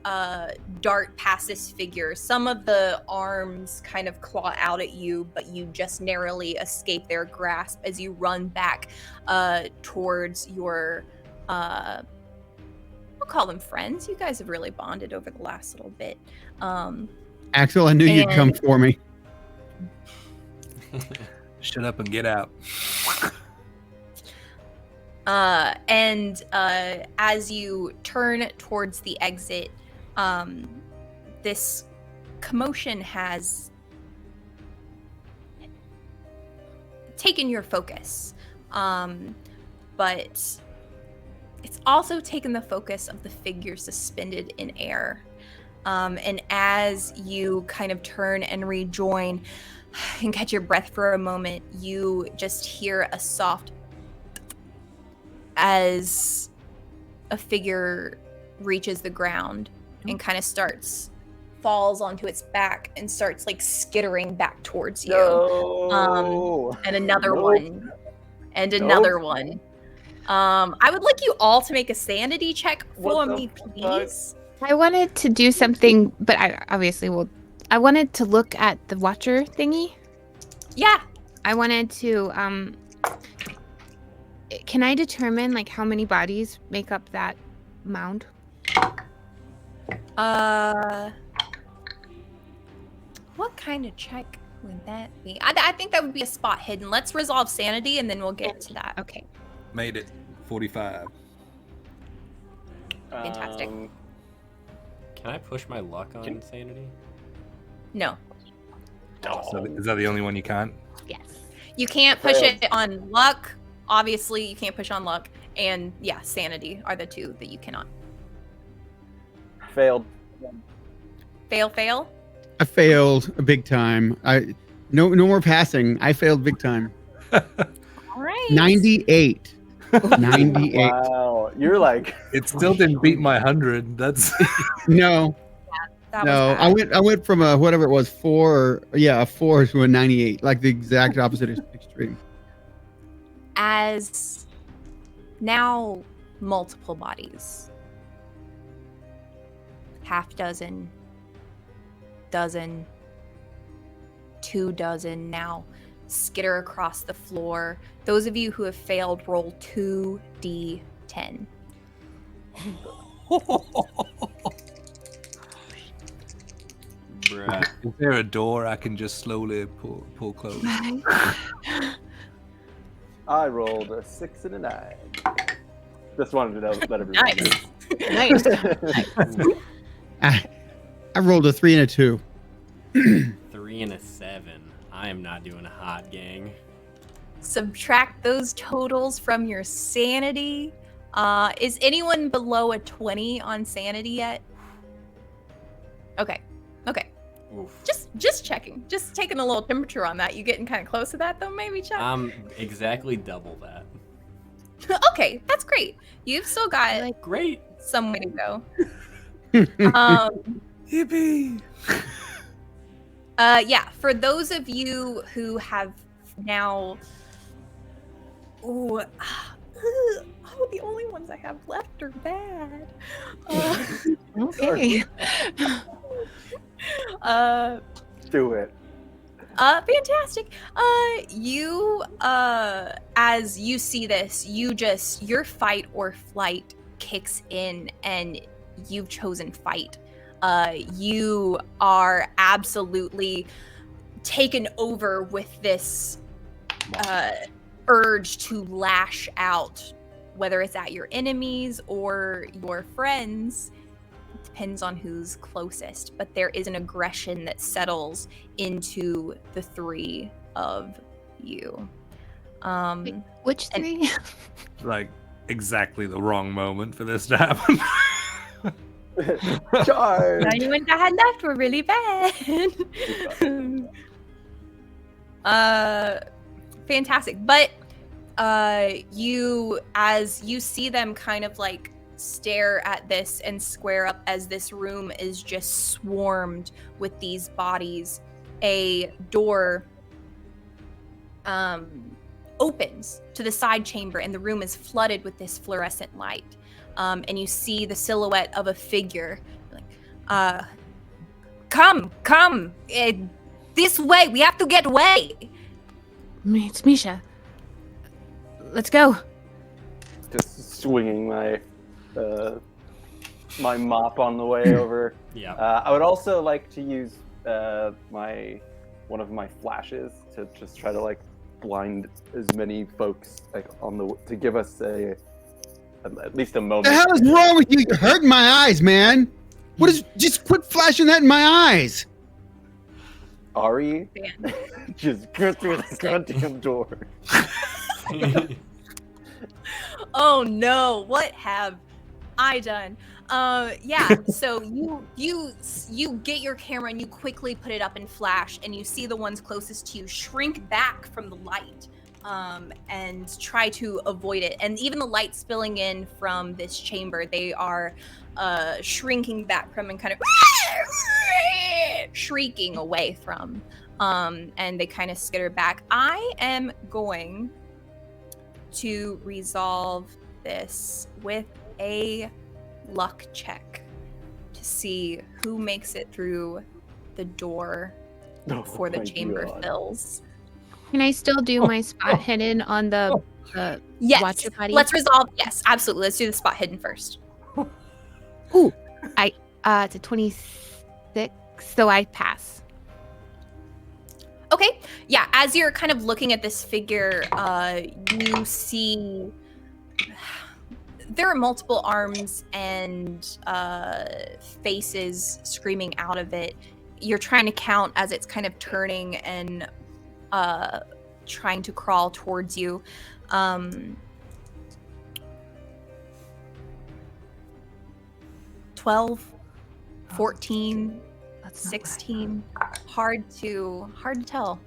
dart past this figure. Some of the arms kind of claw out at you, but you just narrowly escape their grasp as you run back towards your, I'll call them friends. You guys have really bonded over the last little bit. Axel, I knew you'd come for me. shut up and get out. As you turn towards the exit, this commotion has taken your focus, but it's also taken the focus of the figure suspended in air. And as you kind of turn and rejoin and catch your breath for a moment, you just hear a soft as a figure reaches the ground and kind of falls onto its back and starts like skittering back towards you. No. And another Nope. one. And another one. I would like you all to make a sanity check for What the me, please. I wanted to do something, but I wanted to look at the watcher thingy. Yeah. I wanted to, can I determine like how many bodies make up that mound? What kind of check would that be? I think that would be a spot hidden. Let's resolve sanity and then we'll get to that. Okay. Made it. 45. Fantastic. Can I push my luck on insanity? No. So is that the only one you can't? Yes. You can't push Failed. it on luck. Obviously, you can't push on luck. And yeah, sanity are the two that you cannot. Failed. Fail. I failed big time. No more passing. I failed big time. All right. 98. 98. Wow, you're like It still didn't beat my 100. That's No. That No, was bad. I went from a whatever it was, a 4 to a 98, like the exact opposite extreme. As now multiple bodies, half dozen, 2 dozen now skitter across the floor. Those of you who have failed, roll 2d10. Bruh. Is there a door I can just slowly pull close? I rolled a 6 and a 9. Just wanted to let everyone Nice. know. I rolled a 3 and a 2. 3 and a 7. I am not doing hot, gang. Subtract those totals from your sanity. Is anyone below a 20 on sanity yet? Okay. Oof. Just checking. Just taking a little temperature on that. You getting kind of close to that though, maybe, Chuck? I'm exactly double that. Okay, that's great. You've still got Great. some way to go. Yippee! Yeah, for those of you who have now... Ooh, the only ones I have left are bad. Okay. Do it. Fantastic. You, as you see this, your fight or flight kicks in and you've chosen fight. You are absolutely taken over with this urge to lash out, whether it's at your enemies or your friends. It depends on who's closest, but there is an aggression that settles into the 3 of you. Which 3? Like exactly the wrong moment for this to happen. Charge! The only ones I had left were really bad. Fantastic. But as you see them kind of like stare at this and square up as this room is just swarmed with these bodies, a door opens to the side chamber and the room is flooded with this fluorescent light. And you see the silhouette of a figure. Like, come, this way. We have to get away. It's Misha. Let's go. Just swinging my my mop on the way over. Yeah. I would also like to use one of my flashes to just try to like blind as many folks like to give us at least a moment. What the hell is wrong with you? You're hurting my eyes, man. Just quit flashing that in my eyes. Ari, just go through the goddamn door. Oh no, what have I done? Yeah, so you get your camera and you quickly put it up in flash and you see the ones closest to you shrink back from the light and try to avoid it. And even the light spilling in from this chamber, they are shrinking back from and kind of shrieking away from. And they kind of skitter back. I am going to resolve this with a luck check to see who makes it through the door before the chamber fills. Can I still do my spot hidden on the Yes, watcher buddy? let's resolve. Yes, absolutely. Let's do the spot hidden first. Ooh, it's a 26, so I pass. Okay, yeah, as you're kind of looking at this figure, you see there are multiple arms and faces screaming out of it. You're trying to count as it's kind of turning and trying to crawl towards you. 12, 14, That's not 16. Hard to tell.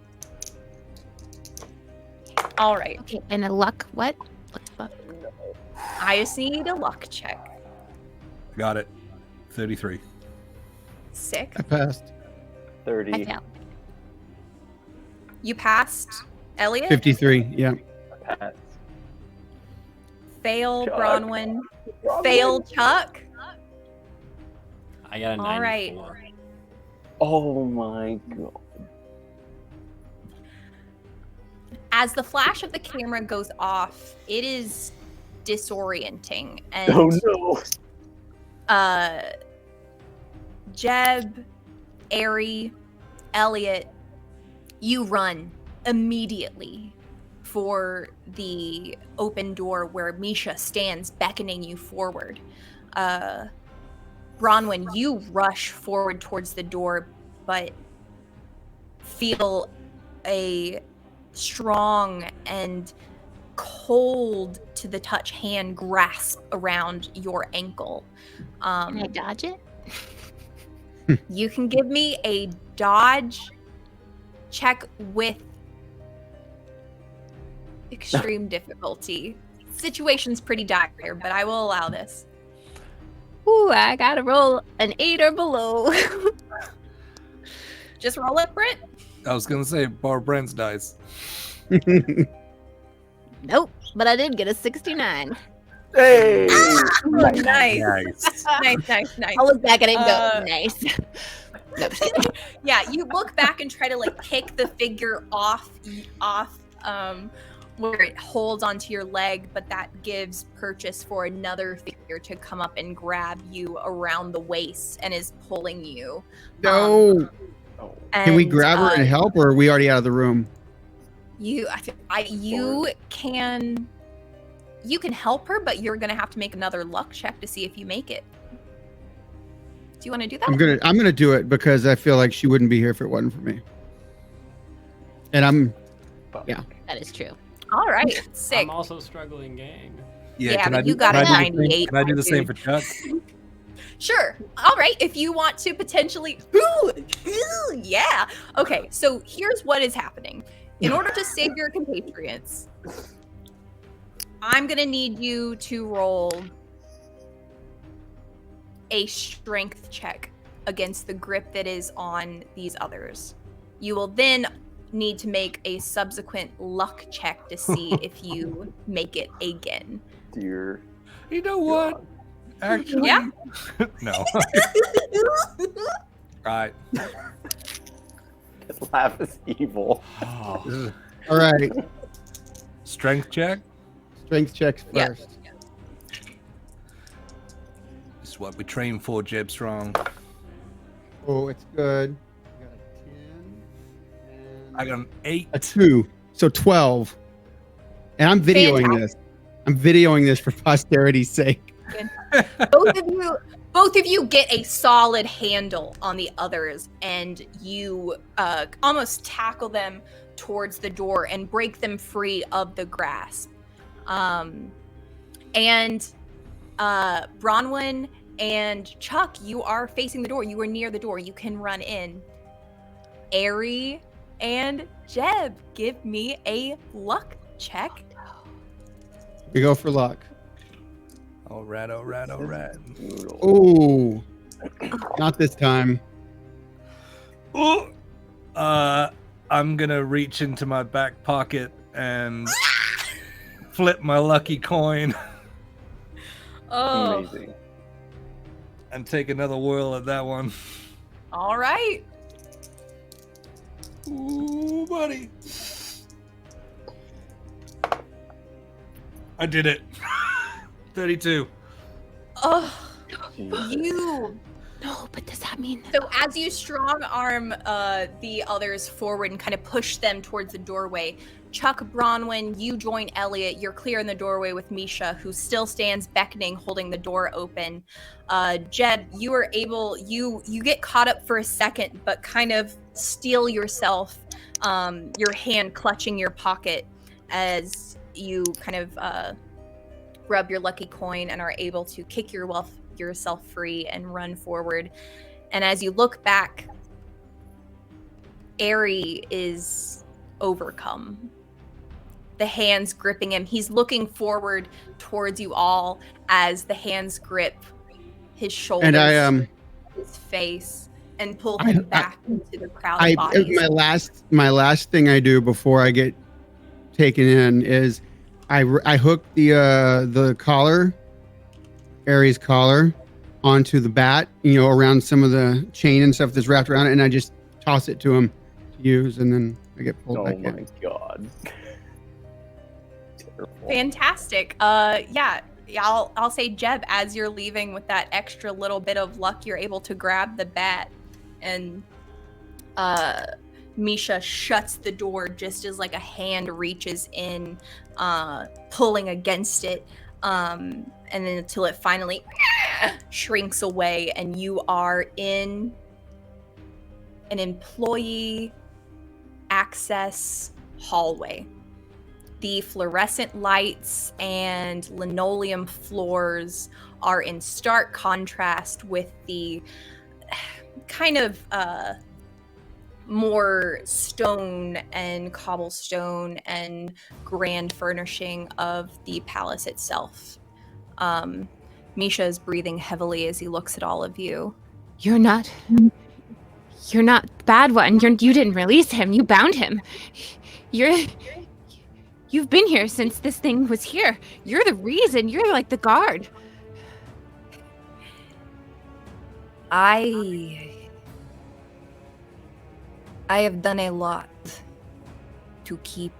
All right. Okay, and a luck what? Luck. I just need a luck check. Got it. 33. Sick. I passed. 30. I failed. You passed, Elliot. 53. Yeah. Pass. Fail, Chuck. Bronwyn. Fail, Chuck. I got a 94. All right. Oh my god. As the flash of the camera goes off, it is disorienting. And Oh no. Jeb, Ari, Elliot, you run immediately for the open door where Misha stands beckoning you forward. Bronwyn, you rush forward towards the door, but feel a strong and cold to the touch hand grasp around your ankle. Can I dodge it? You can give me a dodge check with extreme difficulty. Situation's pretty dire, but I will allow this. Ooh, I gotta roll an 8 or below. Just roll it, Britt. I was gonna say borrow Brent's dice. Nope, but I did get a 69. Hey. Nice. Nice. Nice. I look back at it and Uh, go, nice. No, just kidding. Yeah, you look back and try to like kick the figure off where it holds onto your leg, but that gives purchase for another figure to come up and grab you around the waist and is pulling you. No. Oh. Can we And, grab her and help, or are we already out of the room? You can help her, but you're gonna have to make another luck check to see if you make it. Do you want to do that? I'm gonna do it because I feel like she wouldn't be here if it wasn't for me. And I'm yeah. That is true. All right, sick. I'm also struggling, gang. Yeah, can but I you do- got can a I do the same- 98, Can I do the same dude. for Chuck? Sure. All right. If you want to potentially, yeah. Okay. So here's what is happening. In order to save your compatriots, I'm gonna need you to roll a strength check against the grip that is on these others. You will then need to make a subsequent luck check to see if you make it again. Dear. You know what? God. Actually, Yeah. no. Right. This laugh is evil. Oh, All right. Strength check. Strength checks Yeah. first. This is what we train for, Jeb Strong. Oh, it's good. I got a 10 and I got an 8. a 2, so 12. And I'm videoing this. I'm videoing this for posterity's sake. Both of you get a solid handle on the others, and you almost tackle them towards the door and break them free of the grasp. And Bronwyn and Chuck, you are facing the door. You are near the door. You can run in. Ari and Jeb, give me a luck check. We go for luck. All right. Brutal. Oh, not this time. Ooh. I'm gonna reach into my back pocket and flip my lucky coin Oh, Amazing. and take another whirl at that one. all right. Ooh, buddy. I did it. 32. Oh, Jesus. you. No, but does that mean So as you strong arm the others forward and kind of push them towards the doorway, Chuck, Bronwyn, you join Elliot. You're clear in the doorway with Misha, who still stands beckoning, holding the door open. Jeb, you are able. You get caught up for a second, but kind of steel yourself. Your hand clutching your pocket as you kind of rub your lucky coin and are able to kick yourself free and run forward. And as you look back, Airy is overcome. The hands gripping him. He's looking forward towards you all as the hands grip his shoulders, And his face, and pull him back into the crowd of I bodies. my last thing I do before I get taken in is I hook the collar, Aries collar, onto the bat, around some of the chain and stuff that's wrapped around it, and I just toss it to him to use, and then I get pulled back in. Oh my god. Terrible. Fantastic. I'll say, Jeb, as you're leaving with that extra little bit of luck, you're able to grab the bat, and Misha shuts the door just as like a hand reaches in, pulling against it, and then until it finally shrinks away, and you are in an employee access hallway. The fluorescent lights and linoleum floors are in stark contrast with the kind of more stone and cobblestone and grand furnishing of the palace itself. Misha is breathing heavily as he looks at all of you. You're not the bad one. You didn't release him. You bound him. You've been here since this thing was here. You're the reason. You're like the guard. I have done a lot to keep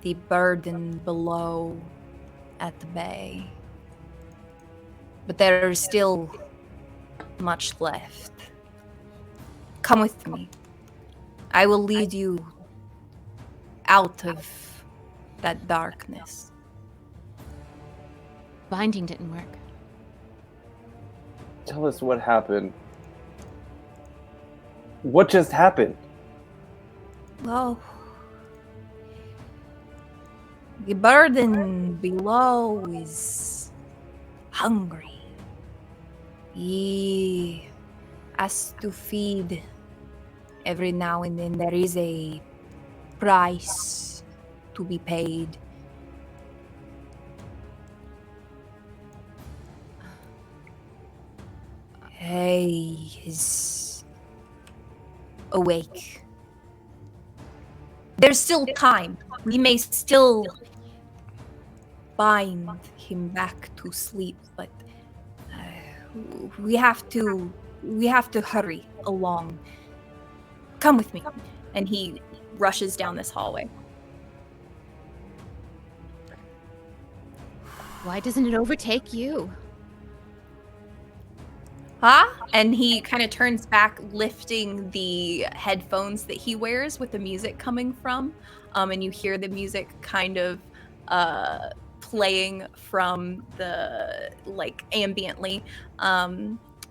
the burden below at the bay. But there is still much left. Come with me. I will lead you out of that darkness. Binding didn't work. Tell us what happened. What just happened? Well, the burden below is hungry. He has to feed. Every now and then there is a price to be paid. He is awake. There's still time. We may still bind him back to sleep, but we have to hurry along. Come with me. And he rushes down this hallway. Why doesn't it overtake you? Huh? And he kind of turns back, lifting the headphones that he wears with the music coming from. And you hear the music kind of playing from the, like, ambiently.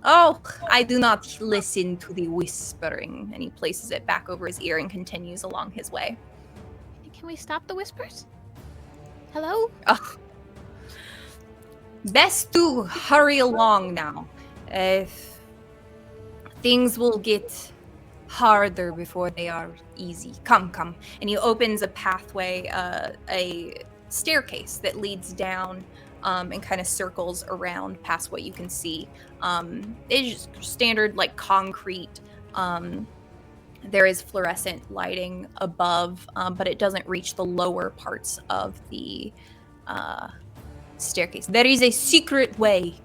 Oh, I do not listen to the whispering. And he places it back over his ear and continues along his way. Can we stop the whispers? Hello? Oh. Best to hurry along now. Things will get harder before they are easy. Come. And he opens a pathway, a staircase that leads down and kind of circles around past what you can see. It's just standard, like, concrete. There is fluorescent lighting above, but it doesn't reach the lower parts of the staircase. There is a secret way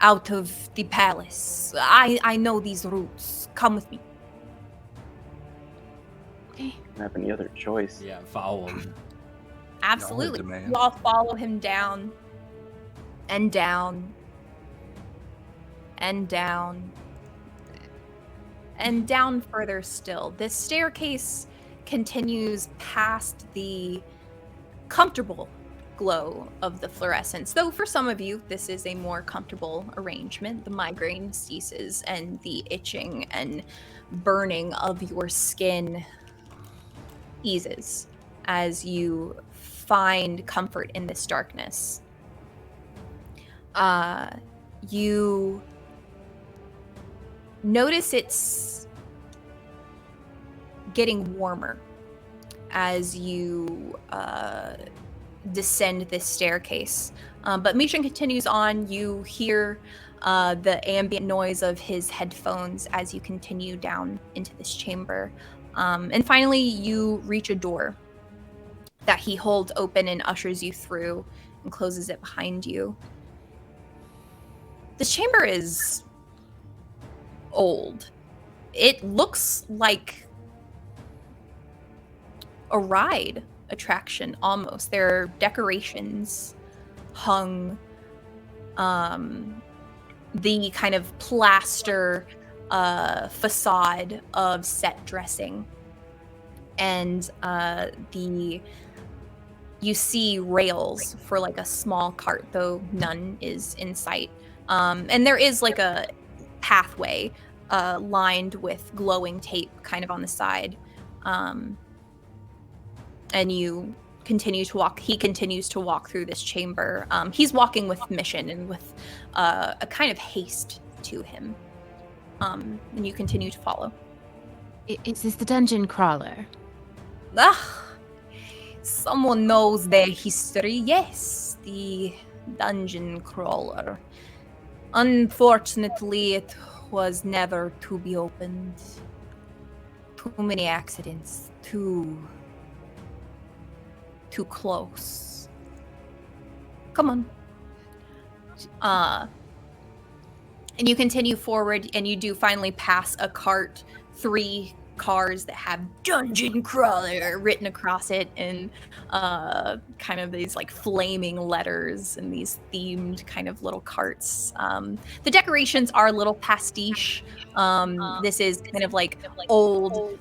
out of the palace. I know these routes. Come with me. Okay. Don't have any other choice. Yeah, follow him. Absolutely. demand. You all follow him down and down and down and down further still. This staircase continues past the comfortable glow of the fluorescence, though for some of you this is a more comfortable arrangement. The migraine ceases and the itching and burning of your skin eases as you find comfort in this darkness. You notice it's getting warmer as you descend this staircase. But Misha continues on. You hear the ambient noise of his headphones as you continue down into this chamber. And finally, you reach a door that he holds open and ushers you through and closes it behind you. This chamber is old. It looks like a ride attraction almost. There are decorations hung, the kind of plaster facade of set dressing, and you see rails for like a small cart, though none is in sight. And there is like a pathway lined with glowing tape kind of on the side. And you continue to walk. He continues to walk through this chamber. He's walking with mission and with a kind of haste to him. And you continue to follow. Is this the dungeon crawler? Someone knows their history. Yes, the dungeon crawler. Unfortunately, it was never to be opened. Too many accidents. Too close. Come on. And you continue forward, and you do finally pass a cart, 3 cars that have dungeon crawler written across it in kind of these like flaming letters and these themed kind of little carts. The decorations are a little pastiche. This is kind of like old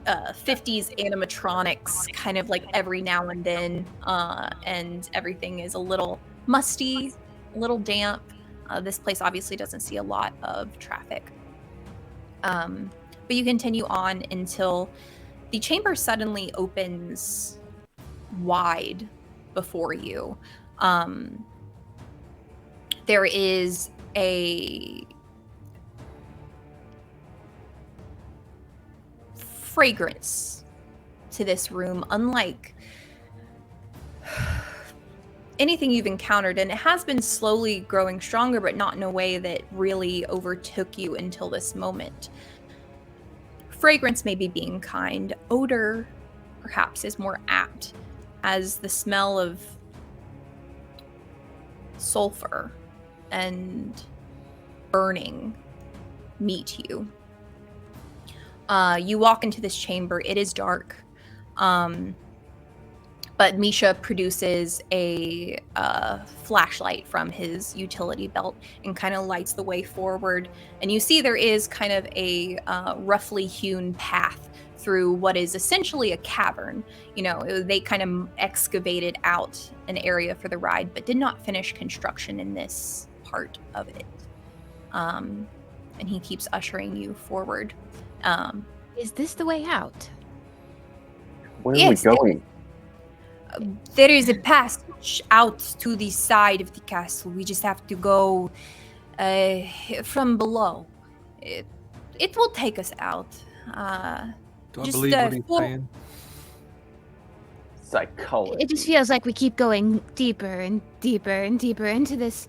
50s animatronics, kind of like every now and then, and everything is a little musty, a little damp. This place obviously doesn't see a lot of traffic. But you continue on until the chamber suddenly opens wide before you. There is a fragrance to this room, unlike anything you've encountered, and it has been slowly growing stronger, but not in a way that really overtook you until this moment. Fragrance may be being kind. Odor, perhaps, is more apt, as the smell of sulfur and burning meet you. You walk into this chamber. It is dark. But Misha produces a flashlight from his utility belt and kind of lights the way forward. And you see there is kind of a roughly hewn path through what is essentially a cavern. You know, they kind of excavated out an area for the ride, but did not finish construction in this part of it. And he keeps ushering you forward. Is this the way out? Where are we going? There is a passage out to the side of the castle. We just have to go from below. It will take us out. Do I just, believe what he's saying? Psychology. It just feels like we keep going deeper and deeper and deeper into this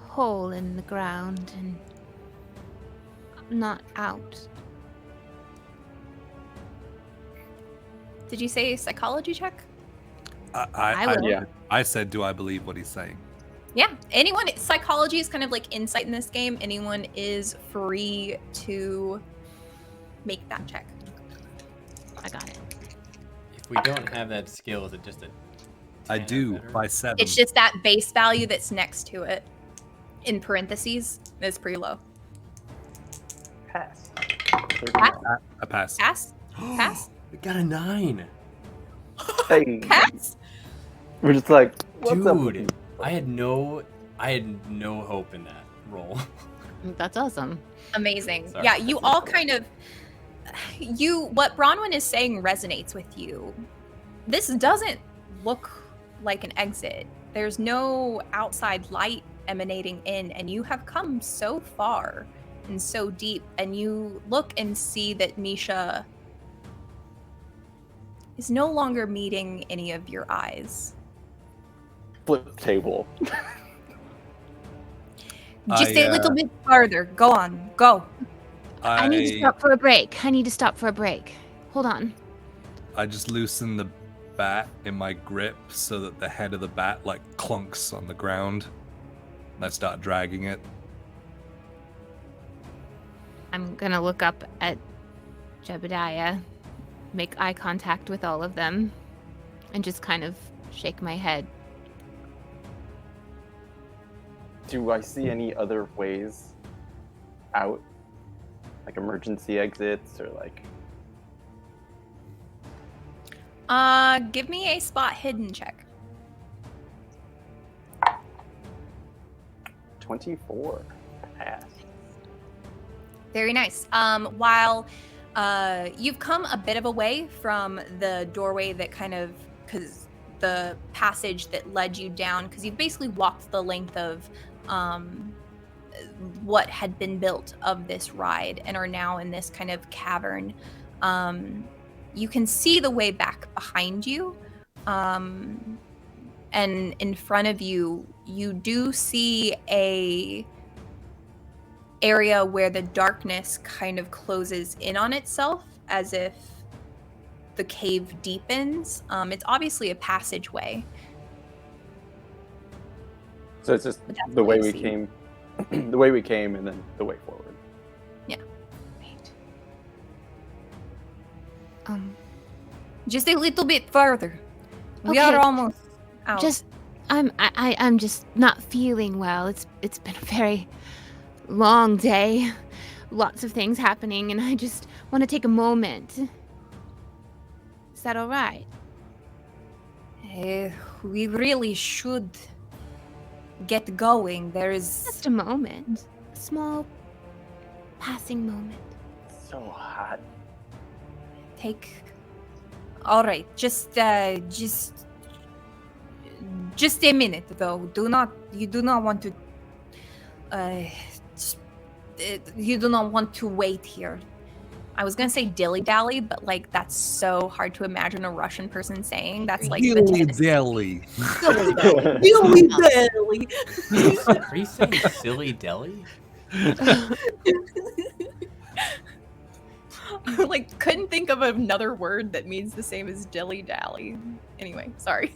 hole in the ground and not out. Did you say psychology check? I will. Yeah. I said, do I believe what he's saying? Yeah. Anyone, psychology is kind of like insight in this game. Anyone is free to make that check. I got it. If we don't have that skill, is it just a 10 I or do better? by 7. It's just that base value that's next to it in parentheses is pretty low. Pass. a pass. Pass? Pass? We got a 9. Hey. Pass? We're just like, what's up with you? Dude, I had no hope in that roll. That's awesome. Amazing. Sorry. Yeah, you all kind of what Bronwyn is saying resonates with you. This doesn't look like an exit. There's no outside light emanating in, and you have come so far and so deep, and you look and see that Misha is no longer meeting any of your eyes. Flip table. Just a little bit farther. Go on. Go. I need to stop for a break. Hold on. I just loosen the bat in my grip so that the head of the bat like clunks on the ground. And I start dragging it. I'm gonna look up at Jebediah, make eye contact with all of them, and just kind of shake my head. Do I see any other ways out? Like emergency exits or like... Give me a spot hidden check. 24. Pass. Very nice. While you've come a bit of a way from the doorway that kind of, because the passage that led you down, because you've basically walked the length of what had been built of this ride and are now in this kind of cavern. You can see the way back behind you. And in front of you, you do see a area where the darkness kind of closes in on itself as if the cave deepens. It's obviously a passageway. So it's just the way we came, the way we came, and then the way forward. Yeah. Right. Just a little bit further. We Okay. are almost out. I'm just not feeling well. It's been a very long day. Lots of things happening, and I just want to take a moment. Is that all right? We really should get going. There is Just a moment. A small passing moment. So hot. All right, just a minute though. You do not want to wait here. I was gonna say dilly-dally, but like that's so hard to imagine a Russian person saying. That's like the Dilly-dally. dilly-dally. Are you saying silly deli? I like couldn't think of another word that means the same as dilly-dally. Anyway, sorry.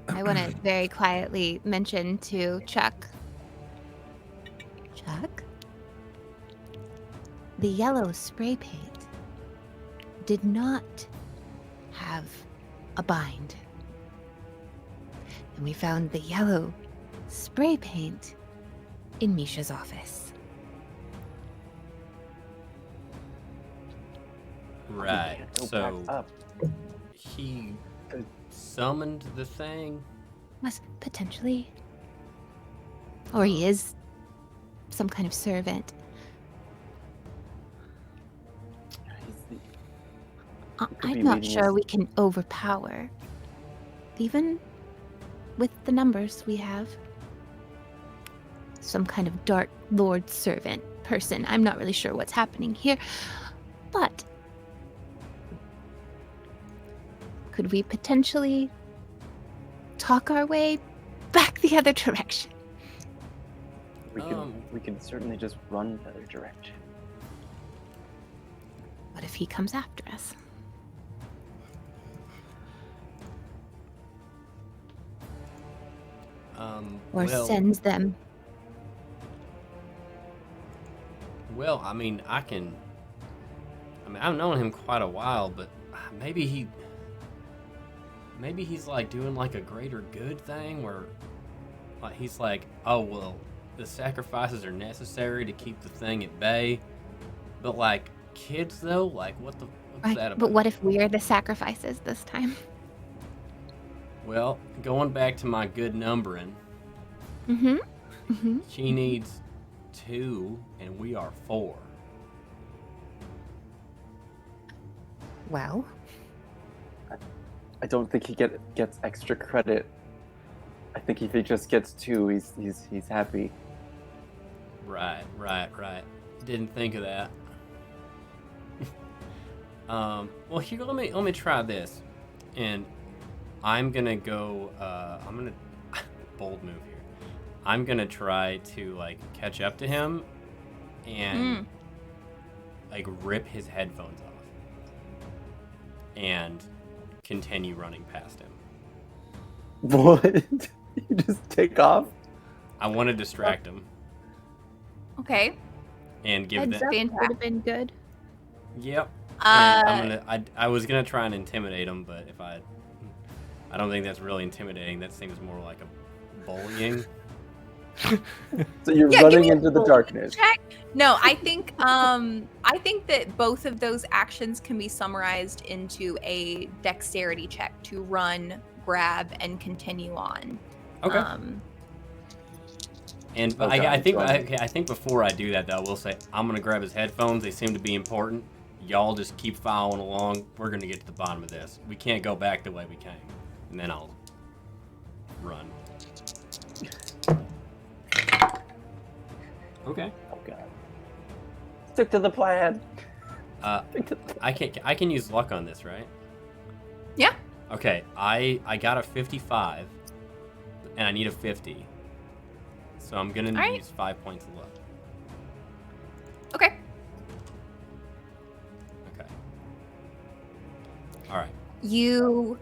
I want to very quietly mention to Chuck. Chuck? The yellow spray paint did not have a bind. And we found the yellow spray paint in Misha's office. Right. Go So back up. he summoned the thing. Was potentially. Or he is some kind of servant. Could be I'm not leading sure us- we can overpower. Even with the numbers we have. Some kind of Dark Lord servant person. I'm not really sure what's happening here. But could we potentially talk our way back the other direction? We could certainly just run the other direction. What if he comes after us? Or well, sends them? Well, I mean, I've known him quite a while, but maybe he's like doing like a greater good thing where like he's like, oh well, the sacrifices are necessary to keep the thing at bay. But like kids though, like what's that about? But what if we're the sacrifices this time? Well, going back to my good numbering, Mm-hmm. Mm-hmm. she needs 2 and we are 4. Well, I don't think he gets extra credit. I think if he just gets 2, he's happy. Right. Didn't think of that. Well, here, let me try this, and I'm gonna go. I'm gonna bold move here. I'm gonna try to like catch up to him, and like rip his headphones off, and continue running past him. What? You just take off? I want to distract him Okay. and give Heads them. up would have been good. Yep. And I was gonna try and intimidate him, but if I don't think that's really intimidating. That seems more like a bullying. So you're Yeah, give running me a into the roll darkness. check. No, I think that both of those actions can be summarized into a dexterity check to run, grab, and continue on. Okay. And Oh, I God, I think before I do that, though, I will say I'm gonna grab his headphones. They seem to be important. Y'all just keep following along. We're gonna get to the bottom of this. We can't go back the way we came, and then I'll run. Okay. Oh God. Stick to the plan. Stick to the I can use luck on this, right? Yeah. Okay. I got a 55, and I need a 50. So I'm gonna Alright. use 5 points of luck. Okay. Okay. All right. You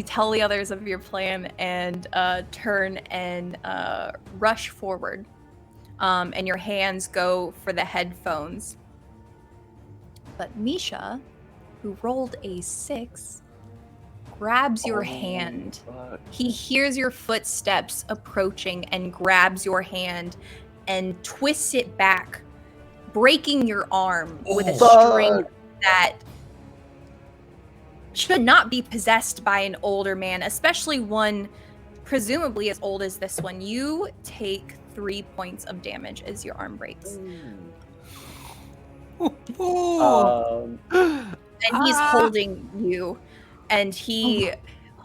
tell the others of your plan and turn and rush forward, and your hands go for the headphones, but Misha, who rolled a 6, grabs your hand. fuck. He hears your footsteps approaching and grabs your hand and twists it back, breaking your arm with a string that should not be possessed by an older man, especially one presumably as old as this one. You take 3 points of damage as your arm breaks. And he's holding you, and he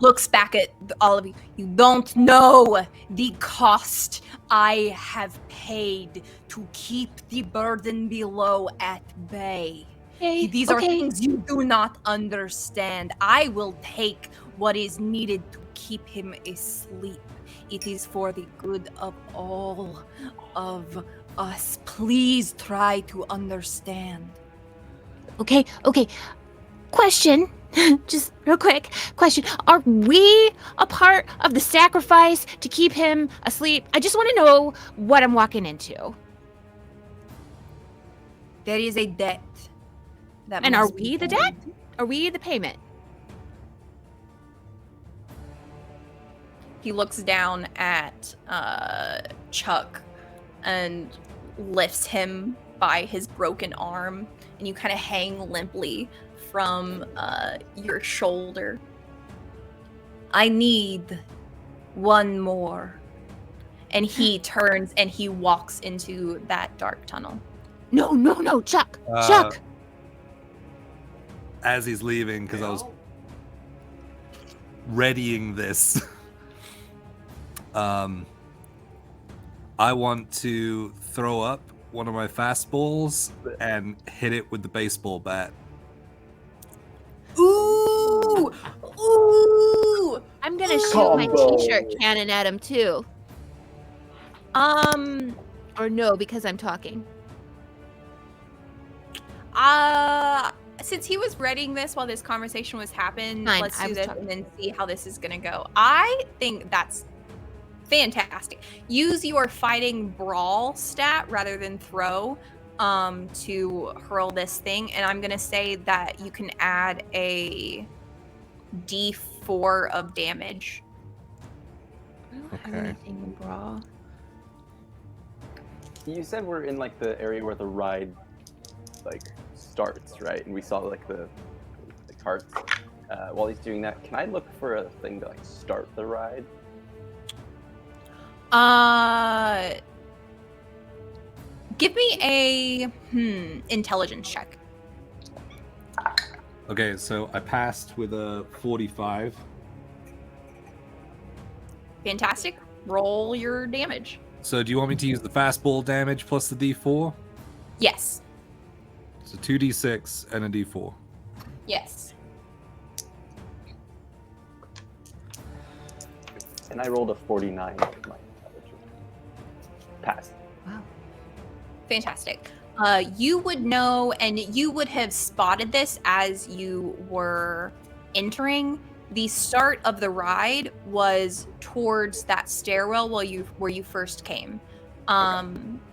looks back at all of you. You don't know the cost I have paid to keep the burden below at bay. Hey, These are things you do not understand. I will take what is needed to keep him asleep. It is for the good of all of us. Please try to understand. Okay. Question. Just real quick. Question. Are we a part of the sacrifice to keep him asleep? I just want to know what I'm walking into. There is a debt. That And are must be we the paid. debt? Are we the payment? He looks down at Chuck and lifts him by his broken arm, and you kind of hang limply from your shoulder. I need one more. And he turns and he walks into that dark tunnel. No, Chuck. Chuck. As he's leaving, because I was readying this, I want to throw up one of my fastballs and hit it with the baseball bat. Ooh! Ooh! I'm gonna shoot my Combo. t-shirt cannon at him too. Or no, because I'm talking. Since he was readying this while this conversation was happening, Fine, let's I do was this talking. and then see how this is gonna go. I think that's fantastic. Use your fighting brawl stat rather than throw to hurl this thing, and I'm gonna say that you can add a D4 of damage. I don't have Okay. anything in brawl. You said we're in like the area where the ride like starts, right? And we saw like the carts. While he's doing that, can I look for a thing to like start the ride? Give me a intelligence check. Okay, so I passed with a 45. Fantastic. Roll your damage. So do you want me to use the fastball damage plus the D4? Yes. So 2d6 and a D4. Yes. And I rolled a 49 with my intelligence. Passed. Wow. Fantastic. You would know, and you would have spotted this as you were entering. The start of the ride was towards that stairwell where you first came.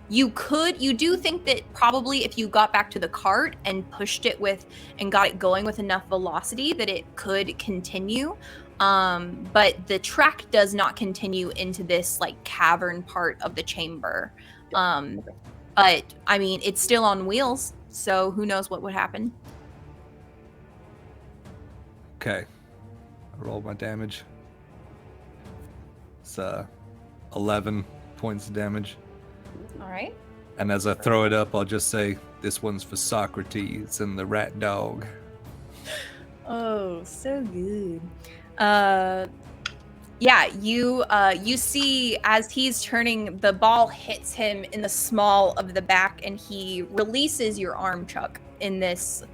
You do think that probably if you got back to the cart and pushed it and got it going with enough velocity that it could continue. But the track does not continue into this like cavern part of the chamber. But I mean, it's still on wheels, so who knows what would happen. Okay. I roll my damage. It's 11 points of damage. All right. And as I throw it up, I'll just say, this one's for Socrates and the rat dog. Oh, so good. Yeah, you see as he's turning, the ball hits him in the small of the back, and he releases your arm, Chuck, in this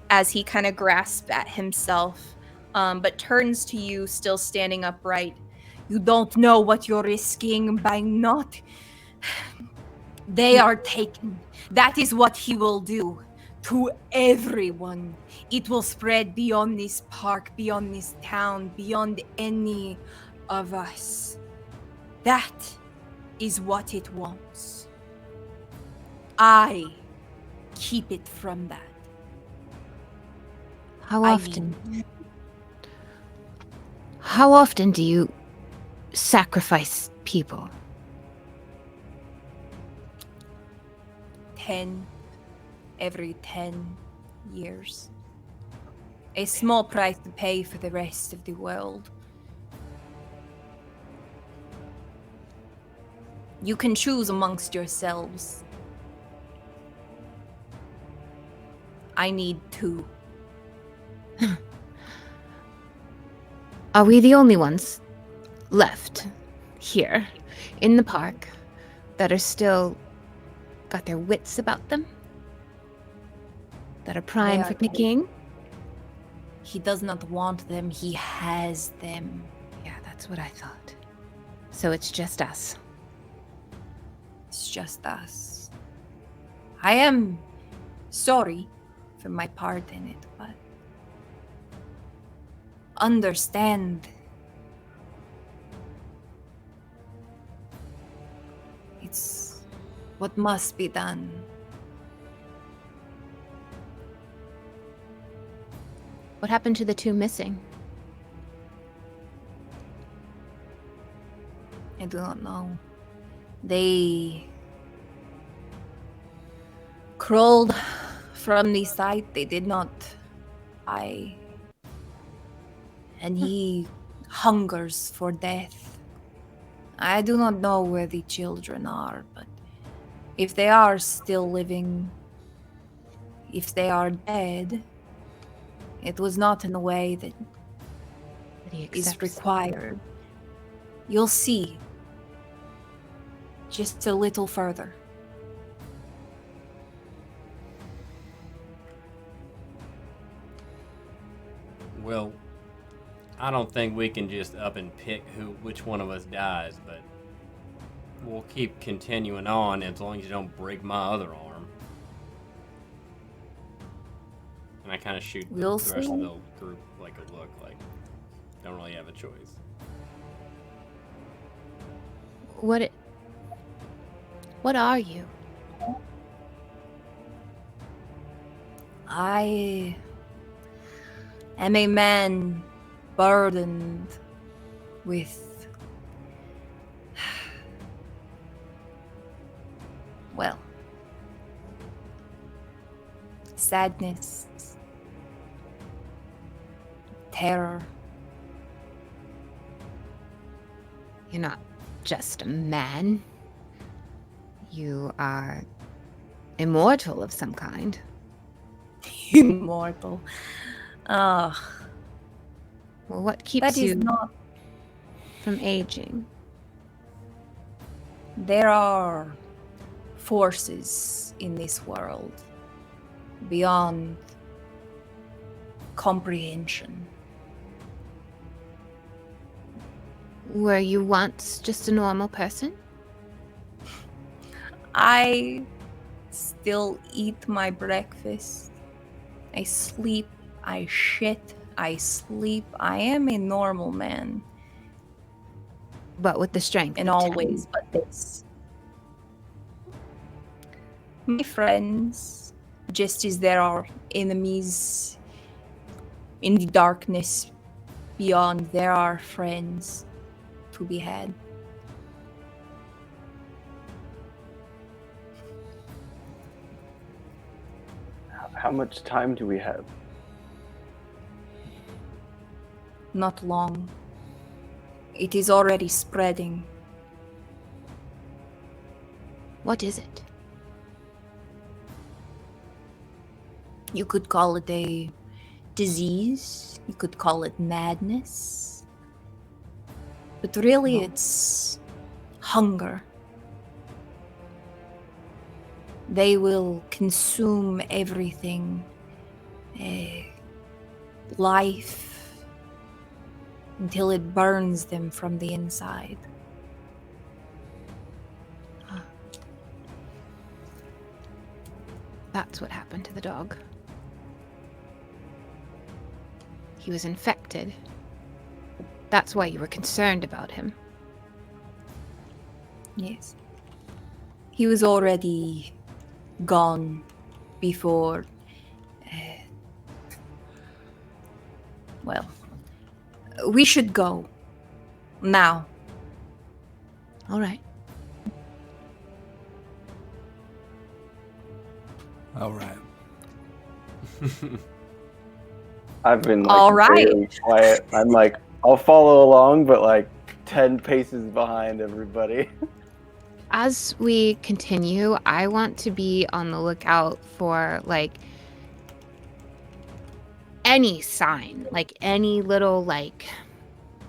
as he kind of grasps at himself, but turns to you, still standing upright. You don't know what you're risking by not. They are taken. That is what he will do to everyone. It will spread beyond this park, beyond this town, beyond any of us. That is what it wants. I keep it from that. How often do you sacrifice people? 10 every 10 years. A small price to pay for the rest of the world. You can choose amongst yourselves. I need 2. Are we the only ones left here in the park that are still got their wits about them? That are prime for picking? He does not want them, he has them. Yeah, that's what I thought. So it's just us. It's just us. I am sorry for my part in it, but understand it's what must be done. What happened to the 2 missing? I do not know. They crawled from the site. They did not die. And he hungers for death. I do not know where the children are, but if they are still living, if they are dead, it was not in a way that is required. You'll see. Just a little further. Well, I don't think we can just up and pick which one of us dies, but we'll keep continuing on as long as you don't break my other arm. And I kind of shoot the rest of the group like a look, like don't really have a choice. What are you? I am a man burdened with, well, sadness, terror. You're not just a man. You are immortal of some kind. Immortal. Well, what keeps That is you not. from aging? There are forces in this world beyond comprehension. Were you once just a normal person? I still eat my breakfast. I sleep, I shit, I sleep. I am a normal man But with the strength in of all 10. ways but this. My friends, just as there are enemies in the darkness beyond, there are friends to be had. How much time do we have? Not long. It is already spreading. What is it? You could call it a disease. You could call it madness. But really, it's hunger. They will consume everything. Life. Until it burns them from the inside. That's what happened to the dog. He was infected. That's why you were concerned about him. Yes. He was already gone before. Well, we should go. Now. All right. All right. I've been like All right. very quiet. I'm like, I'll follow along, but like 10 paces behind everybody. As we continue, I want to be on the lookout for like any sign, like any little like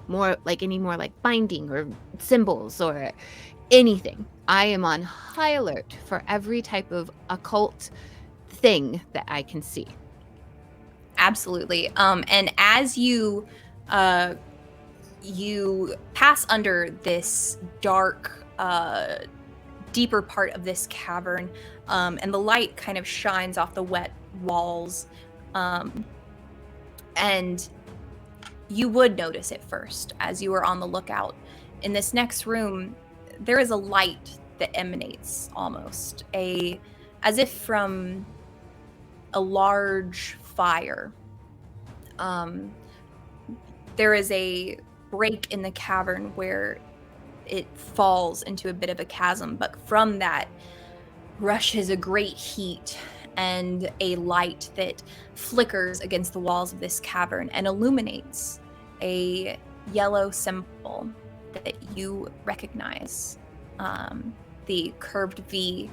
more like any more like binding or symbols or anything. I am on high alert for every type of occult thing that I can see. Absolutely. And as you pass under this dark, deeper part of this cavern, and the light kind of shines off the wet walls, and you would notice it first as you were on the lookout. In this next room, there is a light that emanates almost as if from a large fire. There is a break in the cavern where it falls into a bit of a chasm, but from that rushes a great heat and a light that flickers against the walls of this cavern and illuminates a yellow symbol that you recognize. The curved V,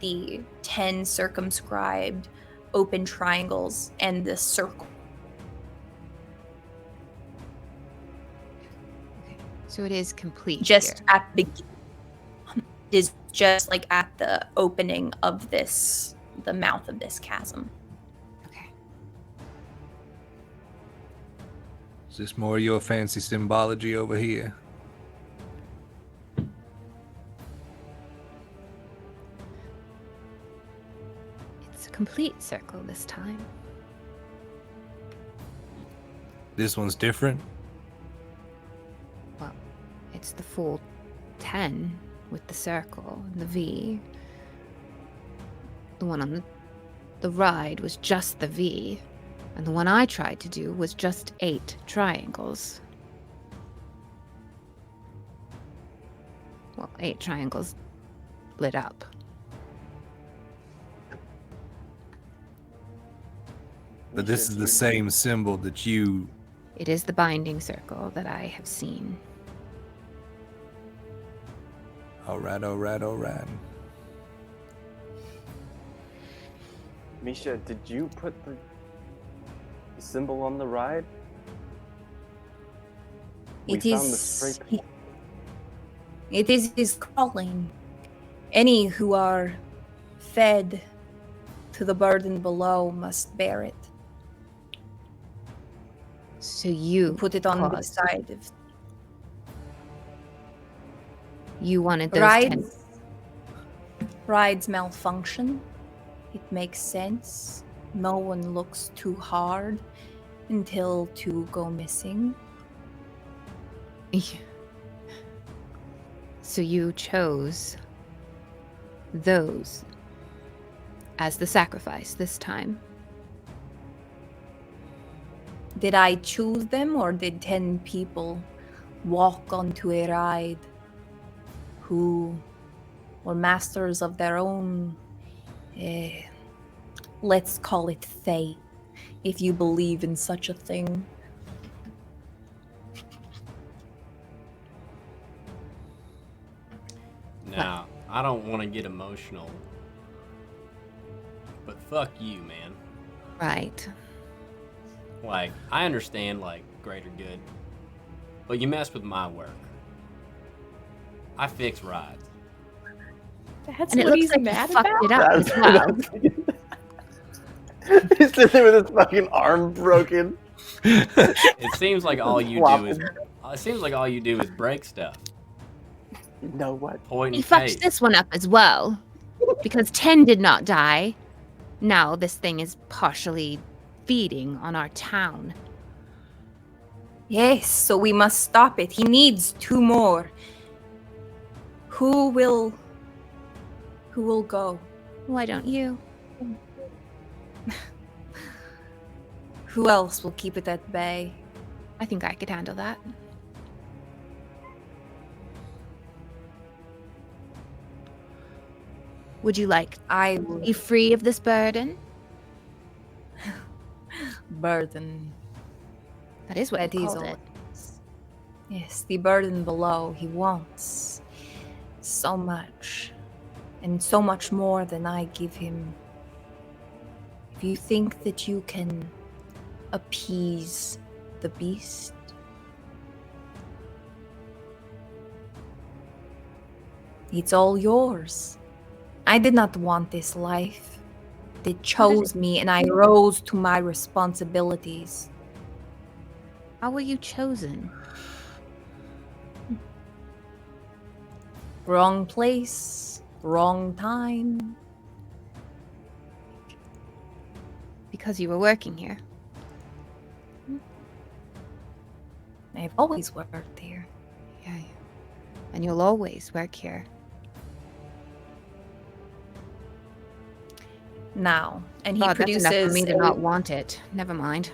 the 10 circumscribed open triangles, and the circle. So it is complete. Just here. at the is just like at the opening of the mouth of this chasm. Okay. Is this more your fancy symbology over here? It's a complete circle this time. This one's different? Well, it's the full 10 with the circle and the V. The one on the ride was just the V, and the one I tried to do was just 8 triangles. Well, 8 triangles lit up. But this is the same symbol that you... It is the binding circle that I have seen. All right, all right, all right. Misha, did you put the symbol on the ride? We It found the is stray It is his calling. Any who are fed to the burden below must bear it. So you Put it on the caused- side of You wanted those 10. rides malfunction. It makes sense. No one looks too hard until two go missing. So you chose those as the sacrifice this time. Did I choose them, or did 10 people walk onto a ride who were masters of their own, let's call it fate, if you believe in such a thing? Now, I don't want to get emotional, but fuck you, man. Right. Like, I understand, like, greater good, but you messed with my work. I fix rides. That's And it what looks he's like mad you fucked about? it up as well. He's sitting there with his fucking arm broken. It seems like all you do is break stuff. You know what? Point He and fucked paste. this one up as well. Because 10 did not die. Now this thing is partially feeding on our town. Yes, so we must stop it. He needs 2 more. Who will go? Why don't you? Who else will keep it at bay? I think I could handle that. Would you like I to will be free of this burden? burden. That is what That he is called all it. it is. Yes, the burden below. He wants so much, and so much more than I give him. If you think that you can appease the beast, it's all yours. I did not want this life. It chose me, and I rose to my responsibilities. How were you chosen? Wrong place, wrong time. Because you were working here. I've always worked here. Yeah. And you'll always work here. Now, and he God, that's enough produces for me to not want it. Never mind.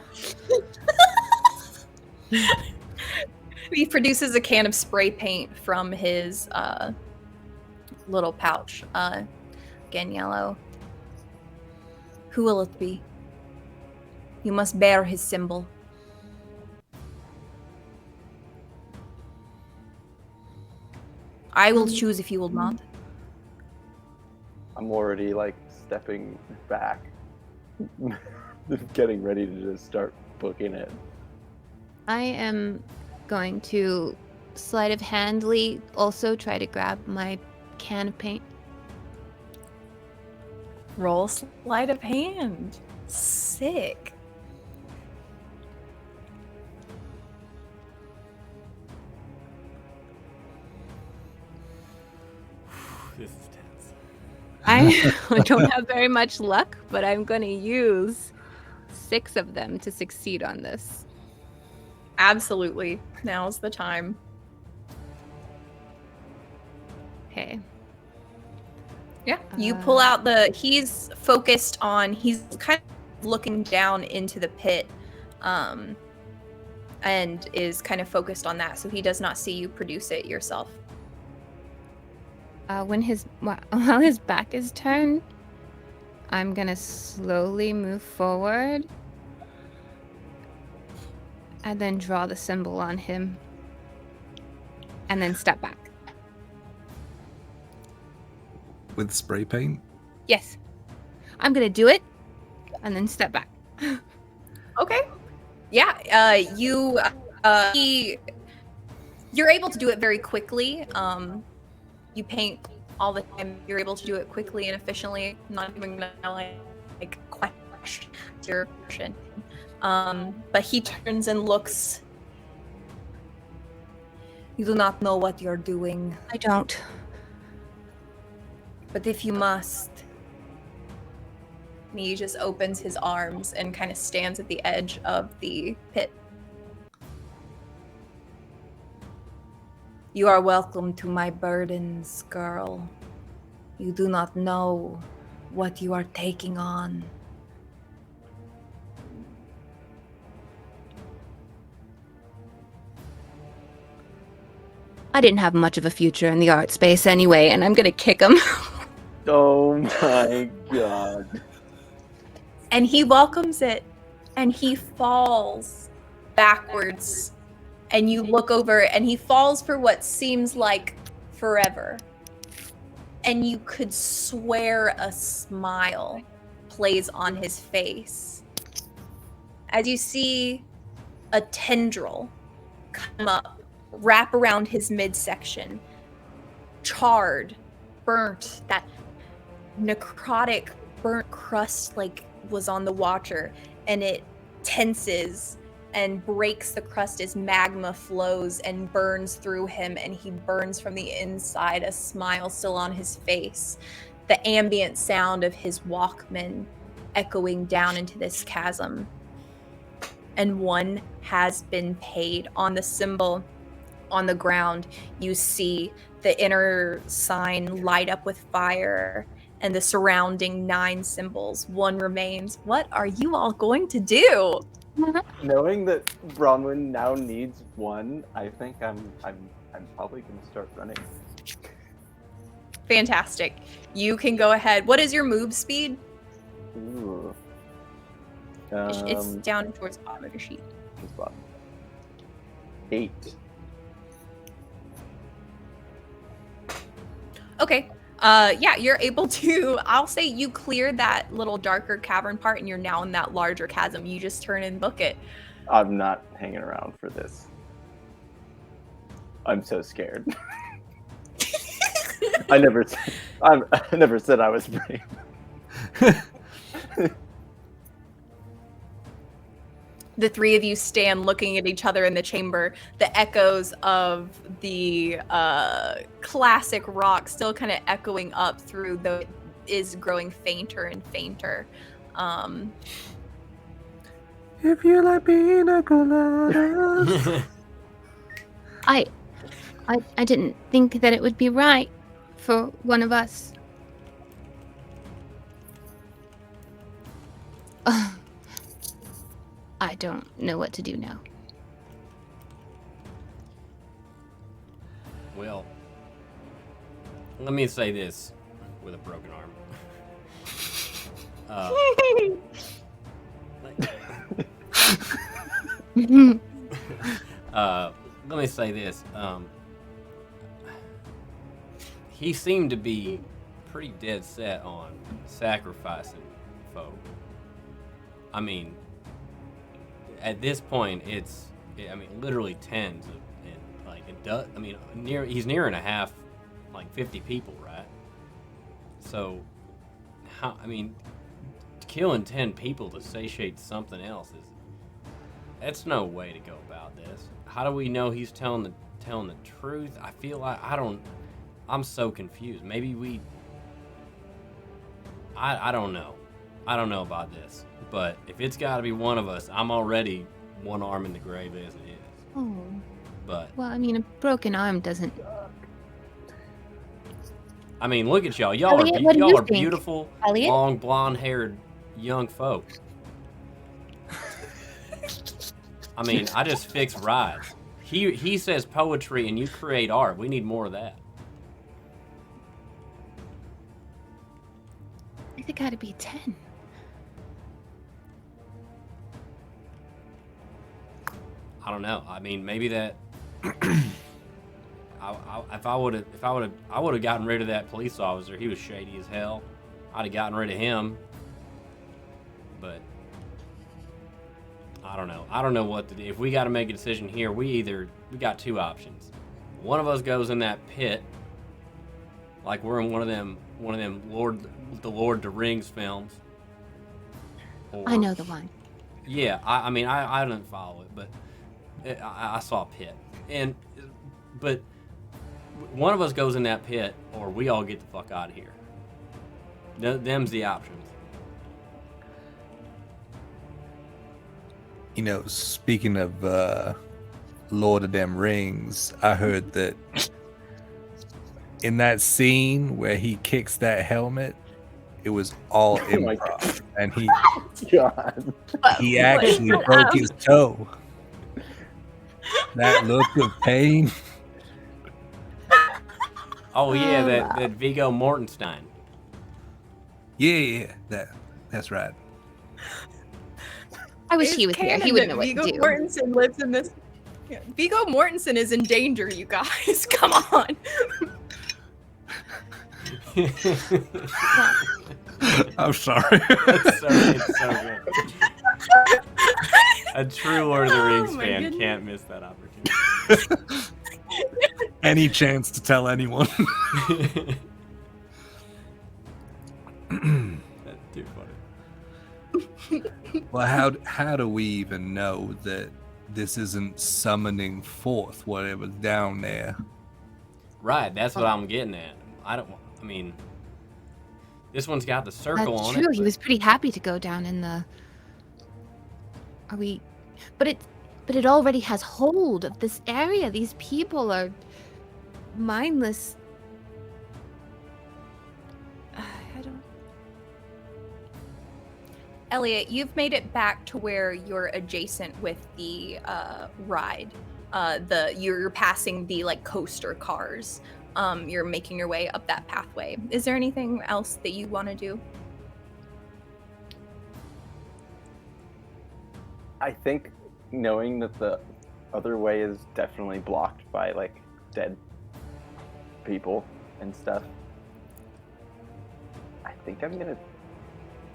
he produces a can of spray paint from his little pouch. Again, yellow. Who will it be? You must bear his symbol. I will choose if you will not. I'm already like stepping back, getting ready to just start booking it. I am going to sleight of handly also try to grab my can of paint. Roll sleight of hand. Sick. This is tense. I don't have very much luck, but I'm going to use 6 of them to succeed on this. Absolutely. Now's the time. Okay. Yeah. You pull out he's focused on, he's kind of looking down into the pit, and is kind of focused on that, so he does not see you produce it yourself. While his back is turned, I'm gonna slowly move forward and then draw the symbol on him and then step back. With spray paint? Yes. I'm gonna do it and then step back. Okay. Yeah. You're able to do it very quickly. You paint all the time. You're able to do it quickly and efficiently, not even gonna like question your question. But he turns and looks. You do not know what you're doing. I don't. But if you must. And he just opens his arms and kind of stands at the edge of the pit. You are welcome to my burdens, girl. You do not know what you are taking on. I didn't have much of a future in the art space anyway, and I'm gonna kick him. Oh my god. And he welcomes it, and he falls backwards. And you look over, and he falls for what seems like forever. And you could swear a smile plays on his face. As you see a tendril come up, wrap around his midsection, charred, burnt, that necrotic burnt crust like was on the watcher, and it tenses and breaks the crust as magma flows and burns through him, and he burns from the inside, a smile still on his face. The ambient sound of his Walkman echoing down into this chasm. And one has been paid. On the symbol on the ground, you see the inner sign light up with fire, and the surrounding 9 symbols. One remains. What are you all going to do? Knowing that Bronwyn now needs 1, I think I'm probably gonna start running. Fantastic. You can go ahead. What is your move speed? Ooh. It's down towards the bottom of your sheet. This bottom. 8. Okay. Yeah, you're able to, I'll say you cleared that little darker cavern part and you're now in that larger chasm. You just turn and book it. I'm not hanging around for this. I'm so scared. I never said I was brave. The 3 of you stand looking at each other in the chamber. The echoes of the classic rock still kind of echoing up through, though it is growing fainter and fainter. If you like pina colada. I didn't think that it would be right for one of us. I don't know what to do now. Well, let me say this with a broken arm. Let me say this. He seemed to be pretty dead set on sacrificing folk. I mean, at this point, literally tens of, and like it does. I mean, he's nearing a half, like 50 people, right? So, killing 10 people to satiate something else that's no way to go about this. How do we know he's telling the truth? I feel like I'm so confused. Maybe I don't know. I don't know about this. But if it's got to be one of us, I'm already one arm in the grave as it is. Oh. But Well, I mean, a broken arm doesn't. I mean, look at y'all. Y'all Elliot, what do y'all you are think? beautiful, Elliot? long, blonde-haired young folk. I mean, I just fix rides. He says poetry and you create art. We need more of that. I think it gotta be 10. I don't know. I mean, maybe that. I would have gotten rid of that police officer. He was shady as hell. I'd have gotten rid of him. But I don't know. I don't know what to do. If we got to make a decision here, we got 2 options. One of us goes in that pit Like we're in one of them Lord of the Rings films. I know the one. Yeah, I mean, I didn't follow it, but I saw a pit. But one of us goes in that pit, or we all get the fuck out of here. Them's the options. You know, speaking of Lord of them Rings, I heard that in that scene where he kicks that helmet, it was all improv, and God. he actually broke his toe. That look of pain. Oh yeah, that Viggo Mortenstein. Yeah, that's right. I wish he was here. He would know what Viggo to do. Mortensen lives in this. Yeah, Viggo Mortensen is in danger, you guys. Come on. I'm sorry. It's so good. A true Lord of the Rings my fan goodness. can't miss that opportunity. Any chance to tell anyone. That's too funny. Well, how do we even know that this isn't summoning forth whatever's down there? Right, that's what I'm getting at. I mean, this one's got the circle That's on true. it. He was pretty happy to go down in the. Are we? But it already has hold of this area. These people are mindless. I don't. Elliot, you've made it back to where you're adjacent with the ride. You're passing the like coaster cars. You're making your way up that pathway. Is there anything else that you want to do? I think knowing that the other way is definitely blocked by like dead people and stuff, I think I'm gonna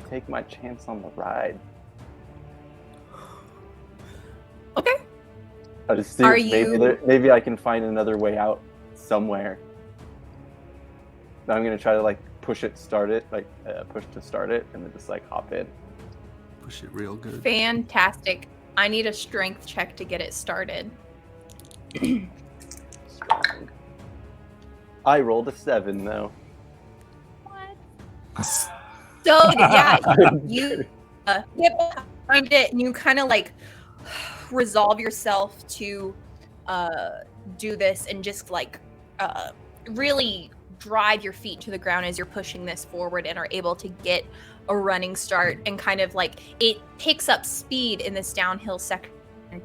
take my chance on the ride. Okay. I'll just see Are if maybe I can find another way out somewhere. I'm gonna try to like push to start it, and then just like hop in. Push it real good. Fantastic. I need a strength check to get it started. I rolled a 7 though. So yeah, you get behind it and you kind of like resolve yourself to do this and just like really drive your feet to the ground as you're pushing this forward and are able to get a running start, and kind of like it picks up speed in this downhill section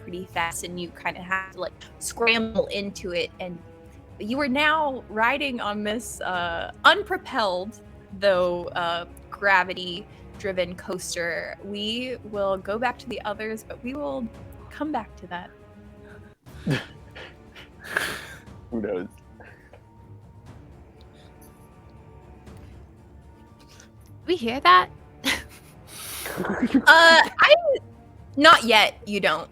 pretty fast, and you kind of have to like scramble into it, and you are now riding on this unpropelled though gravity driven coaster. We will go back to the others, but we will come back to that. Who knows? We hear that? Not yet. You don't.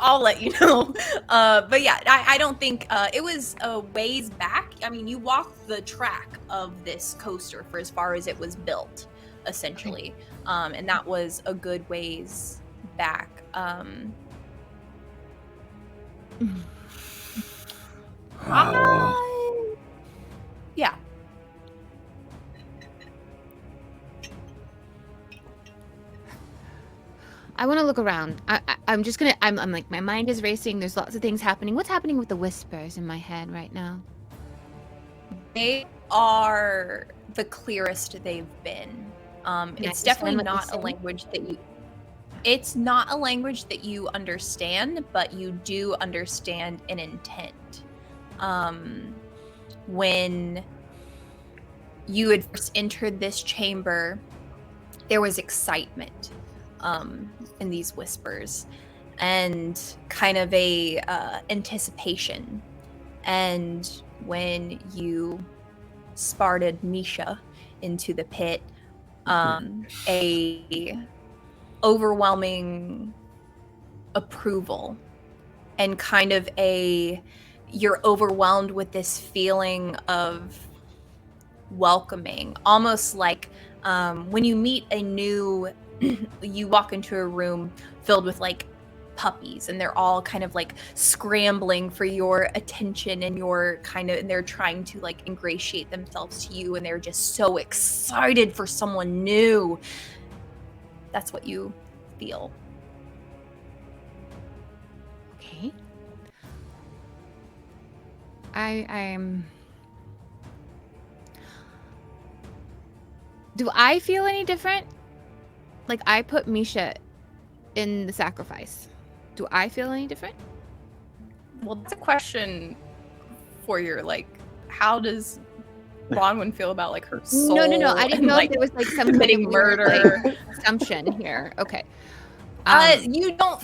I'll let you know. But yeah, I don't think it was a ways back. I mean, you walked the track of this coaster for as far as it was built, essentially, and that was a good ways back. Yeah. I want to look around. I'm just gonna. I'm like, my mind is racing. There's lots of things happening. What's happening with the whispers in my head right now? They are the clearest they've been. It's definitely not a language that you. It's not a language that you understand, but you do understand an intent. When you had first entered this chamber, there was excitement in these whispers, and kind of a anticipation. And when you sparted Misha into the pit, a overwhelming approval, and kind of you're overwhelmed with this feeling of welcoming, almost like when you meet a new, you walk into a room filled with like puppies and they're all kind of like scrambling for your attention and and they're trying to like ingratiate themselves to you and they're just so excited for someone new. That's what you feel. Okay. I'm. Do I feel any different? Like, I put Misha in the sacrifice. Do I feel any different? Well, that's a question for your, like, how does Bronwyn feel about, like, her soul? No. I didn't know like, if there was, like, some committing murder. Like, assumption here. Okay. You don't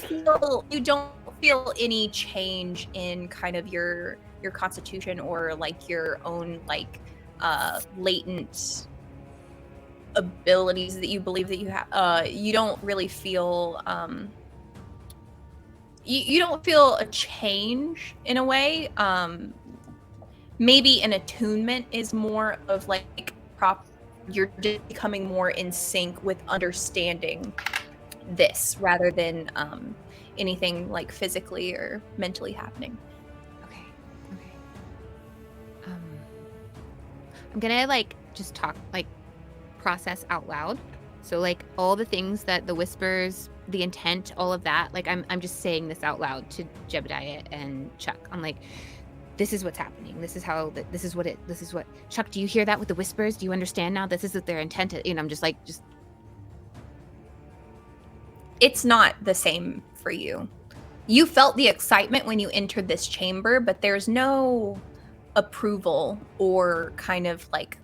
feel any change in kind of your constitution or, like, your own, like, latent abilities that you believe that you have. You don't really feel you don't feel a change in a way. Maybe an attunement is more of like you're just becoming more in sync with understanding this rather than anything like physically or mentally happening. Okay. I'm gonna like just talk, like process out loud. So like all the things that the whispers, the intent, all of that, like I'm just saying this out loud to Jebediah and Chuck. I'm like, this is what's happening. This is what Chuck, do you hear that with the whispers? Do you understand now? This is what their intent is. I'm just like, it's not the same for you. You felt the excitement when you entered this chamber, but there's no approval or kind of like,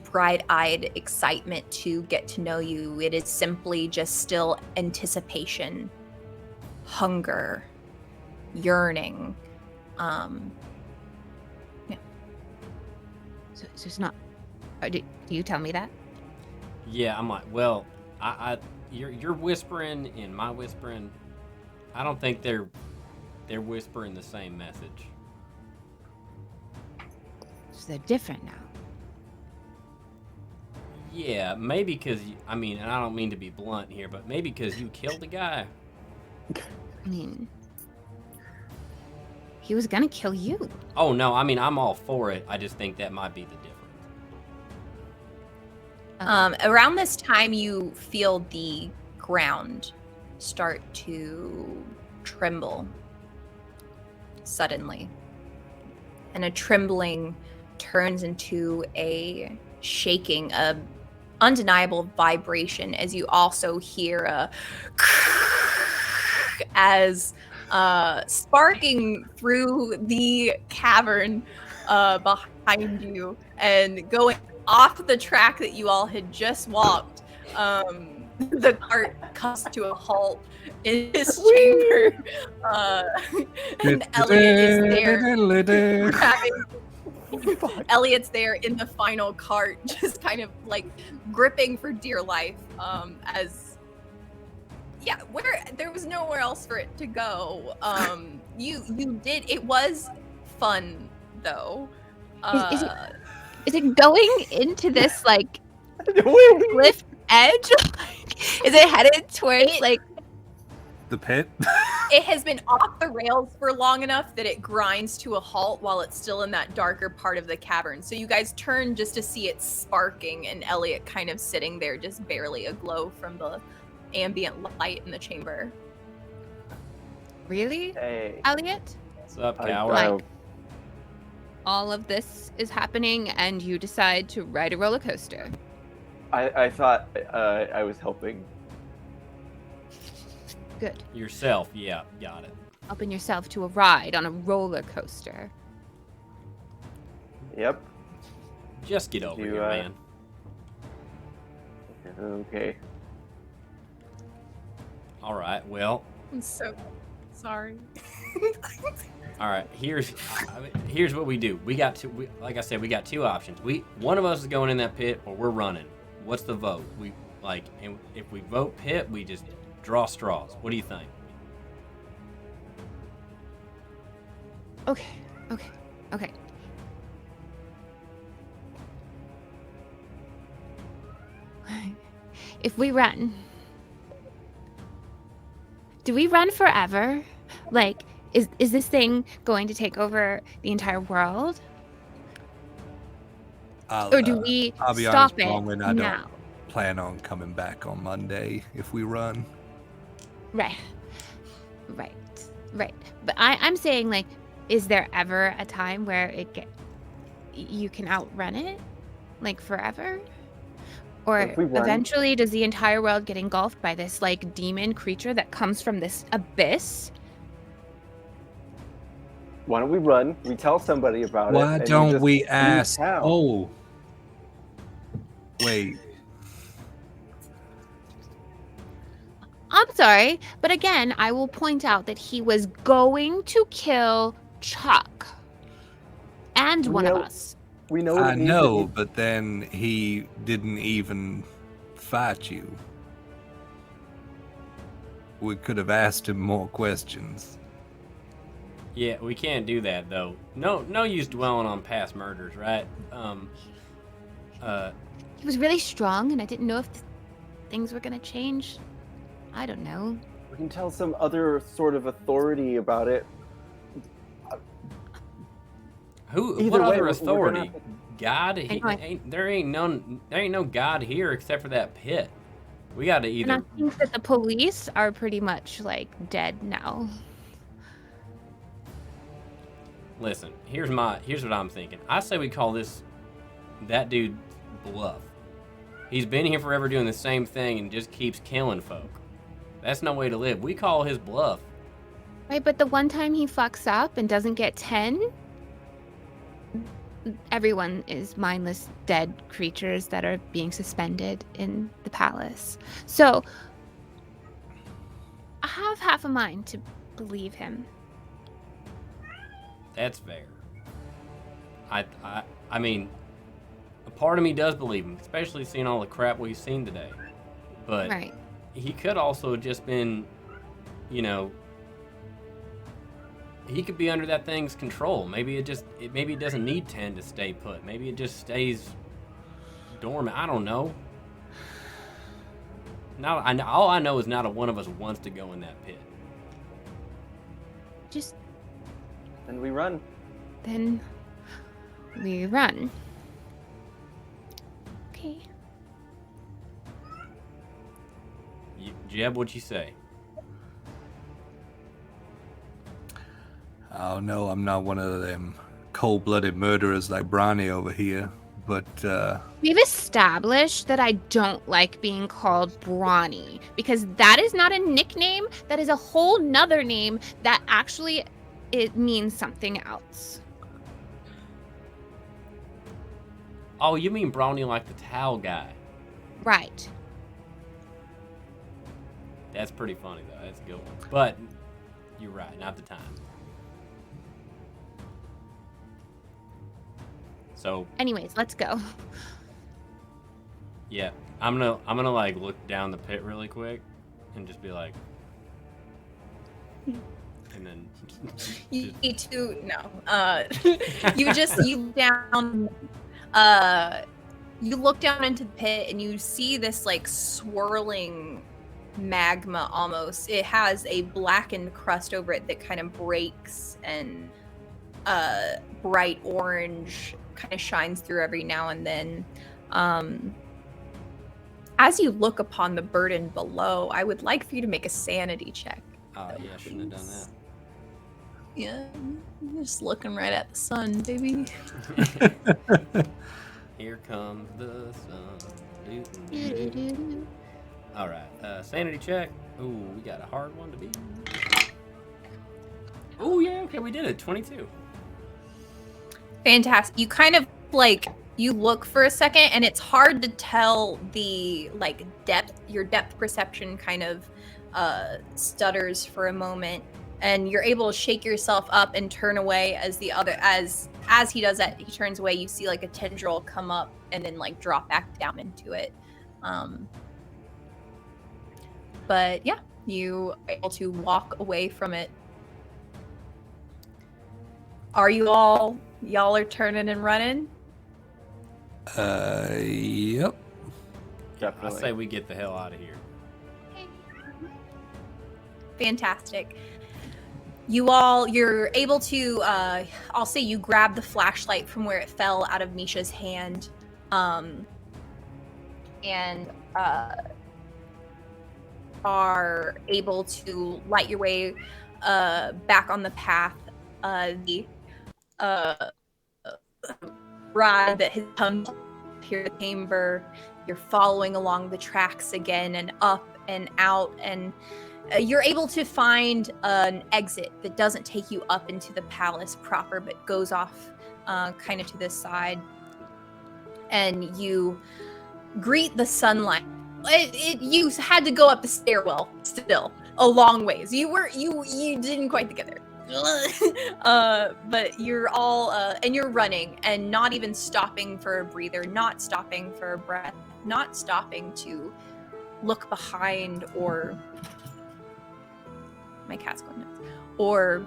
bright-eyed excitement to get to know you. It is simply just still anticipation, hunger, yearning. So it's not. Do you tell me that? Yeah, I'm like, well, you're whispering and my whispering. I don't think they're whispering the same message. So they're different now. Yeah, maybe because, and I don't mean to be blunt here, but maybe because you killed the guy. I mean, he was gonna kill you. Oh, no, I'm all for it. I just think that might be the difference. Around this time, you feel the ground start to tremble suddenly. And a trembling turns into a shaking, a undeniable vibration, as you also hear a as sparking through the cavern behind you and going off the track that you all had just walked. The cart comes to a halt in this chamber, and Elliot is there Elliot's there in the final cart, just kind of like gripping for dear life. Where there was nowhere else for it to go. You did. It was fun though. Is it going into this like cliff edge? Is it headed towards like the pit? It has been off the rails for long enough that it grinds to a halt while it's still in that darker part of the cavern. So you guys turn just to see it sparking and Elliot kind of sitting there just barely aglow from the ambient light in the chamber. Really? Hey. Elliot? What's up, coward? Like, all of this is happening and you decide to ride a roller coaster. I thought I was helping. Good. Yourself, yeah, got it. Helping yourself to a ride on a roller coaster. Yep. Just get over here, man. Okay. All right, well. I'm so sorry. All right, here's what we do. Like I said, we got two options. One of us is going in that pit, or we're running. What's the vote? And if we vote pit, we just draw straws. What do you think? Okay. if we run, do we run forever? Like, is this thing going to take over the entire world? Or do we I'll be stop honest, it Bronwyn, I now? don't plan on coming back on Monday if we run. Right. But I'm saying, like, is there ever a time where you can outrun it, like forever? Or If we run- eventually does the entire world get engulfed by this like demon creature that comes from this abyss? Why don't we run? We tell somebody about it. Why and don't just we leave ask? town. Oh, wait. I'm sorry, but again, I will point out that he was going to kill Chuck and one of us. We know. What I it means know, that but then he didn't even fight you. We could have asked him more questions. Yeah, we can't do that though. No use dwelling on past murders, right? He was really strong, and I didn't know if things were gonna change. I don't know. we can tell some other sort of authority about it. Who? Either What way, other we're authority? gonna- God? There ain't no God here except for that pit. We got to And either. I think that the police are pretty much like dead now. Listen, here's what I'm thinking. I say we call that dude bluff. He's been here forever doing the same thing and just keeps killing folk. That's no way to live. We call his bluff. Right, but the one time he fucks up and doesn't get 10, everyone is mindless dead creatures that are being suspended in the palace. So I have half a mind to believe him. That's fair. I mean, a part of me does believe him, especially seeing all the crap we've seen today. But Right. he could also just been, he could be under that thing's control. Maybe it doesn't need 10 to stay put. Maybe it just stays dormant. I don't know. All I know is not a one of us wants to go in that pit. Just And we run. then we run. Okay. Jeb, what'd you say? Oh no, I'm not one of them cold-blooded murderers like Bronny over here. But We've established that I don't like being called Brawny because that is not a nickname. That is a whole nother name that actually it means something else. Oh, you mean Brawny like the towel guy? Right. That's pretty funny though. That's a good one. But you're right, not the time. So Anyways, let's go. yeah, I'm gonna like look down the pit really quick and just be like, and then You need to no. You look down into the pit and you see this like swirling magma almost. It has a blackened crust over it that kind of breaks and bright orange kind of shines through every now and then. As you look upon the burden below, I would like for you to make a sanity check. oh yeah, I shouldn't have done that. Yeah, just looking right at the sun, baby. Here comes the sun. All right, sanity check. Ooh, we got a hard one to beat. Ooh, yeah, okay, we did it. 22. Fantastic. You kind of like you look for a second and it's hard to tell the like your depth perception kind of stutters for a moment, and you're able to shake yourself up and turn away as he does that. He turns away. You see like a tendril come up and then like drop back down into it. But yeah, you are able to walk away from it. Are y'all are turning and running? yep. Definitely. I say we get the hell out of here. Fantastic. You're able to, I'll say you grab the flashlight from where it fell out of Misha's hand, and are able to light your way back on the path. The ride that has come here to the chamber, you're following along the tracks again and up and out, and you're able to find an exit that doesn't take you up into the palace proper, but goes off kind of to this side. And you greet the sunlight. You had to go up the stairwell still a long ways. You didn't quite get there. But you're all and you're running and not even stopping for a breather, not stopping for a breath, not stopping to look behind or my cat's going nuts. Or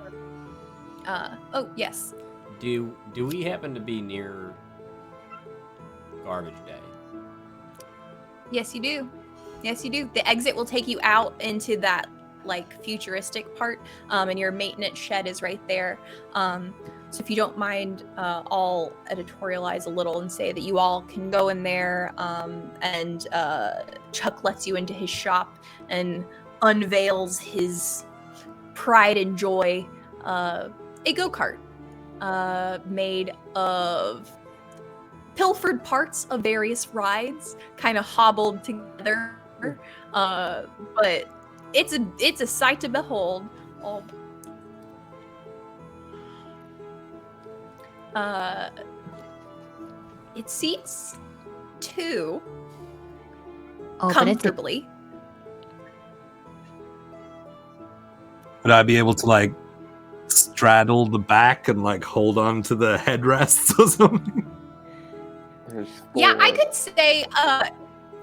oh yes. Do we happen to be near Garbage Day? Yes, you do. Yes, you do. The exit will take you out into that like futuristic part, and your maintenance shed is right there. So if you don't mind, I'll editorialize a little and say that you all can go in there, and Chuck lets you into his shop and unveils his pride and joy, a go-kart made of pilfered parts of various rides, kind of hobbled together, but it's a sight to behold. It seats two comfortably. Would I be able to like straddle the back and like hold on to the headrests or something? Yeah, I could say,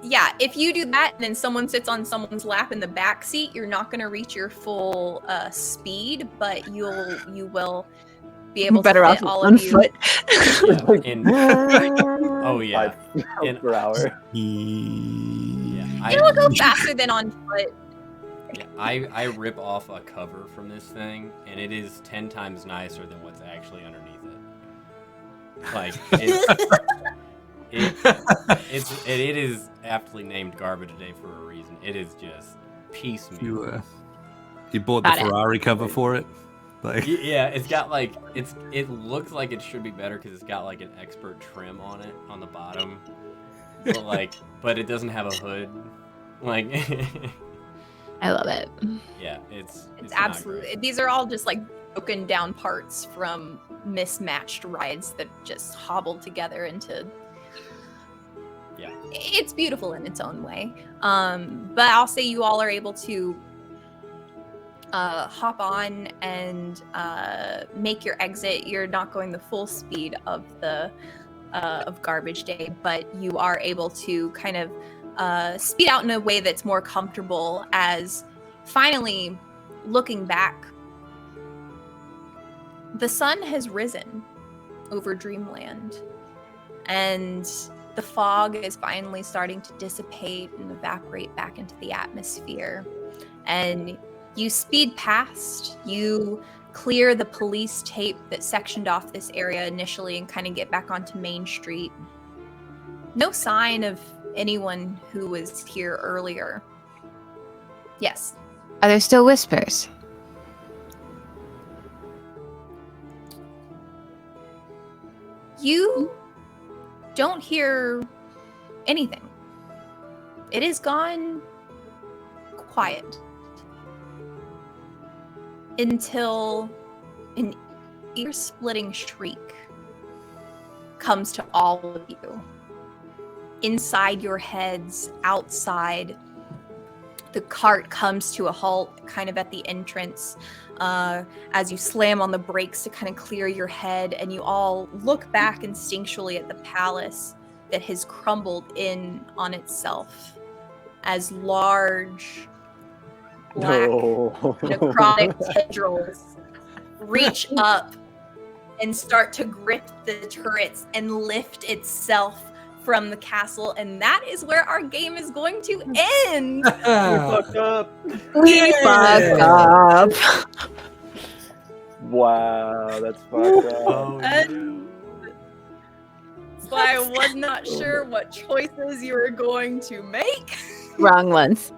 yeah, if you do that and then someone sits on someone's lap in the back seat, you're not going to reach your full speed, but you will be able better to off fit all on of you. foot. Oh yeah. 5 miles per hour. Yeah, It'll go faster than on foot. I rip off a cover from this thing, and it is 10 times nicer than what's actually underneath it. Like it is aptly named Garbage Day for a reason. It is just piecemeal. You bought the Ferrari cover for it? Like Yeah, it's got like it looks like it should be better because it's got like an expert trim on it on the bottom, but it doesn't have a hood. Like I love it. Yeah, it's absolutely. These are all just like broken down parts from mismatched rides that just hobbled together into. Yeah, it's beautiful in its own way. But I'll say you all are able to hop on and make your exit. You're not going the full speed of the of Garbage Day, but you are able to kind of speed out in a way that's more comfortable. As finally, looking back, the sun has risen over Dreamland, and the fog is finally starting to dissipate and evaporate back into the atmosphere. And you speed past, you clear the police tape that sectioned off this area initially and kind of get back onto Main Street. No sign of anyone who was here earlier. Yes. Are there still whispers? You don't hear anything. It is gone quiet until an ear-splitting shriek comes to all of you. Inside your heads, outside, the cart comes to a halt kind of at the entrance as you slam on the brakes to kind of clear your head, and you all look back instinctually at the palace that has crumbled in on itself as large black necrotic tendrils reach up and start to grip the turrets and lift itself from the castle, and that is where our game is going to end. We fucked up. We fucked up. Wow, that's fucked up. Oh, And so I was not sure what choices you were going to make. Wrong ones.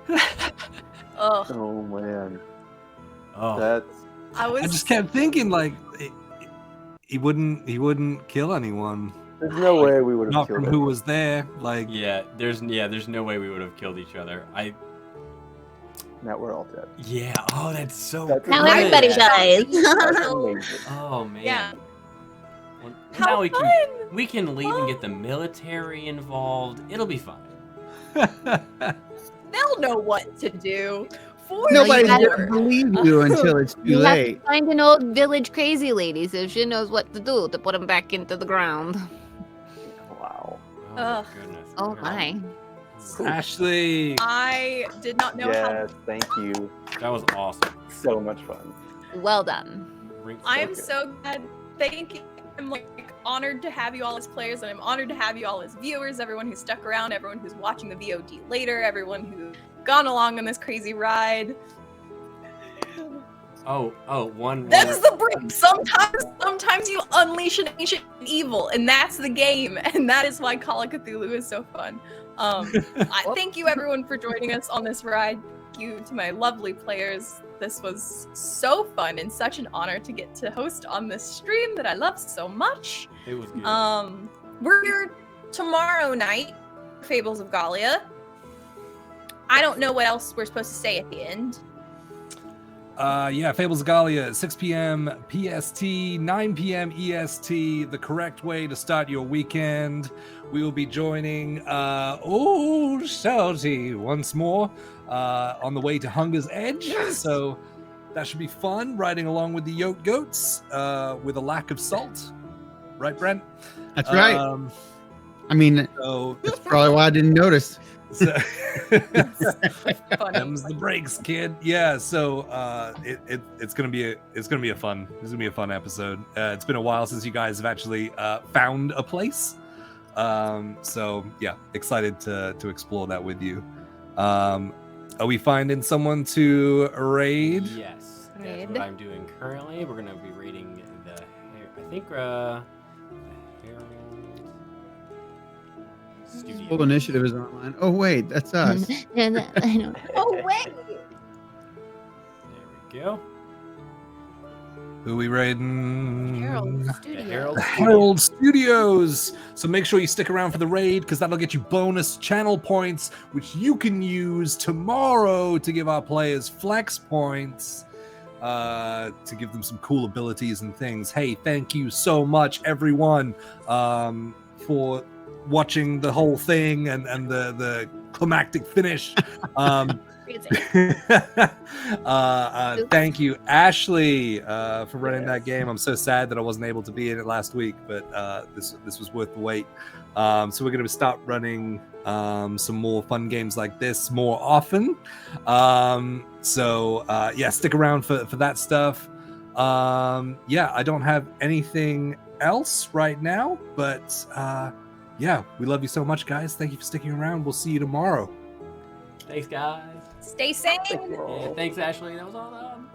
Ugh. Oh man, oh. that's I just kept thinking like he wouldn't kill anyone. there's no way we would have Not killed from him. who was there. Like Yeah, there's no way we would have killed each other. Now we're all dead. Yeah. Oh, that's so. That's Now good. everybody dies. That's amazing. Oh man. Yeah. Well, How now fun! we can leave and get the military involved. It'll be fun. They'll know what to do. For Nobody's gotta gonna believe you until it's too You have to late. find an old village crazy lady so she knows what to do to put him back into the ground. Wow. Oh my Ugh. goodness. Oh my. Ashley. I did not know how. Yes, thank you. That was awesome. So much fun. Well done. I am Okay. so glad. Thank you. I'm like honored to have you all as players, and I'm honored to have you all as viewers. Everyone who stuck around, everyone who's watching the VOD later, everyone who's gone along on this crazy ride. One. That's the break. Sometimes you unleash an ancient evil, and that's the game, and that is why Call of Cthulhu is so fun. I thank you everyone for joining us on this ride. Thank you to my lovely players. This was so fun and such an honor to get to host on this stream that I love so much. It was good. We're here tomorrow night, Fables of Gallia. I don't know what else we're supposed to say at the end. Yeah, Fables of Gallia, 6 p.m. PST, 9 p.m. EST, the correct way to start your weekend. We will be joining old Salty once more on the way to Hunger's Edge. So that should be fun, riding along with the Yoke Goats with a lack of salt. Right, Brent? That's right. I mean, So, that's probably why I didn't notice. so Funny. them's the breaks, kid. Yeah, so it's gonna be a fun episode. It's been a while since you guys have actually found a place. So yeah, excited to explore that with you. Are we finding someone to raid? Yes, that's Raid. what I'm doing currently. We're gonna be raiding the Herald Studio. Full initiative is online. Oh wait, that's us. And I know. Oh wait. There we go. Who we raiding? Herald The Studio. Herald. Herald Studios. So make sure you stick around for the raid because that'll get you bonus channel points, which you can use tomorrow to give our players flex points. To give them some cool abilities and things. Hey, thank you so much, everyone, for watching the whole thing and the climactic finish. Thank you, Ashley, for running that game. I'm so sad that I wasn't able to be in it last week, but this was worth the wait. So we're going to start running some more fun games like this more often. So yeah, stick around for that stuff. Yeah, I don't have anything else right now, but yeah, we love you so much, guys. Thank you for sticking around. We'll see you tomorrow. Thanks, guys. Stay sane. Thank you Yeah, all. thanks, Ashley. That was awesome.